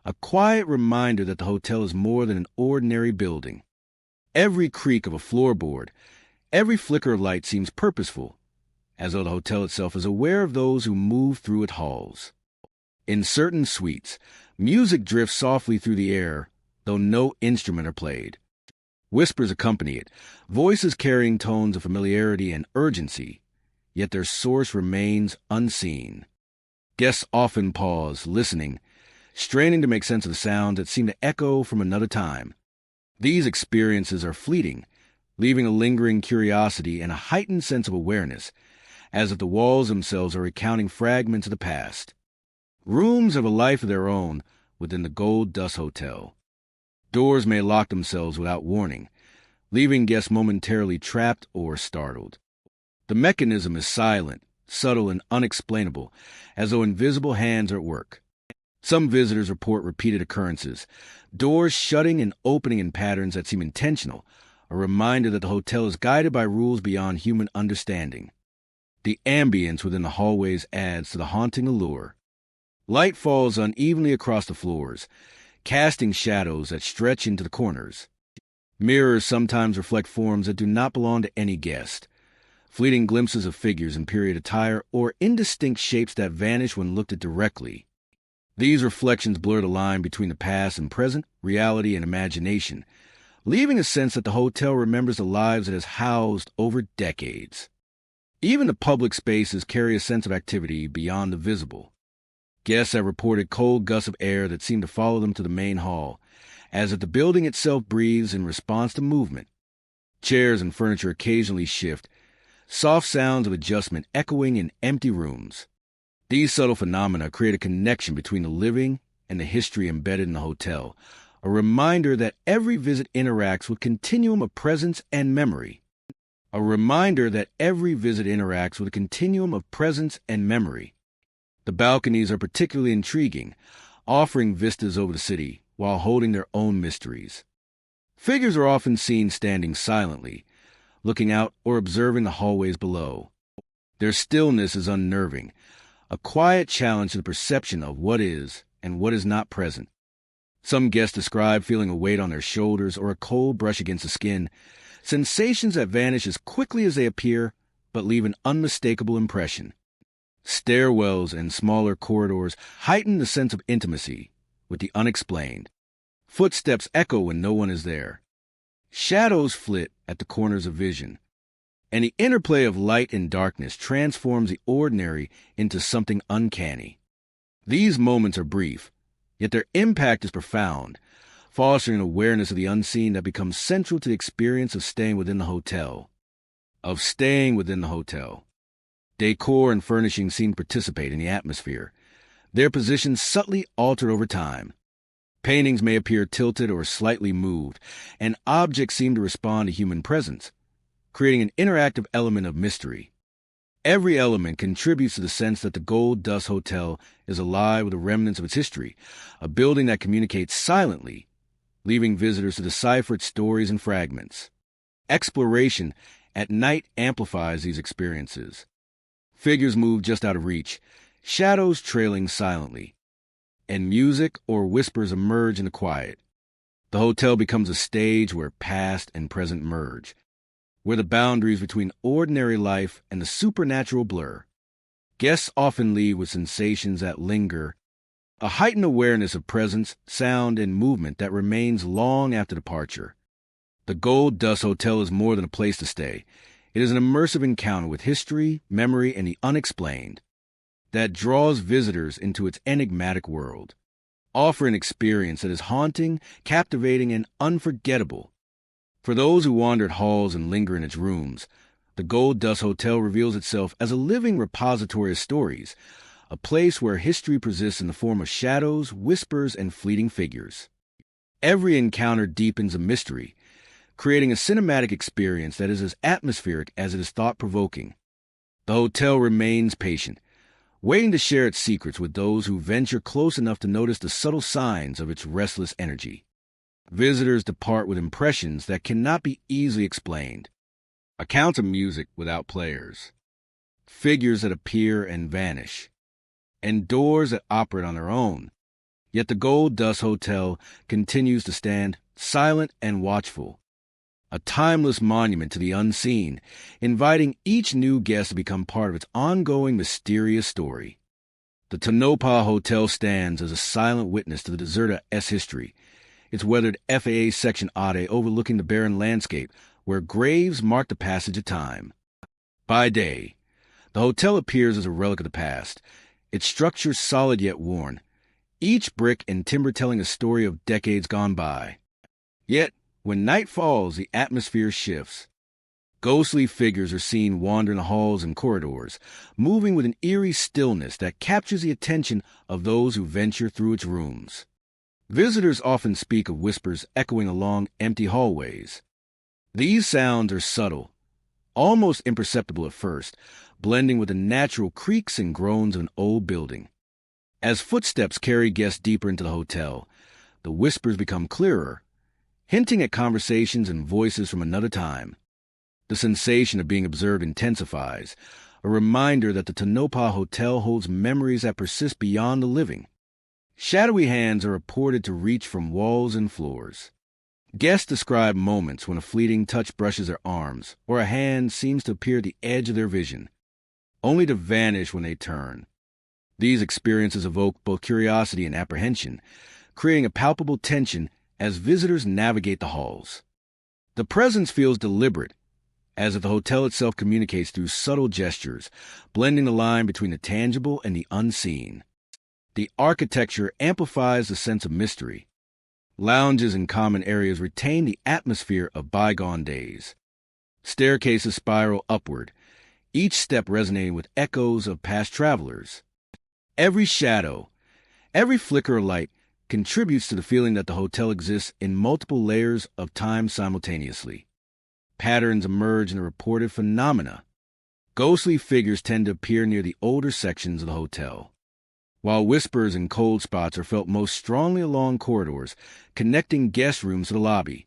a quiet reminder that the hotel is more than an ordinary building. Every creak of a floorboard, every flicker of light seems purposeful, as though the hotel itself is aware of those who move through its halls. In certain suites, music drifts softly through the air, though no instrument are played. Whispers accompany it, voices carrying tones of familiarity and urgency, yet their source remains unseen. Guests often pause, listening, straining to make sense of the sounds that seem to echo from another time. These experiences are fleeting, leaving a lingering curiosity and a heightened sense of awareness, as if the walls themselves are recounting fragments of the past. Rooms have a life of their own within the Gold Dust Hotel. Doors may lock themselves without warning, leaving guests momentarily trapped or startled. The mechanism is silent, subtle, and unexplainable, as though invisible hands are at work. Some visitors report repeated occurrences, doors shutting and opening in patterns that seem intentional, a reminder that the hotel is guided by rules beyond human understanding. The ambience within the hallways adds to the haunting allure. Light falls unevenly across the floors, casting shadows that stretch into the corners. Mirrors sometimes reflect forms that do not belong to any guest, fleeting glimpses of figures in period attire or indistinct shapes that vanish when looked at directly. These reflections blur the line between the past and present, reality and imagination, leaving a sense that the hotel remembers the lives it has housed over decades. Even the public spaces carry a sense of activity beyond the visible. Guests have reported cold gusts of air that seem to follow them to the main hall, as if the building itself breathes in response to movement. Chairs and furniture occasionally shift, soft sounds of adjustment echoing in empty rooms. These subtle phenomena create a connection between the living and the history embedded in the hotel, a reminder that every visit interacts with a continuum of presence and memory. The balconies are particularly intriguing, offering vistas over the city while holding their own mysteries. Figures are often seen standing silently, looking out or observing the hallways below. Their stillness is unnerving, a quiet challenge to the perception of what is and what is not present. Some guests describe feeling a weight on their shoulders or a cold brush against the skin, sensations that vanish as quickly as they appear but leave an unmistakable impression. Stairwells and smaller corridors heighten the sense of intimacy with the unexplained. Footsteps echo when no one is there. Shadows flit at the corners of vision, and the interplay of light and darkness transforms the ordinary into something uncanny. These moments are brief, yet their impact is profound, fostering an awareness of the unseen that becomes central to the experience of staying within the hotel. Decor and furnishings seem to participate in the atmosphere, their positions subtly altered over time. Paintings may appear tilted or slightly moved, and objects seem to respond to human presence, creating an interactive element of mystery. Every element contributes to the sense that the Gold Dust Hotel is alive with the remnants of its history, a building that communicates silently, leaving visitors to decipher its stories and fragments. Exploration at night amplifies these experiences. Figures move just out of reach, shadows trailing silently, and music or whispers emerge in the quiet. The hotel becomes a stage where past and present merge, where the boundaries between ordinary life and the supernatural blur. Guests often leave with sensations that linger, a heightened awareness of presence, sound, and movement that remains long after departure. The Gold Dust Hotel is more than a place to stay. It is an immersive encounter with history, memory, and the unexplained that draws visitors into its enigmatic world, offering an experience that is haunting, captivating, and unforgettable. For those who wander its halls and linger in its rooms, the Gold Dust Hotel reveals itself as a living repository of stories, a place where history persists in the form of shadows, whispers, and fleeting figures. Every encounter deepens a mystery, creating a cinematic experience that is as atmospheric as it is thought-provoking. The hotel remains patient, waiting to share its secrets with those who venture close enough to notice the subtle signs of its restless energy. Visitors depart with impressions that cannot be easily explained. Accounts of music without players, figures that appear and vanish, and doors that operate on their own. Yet the Gold Dust Hotel continues to stand silent and watchful, a timeless monument to the unseen, inviting each new guest to become part of its ongoing mysterious story. The Tonopah Hotel stands as a silent witness to the desert's history, its weathered FAA Section Ade overlooking the barren landscape where graves mark the passage of time. By day, the hotel appears as a relic of the past, its structure solid yet worn, each brick and timber telling a story of decades gone by. Yet, when night falls, the atmosphere shifts. Ghostly figures are seen wandering the halls and corridors, moving with an eerie stillness that captures the attention of those who venture through its rooms. Visitors often speak of whispers echoing along empty hallways. These sounds are subtle, almost imperceptible at first, blending with the natural creaks and groans of an old building. As footsteps carry guests deeper into the hotel, the whispers become clearer, hinting at conversations and voices from another time. The sensation of being observed intensifies, a reminder that the Tonopah Hotel holds memories that persist beyond the living. Shadowy hands are reported to reach from walls and floors. Guests describe moments when a fleeting touch brushes their arms, or a hand seems to appear at the edge of their vision, only to vanish when they turn. These experiences evoke both curiosity and apprehension, creating a palpable tension as visitors navigate the halls. The presence feels deliberate, as if the hotel itself communicates through subtle gestures, blending the line between the tangible and the unseen. The architecture amplifies the sense of mystery. Lounges and common areas retain the atmosphere of bygone days. Staircases spiral upward, each step resonating with echoes of past travelers. Every shadow, every flicker of light contributes to the feeling that the hotel exists in multiple layers of time simultaneously. Patterns emerge in the reported phenomena. Ghostly figures tend to appear near the older sections of the hotel, while whispers and cold spots are felt most strongly along corridors connecting guest rooms to the lobby.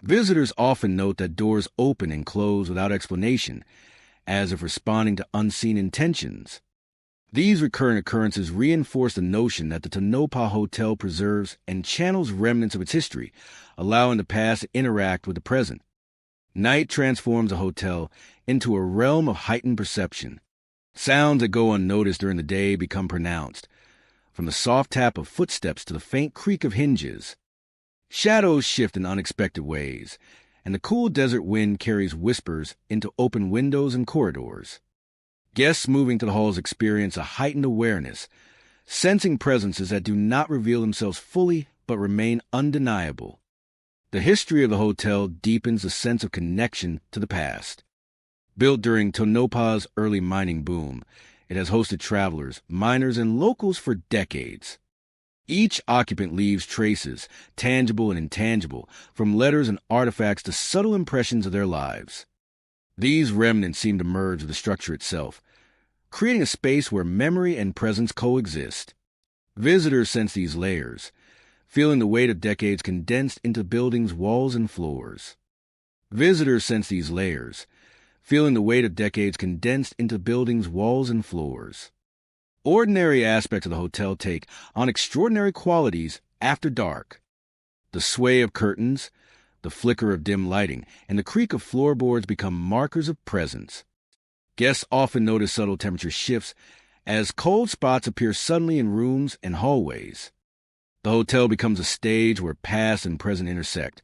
Visitors often note that doors open and close without explanation, as if responding to unseen intentions. These recurring occurrences reinforce the notion that the Tonopah Hotel preserves and channels remnants of its history, allowing the past to interact with the present. Night transforms the hotel into a realm of heightened perception. Sounds that go unnoticed during the day become pronounced, from the soft tap of footsteps to the faint creak of hinges. Shadows shift in unexpected ways, and the cool desert wind carries whispers into open windows and corridors. Guests moving to the halls experience a heightened awareness, sensing presences that do not reveal themselves fully but remain undeniable. The history of the hotel deepens the sense of connection to the past. Built during Tonopah's early mining boom, it has hosted travelers, miners, and locals for decades. Each occupant leaves traces, tangible and intangible, from letters and artifacts to subtle impressions of their lives. These remnants seem to merge with the structure itself, creating a space where memory and presence coexist. Visitors sense these layers, feeling the weight of decades condensed into the building's walls and floors. Visitors sense these layers, feeling the weight of decades condensed into the building's walls and floors. Ordinary aspects of the hotel take on extraordinary qualities after dark. The sway of curtains, the flicker of dim lighting, and the creak of floorboards become markers of presence. Guests often notice subtle temperature shifts as cold spots appear suddenly in rooms and hallways. The hotel becomes a stage where past and present intersect,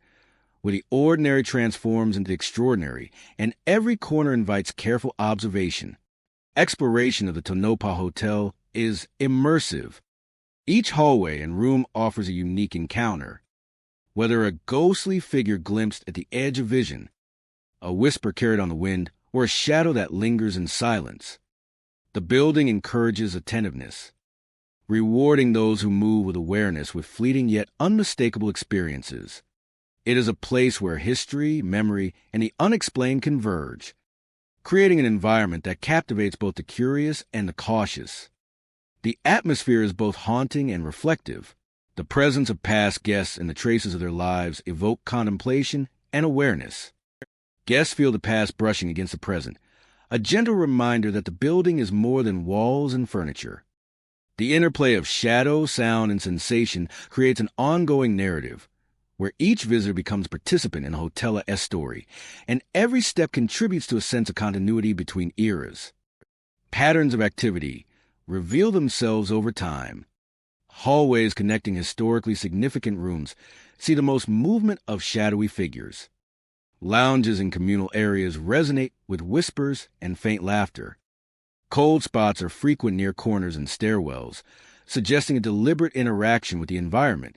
where the ordinary transforms into the extraordinary, and every corner invites careful observation. Exploration of the Tonopah Hotel is immersive. Each hallway and room offers a unique encounter, whether a ghostly figure glimpsed at the edge of vision, a whisper carried on the wind, or a shadow that lingers in silence. The building encourages attentiveness, rewarding those who move with awareness with fleeting yet unmistakable experiences. It is a place where history, memory, and the unexplained converge, creating an environment that captivates both the curious and the cautious. The atmosphere is both haunting and reflective. The presence of past guests and the traces of their lives evoke contemplation and awareness. Guests feel the past brushing against the present, a gentle reminder that the building is more than walls and furniture. The interplay of shadow, sound, and sensation creates an ongoing narrative, where each visitor becomes a participant in a hotel-esque story, and every step contributes to a sense of continuity between eras. Patterns of activity reveal themselves over time. Hallways connecting historically significant rooms see the most movement of shadowy figures. Lounges in communal areas resonate with whispers and faint laughter. Cold spots are frequent near corners and stairwells, suggesting a deliberate interaction with the environment.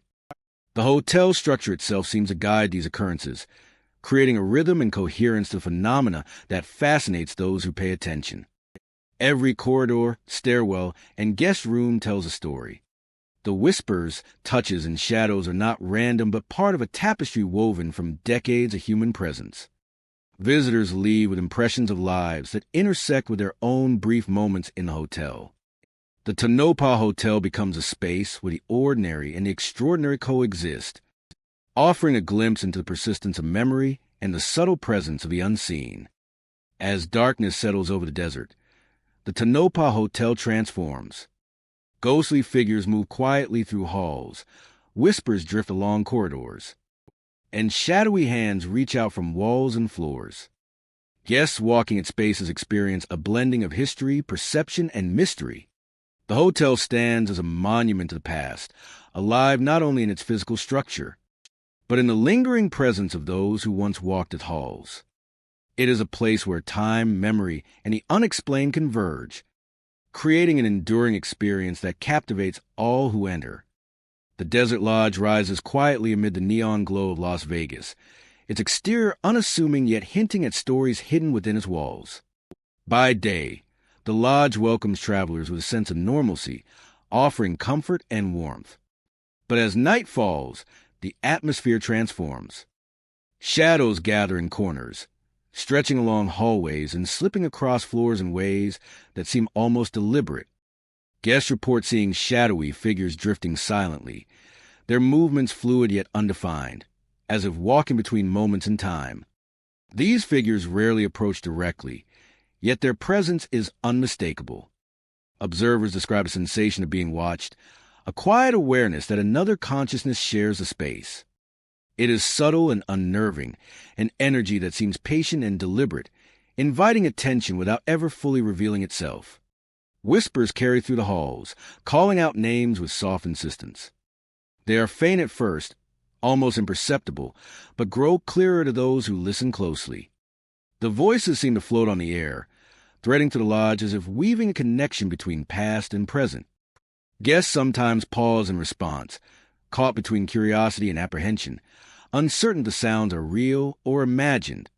The hotel structure itself seems to guide these occurrences, creating a rhythm and coherence to phenomena that fascinates those who pay attention. Every corridor, stairwell, and guest room tells a story. The whispers, touches, and shadows are not random but part of a tapestry woven from decades of human presence. Visitors leave with impressions of lives that intersect with their own brief moments in the hotel. The Tonopah Hotel becomes a space where the ordinary and the extraordinary coexist, offering a glimpse into the persistence of memory and the subtle presence of the unseen. As darkness settles over the desert, the Tonopah Hotel transforms. Ghostly figures move quietly through halls, whispers drift along corridors, and shadowy hands reach out from walls and floors. Guests walking its spaces experience a blending of history, perception, and mystery. The hotel stands as a monument to the past, alive not only in its physical structure, but in the lingering presence of those who once walked its halls. It is a place where time, memory, and the unexplained converge, creating an enduring experience that captivates all who enter. The Desert Lodge rises quietly amid the neon glow of Las Vegas, its exterior unassuming yet hinting at stories hidden within its walls. By day, the lodge welcomes travelers with a sense of normalcy, offering comfort and warmth. But as night falls, the atmosphere transforms. Shadows gather in corners, stretching along hallways and slipping across floors in ways that seem almost deliberate. Guests report seeing shadowy figures drifting silently, their movements fluid yet undefined, as if walking between moments in time. These figures rarely approach directly, yet their presence is unmistakable. Observers describe a sensation of being watched, a quiet awareness that another consciousness shares the space. It is subtle and unnerving, an energy that seems patient and deliberate, inviting attention without ever fully revealing itself. Whispers carry through the halls, calling out names with soft insistence. They are faint at first, almost imperceptible, but grow clearer to those who listen closely. The voices seem to float on the air, threading through the lodge as if weaving a connection between past and present. Guests sometimes pause in response, caught between curiosity and apprehension, uncertain if the sounds are real or imagined.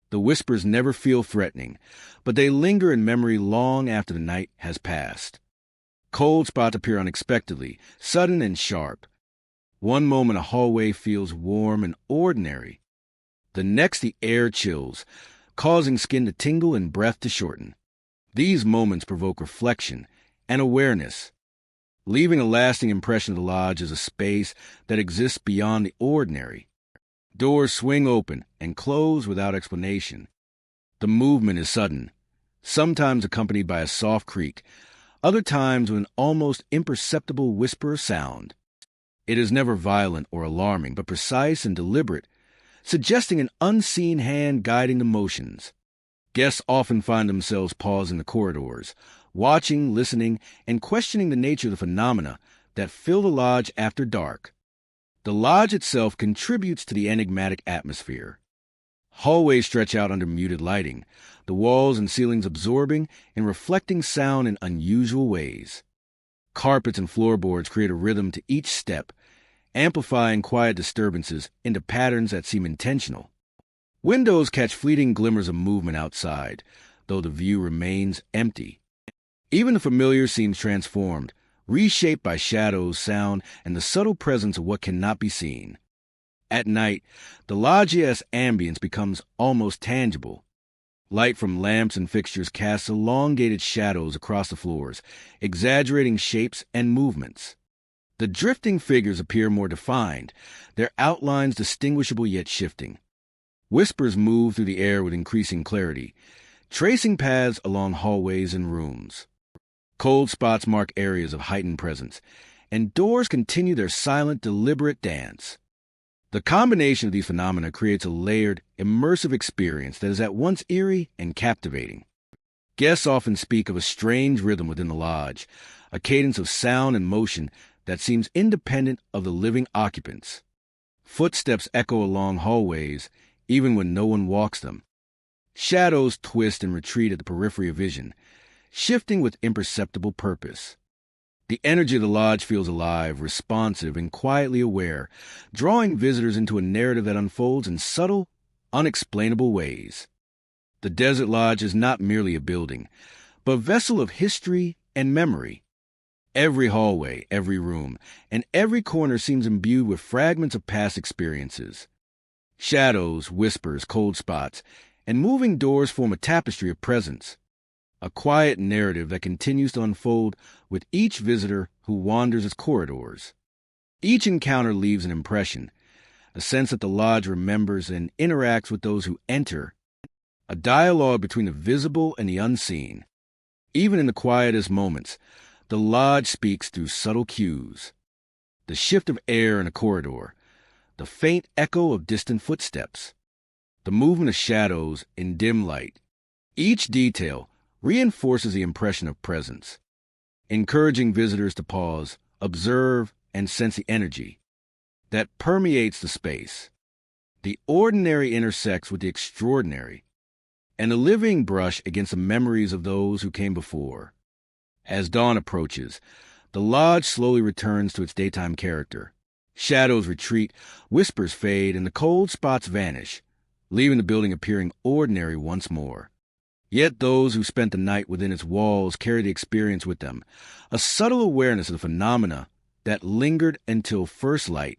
The whispers never feel threatening, but they linger in memory long after the night has passed. Cold spots appear unexpectedly, sudden and sharp. One moment a hallway feels warm and ordinary. The next the air chills, causing skin to tingle and breath to shorten. These moments provoke reflection and awareness, leaving a lasting impression of the lodge as a space that exists beyond the ordinary. Doors swing open and close without explanation. The movement is sudden, sometimes accompanied by a soft creak, other times with an almost imperceptible whisper of sound. It is never violent or alarming, but precise and deliberate, suggesting an unseen hand guiding the motions. Guests often find themselves paused in the corridors, watching, listening, and questioning the nature of the phenomena that fill the lodge after dark. The lodge itself contributes to the enigmatic atmosphere. Hallways stretch out under muted lighting, the walls and ceilings absorbing and reflecting sound in unusual ways. Carpets and floorboards create a rhythm to each step, amplifying quiet disturbances into patterns that seem intentional. Windows catch fleeting glimmers of movement outside, though the view remains empty. Even the familiar seems transformed, reshaped by shadows, sound, and the subtle presence of what cannot be seen. At night, the loggia's ambience becomes almost tangible. Light from lamps and fixtures casts elongated shadows across the floors, exaggerating shapes and movements. The drifting figures appear more defined, their outlines distinguishable yet shifting. Whispers move through the air with increasing clarity, tracing paths along hallways and rooms. Cold spots mark areas of heightened presence, and doors continue their silent, deliberate dance. The combination of these phenomena creates a layered, immersive experience that is at once eerie and captivating. Guests often speak of a strange rhythm within the lodge, a cadence of sound and motion that seems independent of the living occupants. Footsteps echo along hallways, even when no one walks them. Shadows twist and retreat at the periphery of vision, shifting with imperceptible purpose. The energy of the lodge feels alive, responsive, and quietly aware, drawing visitors into a narrative that unfolds in subtle, unexplainable ways. The Desert Lodge is not merely a building, but a vessel of history and memory. Every hallway, every room, and every corner seems imbued with fragments of past experiences. Shadows, whispers, cold spots, and moving doors form a tapestry of presence. A quiet narrative that continues to unfold with each visitor who wanders its corridors. Each encounter leaves an impression, a sense that the lodge remembers and interacts with those who enter, a dialogue between the visible and the unseen. Even in the quietest moments, the lodge speaks through subtle cues. The shift of air in a corridor, the faint echo of distant footsteps, the movement of shadows in dim light. Each detail reinforces the impression of presence, encouraging visitors to pause, observe, and sense the energy that permeates the space. The ordinary intersects with the extraordinary, and the living brush against the memories of those who came before. As dawn approaches, the lodge slowly returns to its daytime character. Shadows retreat, whispers fade, and the cold spots vanish, leaving the building appearing ordinary once more. Yet those who spent the night within its walls carry the experience with them, a subtle awareness of the phenomena that lingered until first light.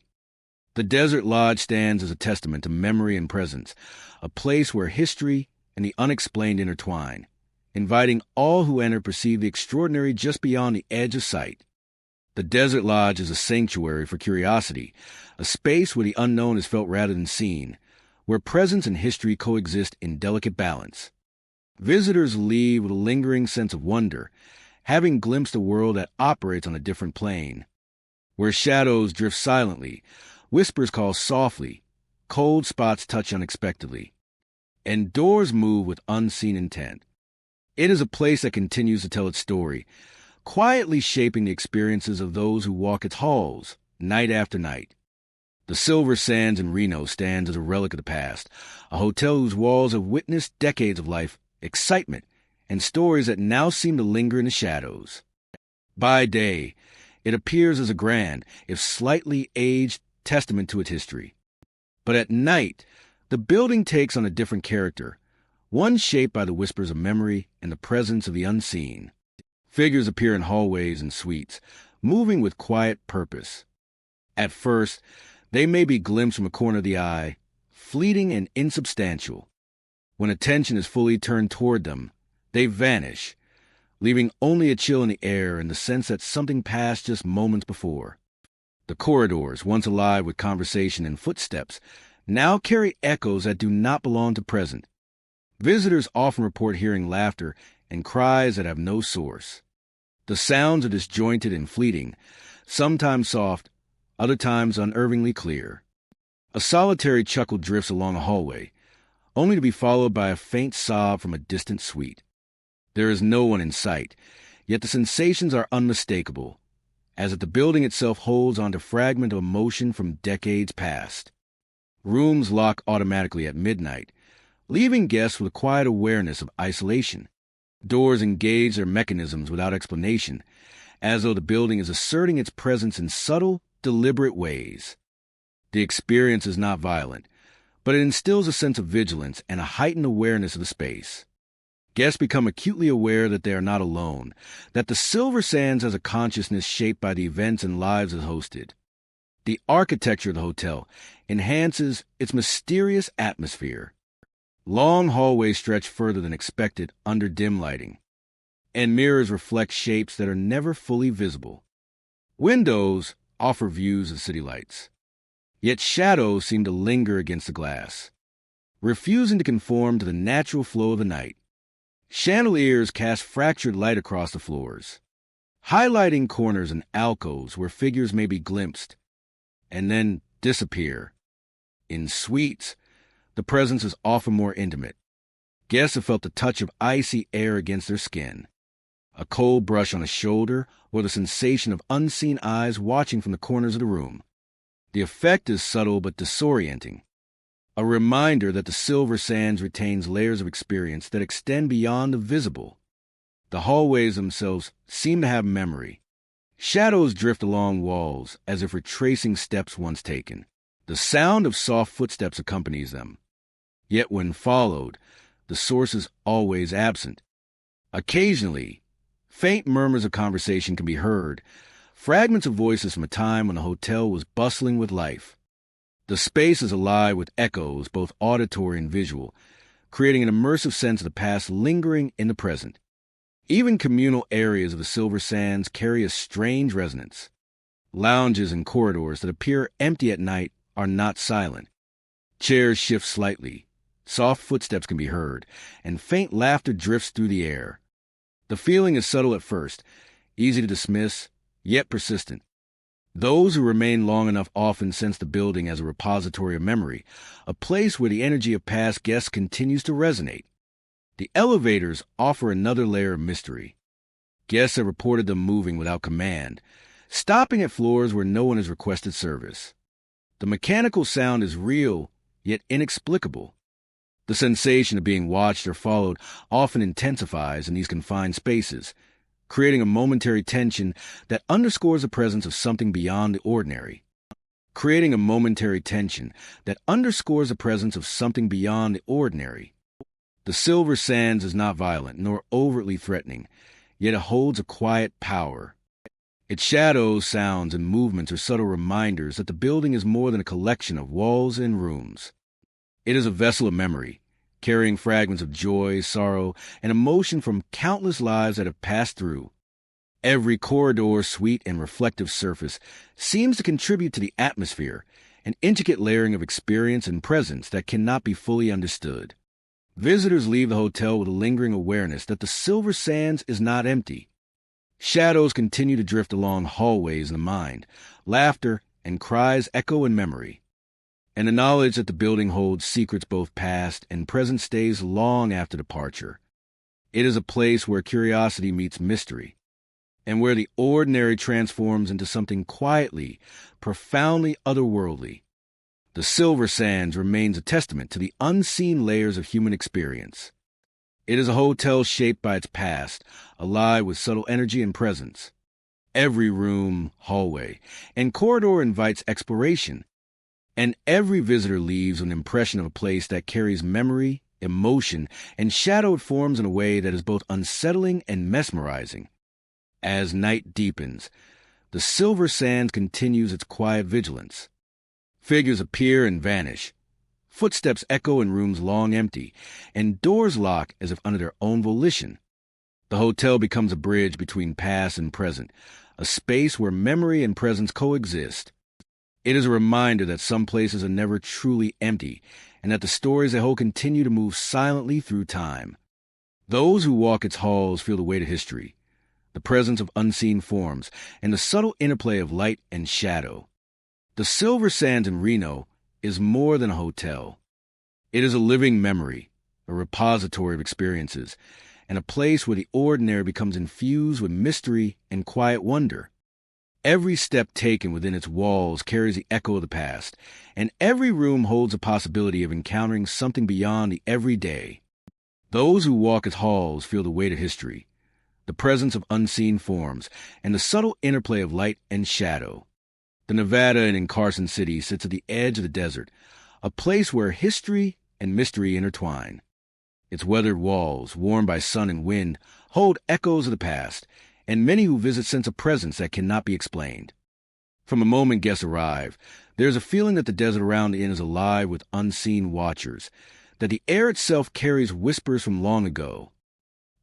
The Desert Lodge stands as a testament to memory and presence, a place where history and the unexplained intertwine, inviting all who enter to perceive the extraordinary just beyond the edge of sight. The Desert Lodge is a sanctuary for curiosity, a space where the unknown is felt rather than seen, where presence and history coexist in delicate balance. Visitors leave with a lingering sense of wonder, having glimpsed a world that operates on a different plane, where shadows drift silently, whispers call softly, cold spots touch unexpectedly, and doors move with unseen intent. It is a place that continues to tell its story, quietly shaping the experiences of those who walk its halls, night after night. The Silver Sands in Reno stands as a relic of the past, a hotel whose walls have witnessed decades of life, excitement, and stories that now seem to linger in the shadows. By day, it appears as a grand, if slightly aged, testament to its history. But at night, the building takes on a different character, one shaped by the whispers of memory and the presence of the unseen. Figures appear in hallways and suites, moving with quiet purpose. At first, they may be glimpsed from a corner of the eye, fleeting and insubstantial. When attention is fully turned toward them, they vanish, leaving only a chill in the air and the sense that something passed just moments before. The corridors, once alive with conversation and footsteps, now carry echoes that do not belong to present. Visitors often report hearing laughter and cries that have no source. The sounds are disjointed and fleeting, sometimes soft, other times unnervingly clear. A solitary chuckle drifts along a hallway, only to be followed by a faint sob from a distant suite. There is no one in sight, yet the sensations are unmistakable, as if the building itself holds onto fragment of emotion from decades past. Rooms lock automatically at midnight, leaving guests with a quiet awareness of isolation. Doors engage their mechanisms without explanation, as though the building is asserting its presence in subtle, deliberate ways. The experience is not violent, but it instills a sense of vigilance and a heightened awareness of the space. Guests become acutely aware that they are not alone, that the Silver Sands has a consciousness shaped by the events and lives it hosted. The architecture of the hotel enhances its mysterious atmosphere. Long hallways stretch further than expected under dim lighting, and mirrors reflect shapes that are never fully visible. Windows offer views of city lights, yet shadows seem to linger against the glass, refusing to conform to the natural flow of the night. Chandeliers cast fractured light across the floors, highlighting corners and alcoves where figures may be glimpsed and then disappear. In suites, the presence is often more intimate. Guests have felt the touch of icy air against their skin, a cold brush on a shoulder, or the sensation of unseen eyes watching from the corners of the room. The effect is subtle but disorienting, a reminder that the Silver Sands retains layers of experience that extend beyond the visible. The hallways themselves seem to have memory. Shadows drift along walls as if retracing steps once taken. The sound of soft footsteps accompanies them. Yet when followed, the source is always absent. Occasionally, faint murmurs of conversation can be heard, fragments of voices from a time when the hotel was bustling with life. The space is alive with echoes, both auditory and visual, creating an immersive sense of the past lingering in the present. Even communal areas of the Silver Sands carry a strange resonance. Lounges and corridors that appear empty at night are not silent. Chairs shift slightly, soft footsteps can be heard, and faint laughter drifts through the air. The feeling is subtle at first, easy to dismiss, yet persistent. Those who remain long enough often sense the building as a repository of memory, a place where the energy of past guests continues to resonate. The elevators offer another layer of mystery. Guests have reported them moving without command, stopping at floors where no one has requested service. The mechanical sound is real, yet inexplicable. The sensation of being watched or followed often intensifies in these confined spaces, creating a momentary tension that underscores the presence of something beyond the ordinary. The Silver Sands is not violent nor overtly threatening, yet it holds a quiet power. Its shadows, sounds, and movements are subtle reminders that the building is more than a collection of walls and rooms. It is a vessel of memory, carrying fragments of joy, sorrow, and emotion from countless lives that have passed through. Every corridor, suite, and reflective surface seems to contribute to the atmosphere, an intricate layering of experience and presence that cannot be fully understood. Visitors leave the hotel with a lingering awareness that the Silver Sands is not empty. Shadows continue to drift along hallways in the mind. Laughter and cries echo in memory. And the knowledge that the building holds secrets both past and present stays long after departure. It is a place where curiosity meets mystery, and where the ordinary transforms into something quietly, profoundly otherworldly. The Silver Sands remains a testament to the unseen layers of human experience. It is a hotel shaped by its past, alive with subtle energy and presence. Every room, hallway, and corridor invites exploration, and every visitor leaves with an impression of a place that carries memory, emotion, and shadowed forms in a way that is both unsettling and mesmerizing. As night deepens, the Silver Sands continues its quiet vigilance. Figures appear and vanish. Footsteps echo in rooms long empty, and doors lock as if under their own volition. The hotel becomes a bridge between past and present, a space where memory and presence coexist. It is a reminder that some places are never truly empty, and that the stories they hold continue to move silently through time. Those who walk its halls feel the weight of history, the presence of unseen forms, and the subtle interplay of light and shadow. The Silver Sands in Reno is more than a hotel. It is a living memory, a repository of experiences, and a place where the ordinary becomes infused with mystery and quiet wonder. Every step taken within its walls carries the echo of the past, and every room holds a possibility of encountering something beyond the everyday. Those who walk its halls feel the weight of history, the presence of unseen forms, and the subtle interplay of light and shadow. The Nevada Inn in Carson City sits at the edge of the desert, a place where history and mystery intertwine. Its weathered walls, worn by sun and wind, hold echoes of the past, and many who visit sense a presence that cannot be explained. From the moment guests arrive, there is a feeling that the desert around the inn is alive with unseen watchers, that the air itself carries whispers from long ago.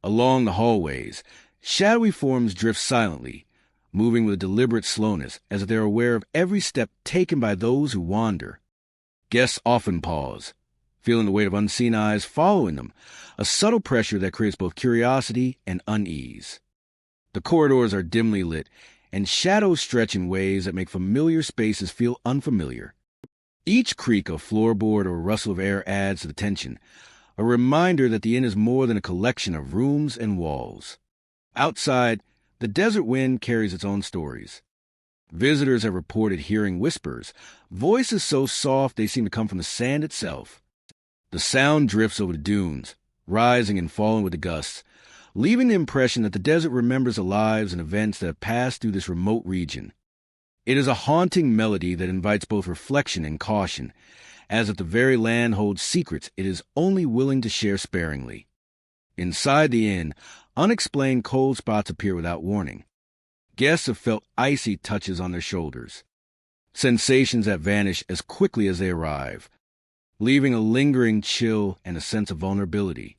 Along the hallways, shadowy forms drift silently, moving with a deliberate slowness as if they are aware of every step taken by those who wander. Guests often pause, feeling the weight of unseen eyes following them, a subtle pressure that creates both curiosity and unease. The corridors are dimly lit, and shadows stretch in ways that make familiar spaces feel unfamiliar. Each creak of floorboard or rustle of air adds to the tension, a reminder that the inn is more than a collection of rooms and walls. Outside, the desert wind carries its own stories. Visitors have reported hearing whispers, voices so soft they seem to come from the sand itself. The sound drifts over the dunes, rising and falling with the gusts, leaving the impression that the desert remembers the lives and events that have passed through this remote region. It is a haunting melody that invites both reflection and caution, as if the very land holds secrets it is only willing to share sparingly. Inside the inn, unexplained cold spots appear without warning. Guests have felt icy touches on their shoulders, sensations that vanish as quickly as they arrive, leaving a lingering chill and a sense of vulnerability.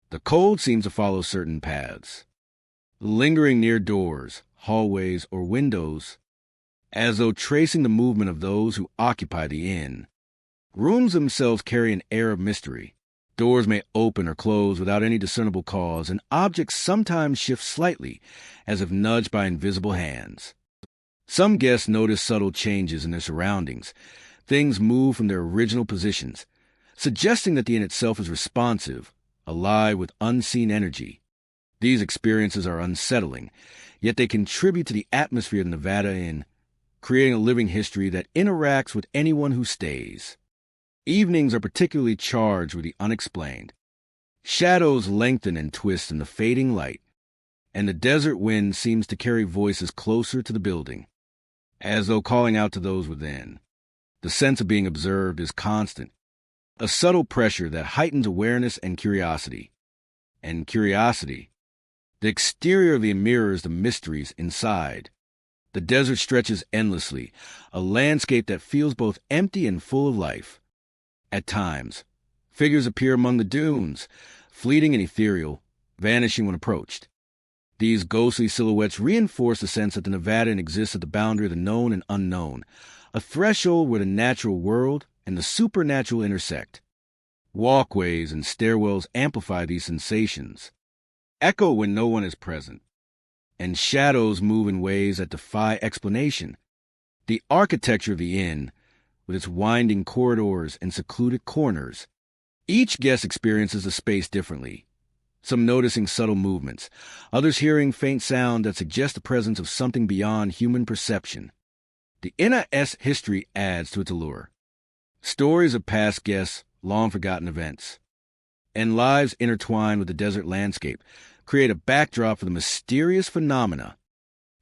The cold seems to follow certain paths, lingering near doors, hallways, or windows, as though tracing the movement of those who occupy the inn. Rooms themselves carry an air of mystery. Doors may open or close without any discernible cause, and objects sometimes shift slightly, as if nudged by invisible hands. Some guests notice subtle changes in their surroundings. Things move from their original positions, suggesting that the inn itself is responsive, alive with unseen energy. These experiences are unsettling, yet they contribute to the atmosphere of the Nevada Inn, creating a living history that interacts with anyone who stays. Evenings are particularly charged with the unexplained. Shadows lengthen and twist in the fading light, and the desert wind seems to carry voices closer to the building, as though calling out to those within. The sense of being observed is constant, a subtle pressure that heightens awareness and curiosity. And curiosity, the exterior of the mirrors the mysteries inside. The desert stretches endlessly, a landscape that feels both empty and full of life. At times, figures appear among the dunes, fleeting and ethereal, vanishing when approached. These ghostly silhouettes reinforce the sense that the Nevada exists at the boundary of the known and unknown, a threshold where the natural world and the supernatural intersect. Walkways and stairwells amplify these sensations, echo when no one is present, and shadows move in ways that defy explanation. The architecture of the inn, with its winding corridors and secluded corners, each guest experiences the space differently, some noticing subtle movements, others hearing faint sound that suggest the presence of something beyond human perception. The inn's history adds to its allure. Stories of past guests, long-forgotten events, and lives intertwined with the desert landscape create a backdrop for the mysterious phenomena.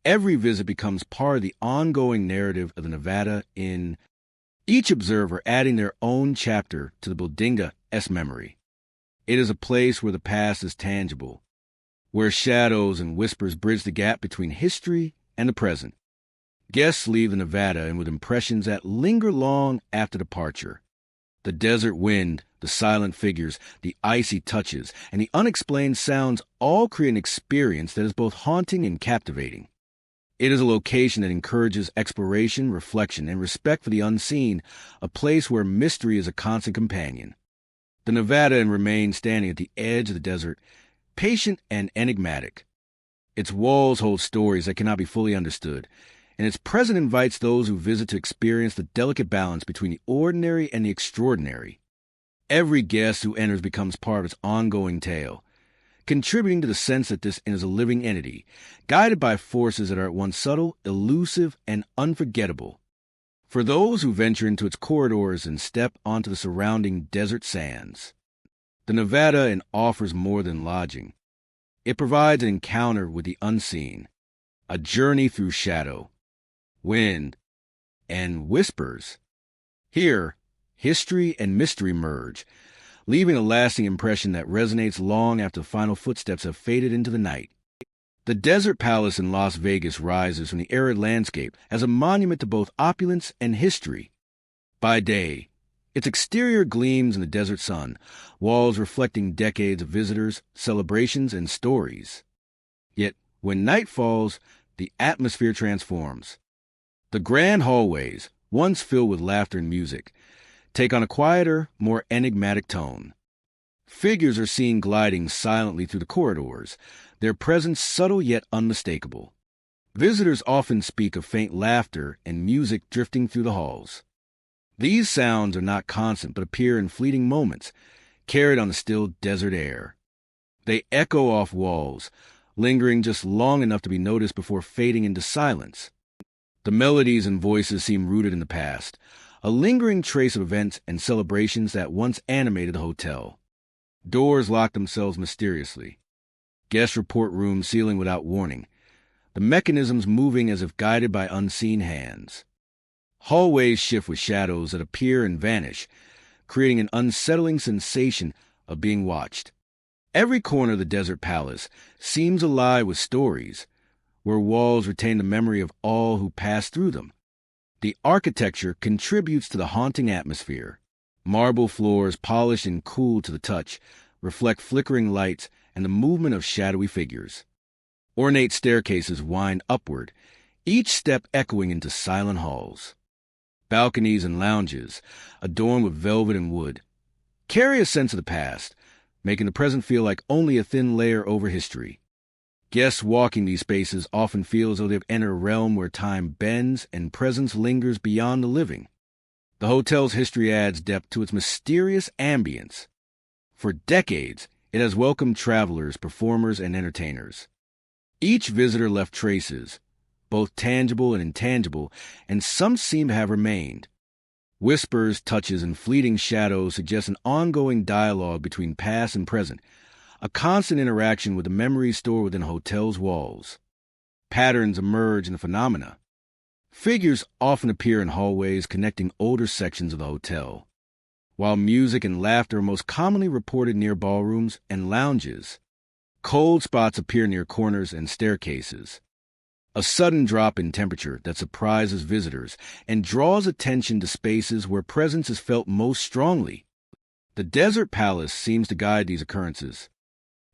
Every visit becomes part of the ongoing narrative of the Nevada Inn, each observer adding their own chapter to the Buildinga's memory. It is a place where the past is tangible, where shadows and whispers bridge the gap between history and the present. Guests leave the Nevada Inn with impressions that linger long after departure. The desert wind, the silent figures, the icy touches, and the unexplained sounds all create an experience that is both haunting and captivating. It is a location that encourages exploration, reflection, and respect for the unseen, a place where mystery is a constant companion. The Nevada Inn remains standing at the edge of the desert, patient and enigmatic. Its walls hold stories that cannot be fully understood, and its presence invites those who visit to experience the delicate balance between the ordinary and the extraordinary. Every guest who enters becomes part of its ongoing tale, contributing to the sense that this is a living entity, guided by forces that are at once subtle, elusive, and unforgettable. For those who venture into its corridors and step onto the surrounding desert sands, the Nevada offers more than lodging. It provides an encounter with the unseen, a journey through shadow, wind, and whispers. Here, history and mystery merge, leaving a lasting impression that resonates long after the final footsteps have faded into the night. The Desert Palace in Las Vegas rises from the arid landscape as a monument to both opulence and history. By day, its exterior gleams in the desert sun, walls reflecting decades of visitors, celebrations, and stories. Yet, when night falls, the atmosphere transforms. The grand hallways, once filled with laughter and music, take on a quieter, more enigmatic tone. Figures are seen gliding silently through the corridors, their presence subtle yet unmistakable. Visitors often speak of faint laughter and music drifting through the halls. These sounds are not constant but appear in fleeting moments, carried on the still desert air. They echo off walls, lingering just long enough to be noticed before fading into silence. The melodies and voices seem rooted in the past, a lingering trace of events and celebrations that once animated the hotel. Doors lock themselves mysteriously. Guests report rooms sealing without warning, the mechanisms moving as if guided by unseen hands. Hallways shift with shadows that appear and vanish, creating an unsettling sensation of being watched. Every corner of the Desert Palace seems alive with stories, where walls retain the memory of all who passed through them. The architecture contributes to the haunting atmosphere. Marble floors, polished and cool to the touch, reflect flickering lights and the movement of shadowy figures. Ornate staircases wind upward, each step echoing into silent halls. Balconies and lounges, adorned with velvet and wood, carry a sense of the past, making the present feel like only a thin layer over history. Guests walking these spaces often feel as though they've entered a realm where time bends and presence lingers beyond the living. The hotel's history adds depth to its mysterious ambience. For decades, it has welcomed travelers, performers, and entertainers. Each visitor left traces, both tangible and intangible, and some seem to have remained. Whispers, touches, and fleeting shadows suggest an ongoing dialogue between past and present, a constant interaction with the memories stored within a hotel's walls. Patterns emerge in the phenomena. Figures often appear in hallways connecting older sections of the hotel, while music and laughter are most commonly reported near ballrooms and lounges. Cold spots appear near corners and staircases, a sudden drop in temperature that surprises visitors and draws attention to spaces where presence is felt most strongly. The Desert Palace seems to guide these occurrences,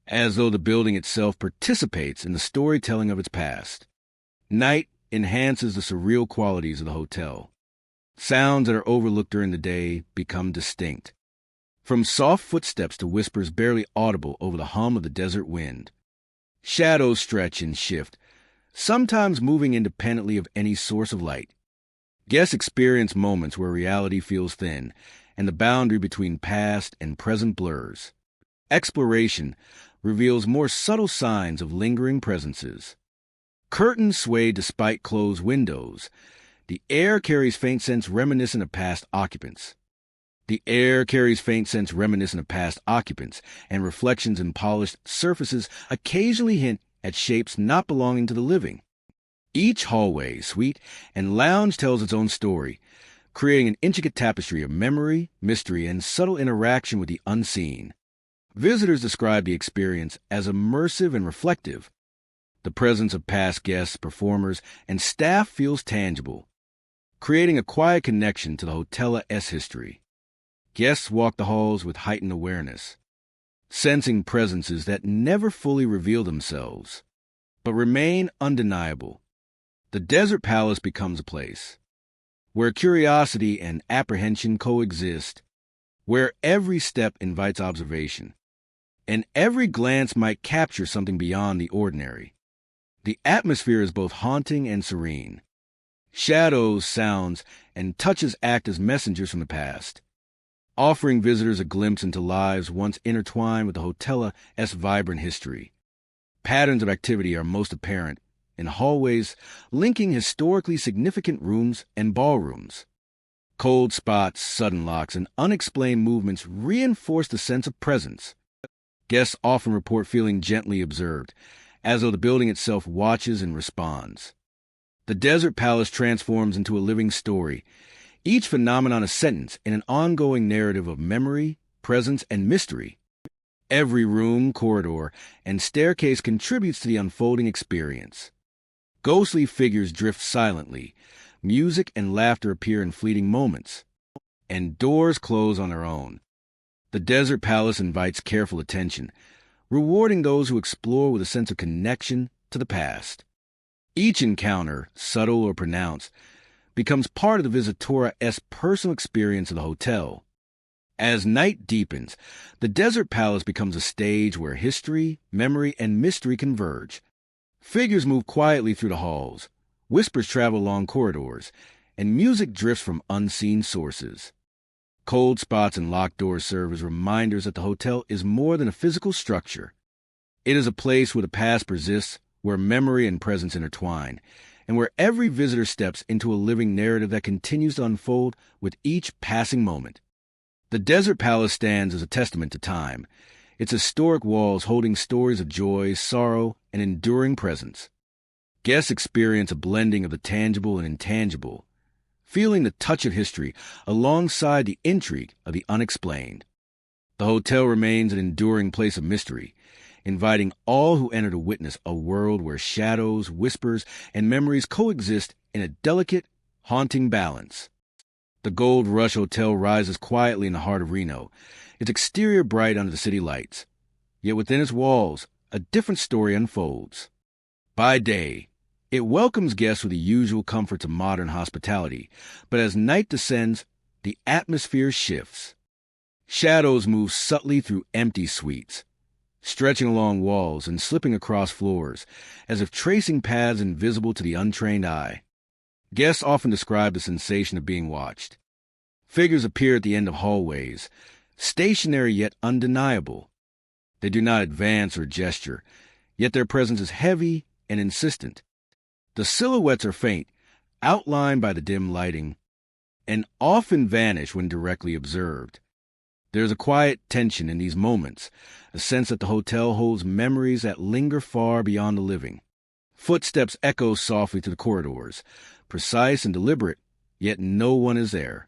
as though the building itself participates in the storytelling of its past. Night enhances the surreal qualities of the hotel. Sounds that are overlooked during the day become distinct, from soft footsteps to whispers barely audible over the hum of the desert wind. Shadows stretch and shift, sometimes moving independently of any source of light. Guests experience moments where reality feels thin and the boundary between past and present blurs. Exploration reveals more subtle signs of lingering presences. Curtains sway despite closed windows. The air carries faint scents reminiscent of past occupants. And reflections in polished surfaces occasionally hint at shapes not belonging to the living. Each hallway, suite, and lounge tells its own story, creating an intricate tapestry of memory, mystery, and subtle interaction with the unseen. Visitors describe the experience as immersive and reflective. The presence of past guests, performers, and staff feels tangible, creating a quiet connection to the hotel's history. Guests walk the halls with heightened awareness, sensing presences that never fully reveal themselves, but remain undeniable. The Desert Palace becomes a place where curiosity and apprehension coexist, where every step invites observation, and every glance might capture something beyond the ordinary. The atmosphere is both haunting and serene. Shadows, sounds, and touches act as messengers from the past, offering visitors a glimpse into lives once intertwined with the hotel's vibrant history. Patterns of activity are most apparent in hallways linking historically significant rooms and ballrooms. Cold spots, sudden locks, and unexplained movements reinforce the sense of presence. Guests often report feeling gently observed, as though the building itself watches and responds. The desert palace transforms into a living story, each phenomenon a sentence in an ongoing narrative of memory, presence, and mystery. Every room, corridor, and staircase contributes to the unfolding experience. Ghostly figures drift silently, music and laughter appear in fleeting moments, and doors close on their own. The desert palace invites careful attention, rewarding those who explore with a sense of connection to the past. Each encounter, subtle or pronounced, becomes part of the visitor's personal experience of the hotel. As night deepens, the desert palace becomes a stage where history, memory, and mystery converge. Figures move quietly through the halls, whispers travel along corridors, and music drifts from unseen sources. Cold spots and locked doors serve as reminders that the hotel is more than a physical structure. It is a place where the past persists, where memory and presence intertwine, and where every visitor steps into a living narrative that continues to unfold with each passing moment. The desert palace stands as a testament to time, its historic walls holding stories of joy, sorrow, and enduring presence. Guests experience a blending of the tangible and intangible, feeling the touch of history alongside the intrigue of the unexplained. The hotel remains an enduring place of mystery, inviting all who enter to witness a world where shadows, whispers, and memories coexist in a delicate, haunting balance. The Gold Rush Hotel rises quietly in the heart of Reno, its exterior bright under the city lights. Yet within its walls, a different story unfolds. By day, it welcomes guests with the usual comforts of modern hospitality, but as night descends, the atmosphere shifts. Shadows move subtly through empty suites, stretching along walls and slipping across floors, as if tracing paths invisible to the untrained eye. Guests often describe the sensation of being watched. Figures appear at the end of hallways, stationary yet undeniable. They do not advance or gesture, yet their presence is heavy and insistent. The silhouettes are faint, outlined by the dim lighting, and often vanish when directly observed. There is a quiet tension in these moments, a sense that the hotel holds memories that linger far beyond the living. Footsteps echo softly to the corridors, precise and deliberate, yet no one is there.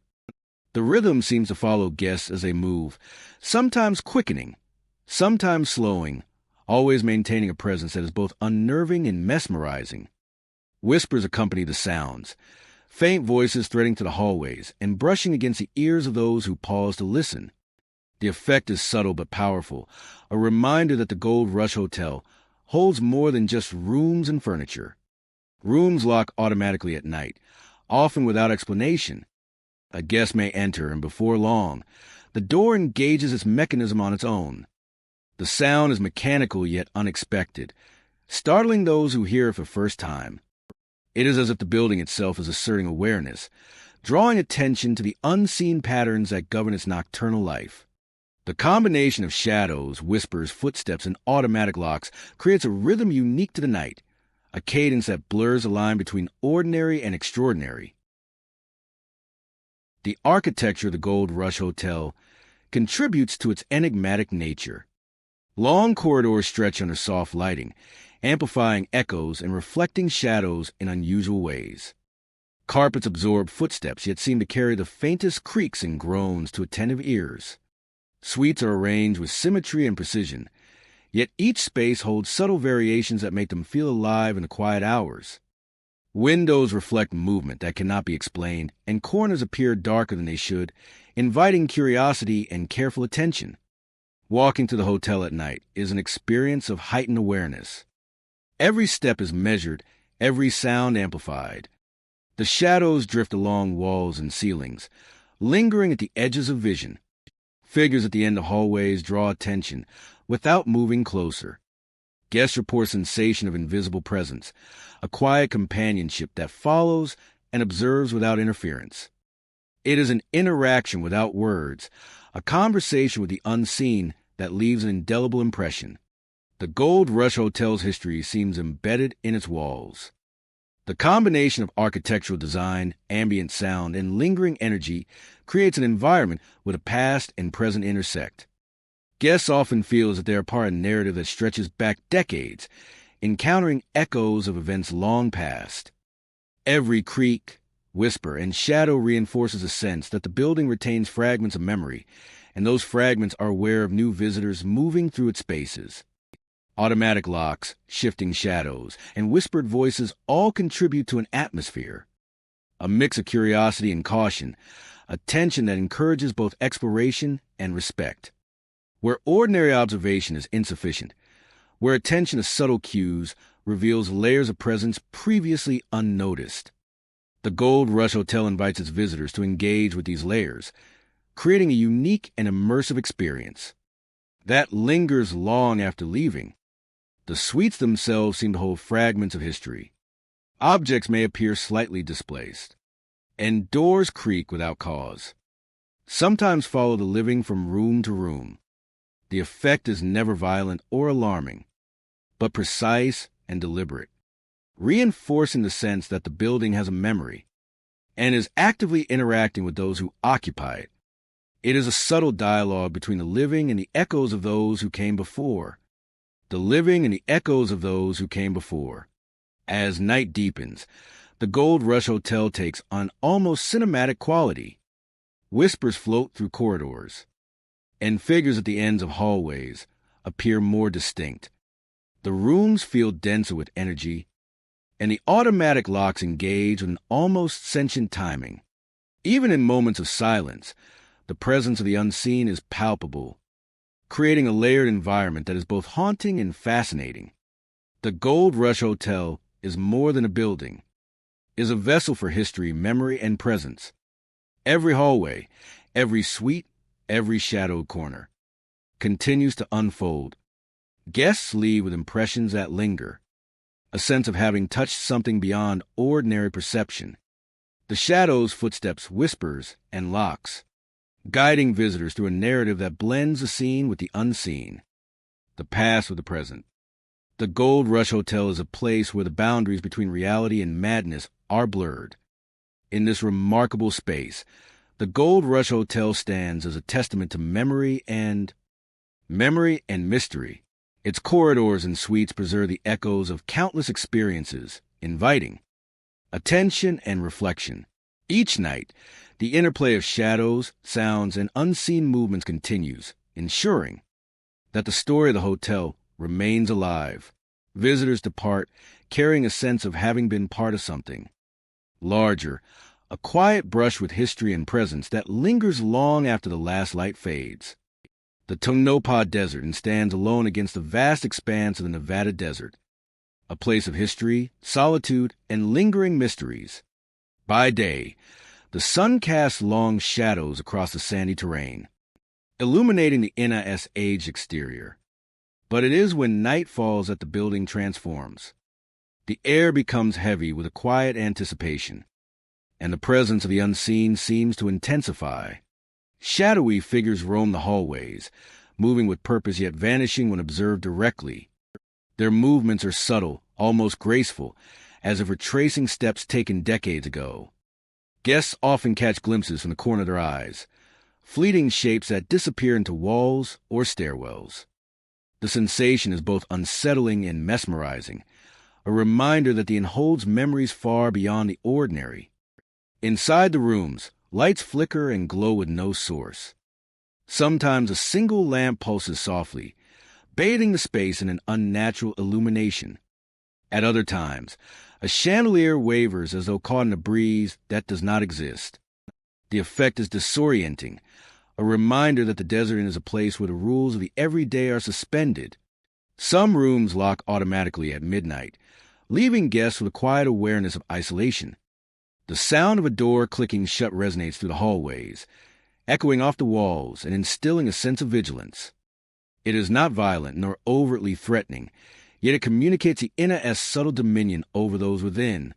The rhythm seems to follow guests as they move, sometimes quickening, sometimes slowing, always maintaining a presence that is both unnerving and mesmerizing. Whispers accompany the sounds, faint voices threading to the hallways and brushing against the ears of those who pause to listen. The effect is subtle but powerful, a reminder that the Gold Rush Hotel holds more than just rooms and furniture. Rooms lock automatically at night, often without explanation. A guest may enter, and before long, the door engages its mechanism on its own. The sound is mechanical yet unexpected, startling those who hear it for the first time. It is as if the building itself is asserting awareness, drawing attention to the unseen patterns that govern its nocturnal life. The combination of shadows, whispers, footsteps, and automatic locks creates a rhythm unique to the night, a cadence that blurs the line between ordinary and extraordinary. The architecture of the Gold Rush Hotel contributes to its enigmatic nature. Long corridors stretch under soft lighting, amplifying echoes and reflecting shadows in unusual ways. Carpets absorb footsteps, yet seem to carry the faintest creaks and groans to attentive ears. Suites are arranged with symmetry and precision, yet each space holds subtle variations that make them feel alive in the quiet hours. Windows reflect movement that cannot be explained, and corners appear darker than they should, inviting curiosity and careful attention. Walking to the hotel at night is an experience of heightened awareness. Every step is measured, every sound amplified. The shadows drift along walls and ceilings, lingering at the edges of vision. Figures at the end of hallways draw attention, without moving closer. Guests report a sensation of invisible presence, a quiet companionship that follows and observes without interference. It is an interaction without words, a conversation with the unseen that leaves an indelible impression. The Gold Rush Hotel's history seems embedded in its walls. The combination of architectural design, ambient sound, and lingering energy creates an environment where the past and present intersect. Guests often feel as if they are part of a narrative that stretches back decades, encountering echoes of events long past. Every creak, whisper, and shadow reinforces a sense that the building retains fragments of memory, and those fragments are aware of new visitors moving through its spaces. Automatic locks, shifting shadows, and whispered voices all contribute to an atmosphere. A mix of curiosity and caution, a tension that encourages both exploration and respect. Where ordinary observation is insufficient, where attention to subtle cues reveals layers of presence previously unnoticed. The Gold Rush Hotel invites its visitors to engage with these layers, creating a unique and immersive experience that lingers long after leaving. The suites themselves seem to hold fragments of history. Objects may appear slightly displaced, and doors creak without cause. Sometimes follow the living from room to room. The effect is never violent or alarming, but precise and deliberate, reinforcing the sense that the building has a memory and is actively interacting with those who occupy it. It is a subtle dialogue between the living and the echoes of those who came before. The living and the echoes of those who came before. As night deepens, the Gold Rush Hotel takes on almost cinematic quality. Whispers float through corridors, and figures at the ends of hallways appear more distinct. The rooms feel denser with energy, and the automatic locks engage with an almost sentient timing. Even in moments of silence, the presence of the unseen is palpable, creating a layered environment that is both haunting and fascinating. The Gold Rush Hotel is more than a building, is a vessel for history, memory, and presence. Every hallway, every suite, every shadowed corner continues to unfold. Guests leave with impressions that linger, a sense of having touched something beyond ordinary perception. The shadows, footsteps, whispers, and locks, guiding visitors through a narrative that blends the seen with the unseen, the past with the present. The Gold Rush Hotel is a place where the boundaries between reality and madness are blurred. In this remarkable space, the Gold Rush Hotel stands as a testament to memory and mystery. Its corridors and suites preserve the echoes of countless experiences, inviting attention and reflection. Each night, the interplay of shadows, sounds, and unseen movements continues, ensuring that the story of the hotel remains alive. Visitors depart carrying a sense of having been part of something larger, a quiet brush with history and presence that lingers long after the last light fades. The Tonopah Desert stands alone against the vast expanse of the Nevada desert, a place of history, solitude, and lingering mysteries. By day, the sun casts long shadows across the sandy terrain, illuminating the NIS aged exterior. But it is when night falls that the building transforms. The air becomes heavy with a quiet anticipation, and the presence of the unseen seems to intensify. Shadowy figures roam the hallways, moving with purpose yet vanishing when observed directly. Their movements are subtle, almost graceful, as if retracing steps taken decades ago. Guests often catch glimpses from the corner of their eyes, fleeting shapes that disappear into walls or stairwells. The sensation is both unsettling and mesmerizing, a reminder that the inn holds memories far beyond the ordinary. Inside the rooms, lights flicker and glow with no source. Sometimes a single lamp pulses softly, bathing the space in an unnatural illumination. At other times, a chandelier wavers as though caught in a breeze that does not exist. The effect is disorienting, a reminder that the desert is a place where the rules of the everyday are suspended. Some rooms lock automatically at midnight, leaving guests with a quiet awareness of isolation. The sound of a door clicking shut resonates through the hallways, echoing off the walls and instilling a sense of vigilance. It is not violent nor overtly threatening, yet it communicates the NIS subtle dominion over those within.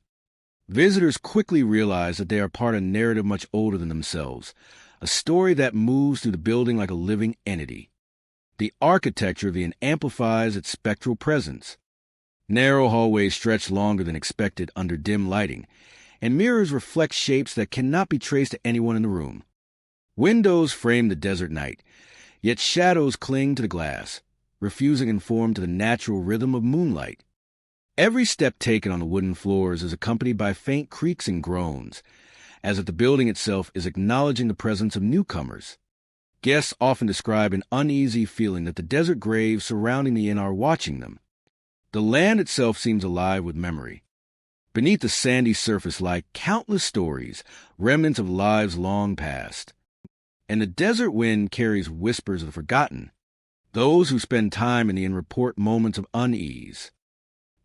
Visitors quickly realize that they are part of a narrative much older than themselves, a story that moves through the building like a living entity. The architecture of the inn amplifies its spectral presence. Narrow hallways stretch longer than expected under dim lighting, and mirrors reflect shapes that cannot be traced to anyone in the room. Windows frame the desert night, yet shadows cling to the glass, refusing to conform to the natural rhythm of moonlight. Every step taken on the wooden floors is accompanied by faint creaks and groans, as if the building itself is acknowledging the presence of newcomers. Guests often describe an uneasy feeling that the desert graves surrounding the inn are watching them. The land itself seems alive with memory. Beneath the sandy surface lie countless stories, remnants of lives long past. And the desert wind carries whispers of the forgotten. Those who spend time in the inn report moments of unease,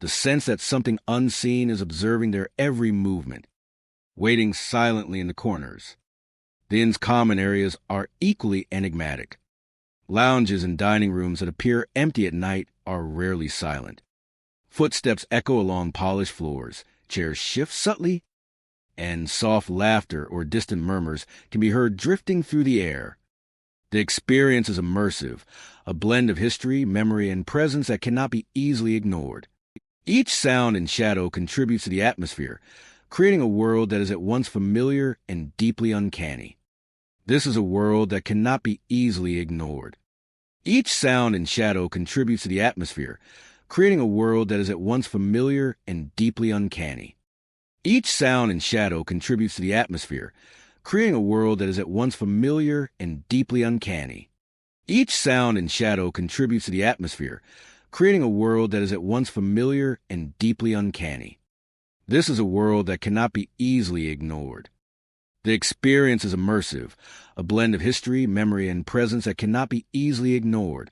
the sense that something unseen is observing their every movement, waiting silently in the corners. The inn's common areas are equally enigmatic. Lounges and dining rooms that appear empty at night are rarely silent. Footsteps echo along polished floors, chairs shift subtly, and soft laughter or distant murmurs can be heard drifting through the air. The experience is immersive, a blend of history, memory, and presence that cannot be easily ignored. Each sound and shadow contributes to the atmosphere, creating a world that is at once familiar and deeply uncanny. This is a world that cannot be easily ignored. Each sound and shadow contributes to the atmosphere, creating a world that is at once familiar and deeply uncanny. Each sound and shadow contributes to the atmosphere, creating a world that is at once familiar and deeply uncanny. Each sound and shadow contributes to the atmosphere, creating a world that is at once familiar and deeply uncanny. This is a world that cannot be easily ignored. The experience is immersive, a blend of history, memory, and presence that cannot be easily ignored.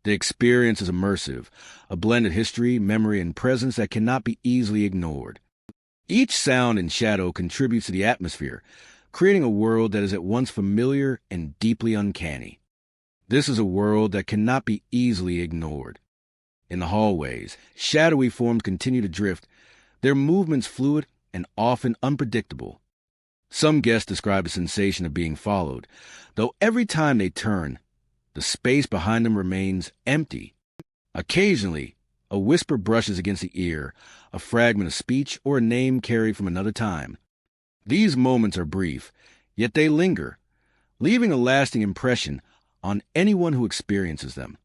The experience is immersive, a blend of history, memory, and presence that cannot be easily ignored. Each sound and shadow contributes to the atmosphere, creating a world that is at once familiar and deeply uncanny. This is a world that cannot be easily ignored. In the hallways, shadowy forms continue to drift, their movements fluid and often unpredictable. Some guests describe a sensation of being followed, though every time they turn, the space behind them remains empty. Occasionally, a whisper brushes against the ear, a fragment of speech or a name carried from another time. These moments are brief, yet they linger, leaving a lasting impression on anyone who experiences them.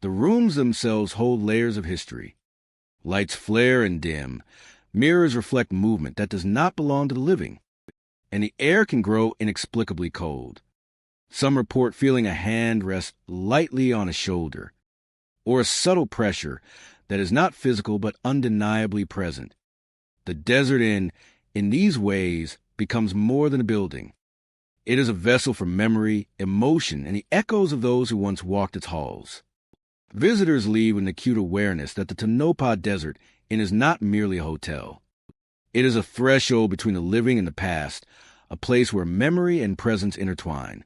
The rooms themselves hold layers of history. Lights flare and dim, mirrors reflect movement that does not belong to the living, and the air can grow inexplicably cold. Some report feeling a hand rest lightly on a shoulder, or a subtle pressure that is not physical but undeniably present. The desert inn, in these ways, becomes more than a building. It is a vessel for memory, emotion, and the echoes of those who once walked its halls. Visitors leave with an acute awareness that the Tonopah Desert Inn is not merely a hotel. It is a threshold between the living and the past, a place where memory and presence intertwine.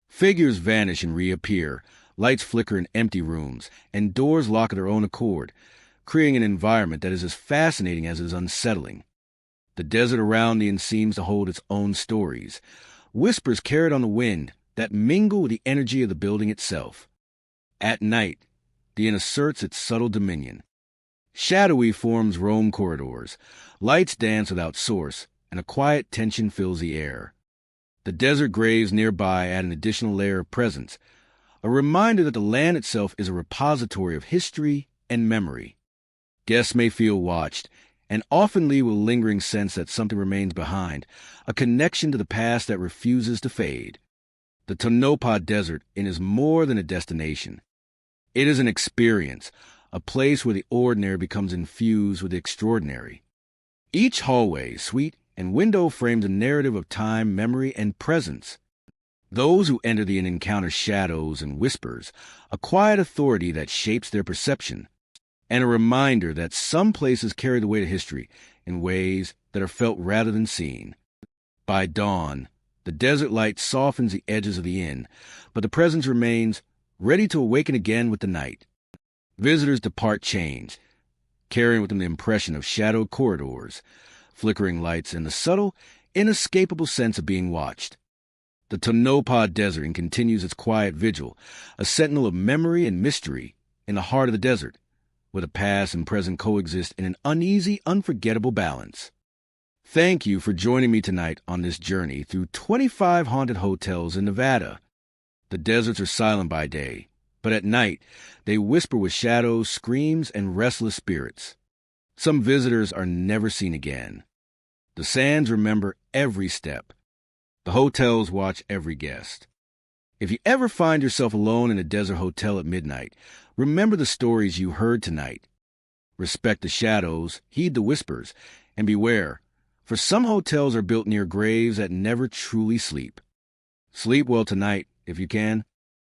Figures vanish and reappear, lights flicker in empty rooms, and doors lock of their own accord, creating an environment that is as fascinating as it is unsettling. The desert around the inn seems to hold its own stories, whispers carried on the wind that mingle with the energy of the building itself. At night, the inn asserts its subtle dominion. Shadowy forms roam corridors, lights dance without source, and a quiet tension fills the air. The desert graves nearby add an additional layer of presence, a reminder that the land itself is a repository of history and memory. Guests may feel watched, and often leave with a lingering sense that something remains behind, a connection to the past that refuses to fade. The Tonopah Desert Inn is more than a destination. It is an experience, a place where the ordinary becomes infused with the extraordinary. Each hallway, suite, and window frames a narrative of time, memory, and presence. Those who enter the inn encounter shadows and whispers, a quiet authority that shapes their perception, and a reminder that some places carry the weight of history in ways that are felt rather than seen. By dawn, the desert light softens the edges of the inn, but the presence remains, ready to awaken again with the night. Visitors depart changed, carrying with them the impression of shadowed corridors, flickering lights, and the subtle, inescapable sense of being watched. The Tonopah Desert continues its quiet vigil, a sentinel of memory and mystery in the heart of the desert, where the past and present coexist in an uneasy, unforgettable balance. Thank you for joining me tonight on this journey through 25 haunted hotels in Nevada. The deserts are silent by day, but at night they whisper with shadows, screams, and restless spirits. Some visitors are never seen again. The sands remember every step. The hotels watch every guest. If you ever find yourself alone in a desert hotel at midnight, remember the stories you heard tonight. Respect the shadows, heed the whispers, and beware, for some hotels are built near graves that never truly sleep. Sleep well tonight, if you can.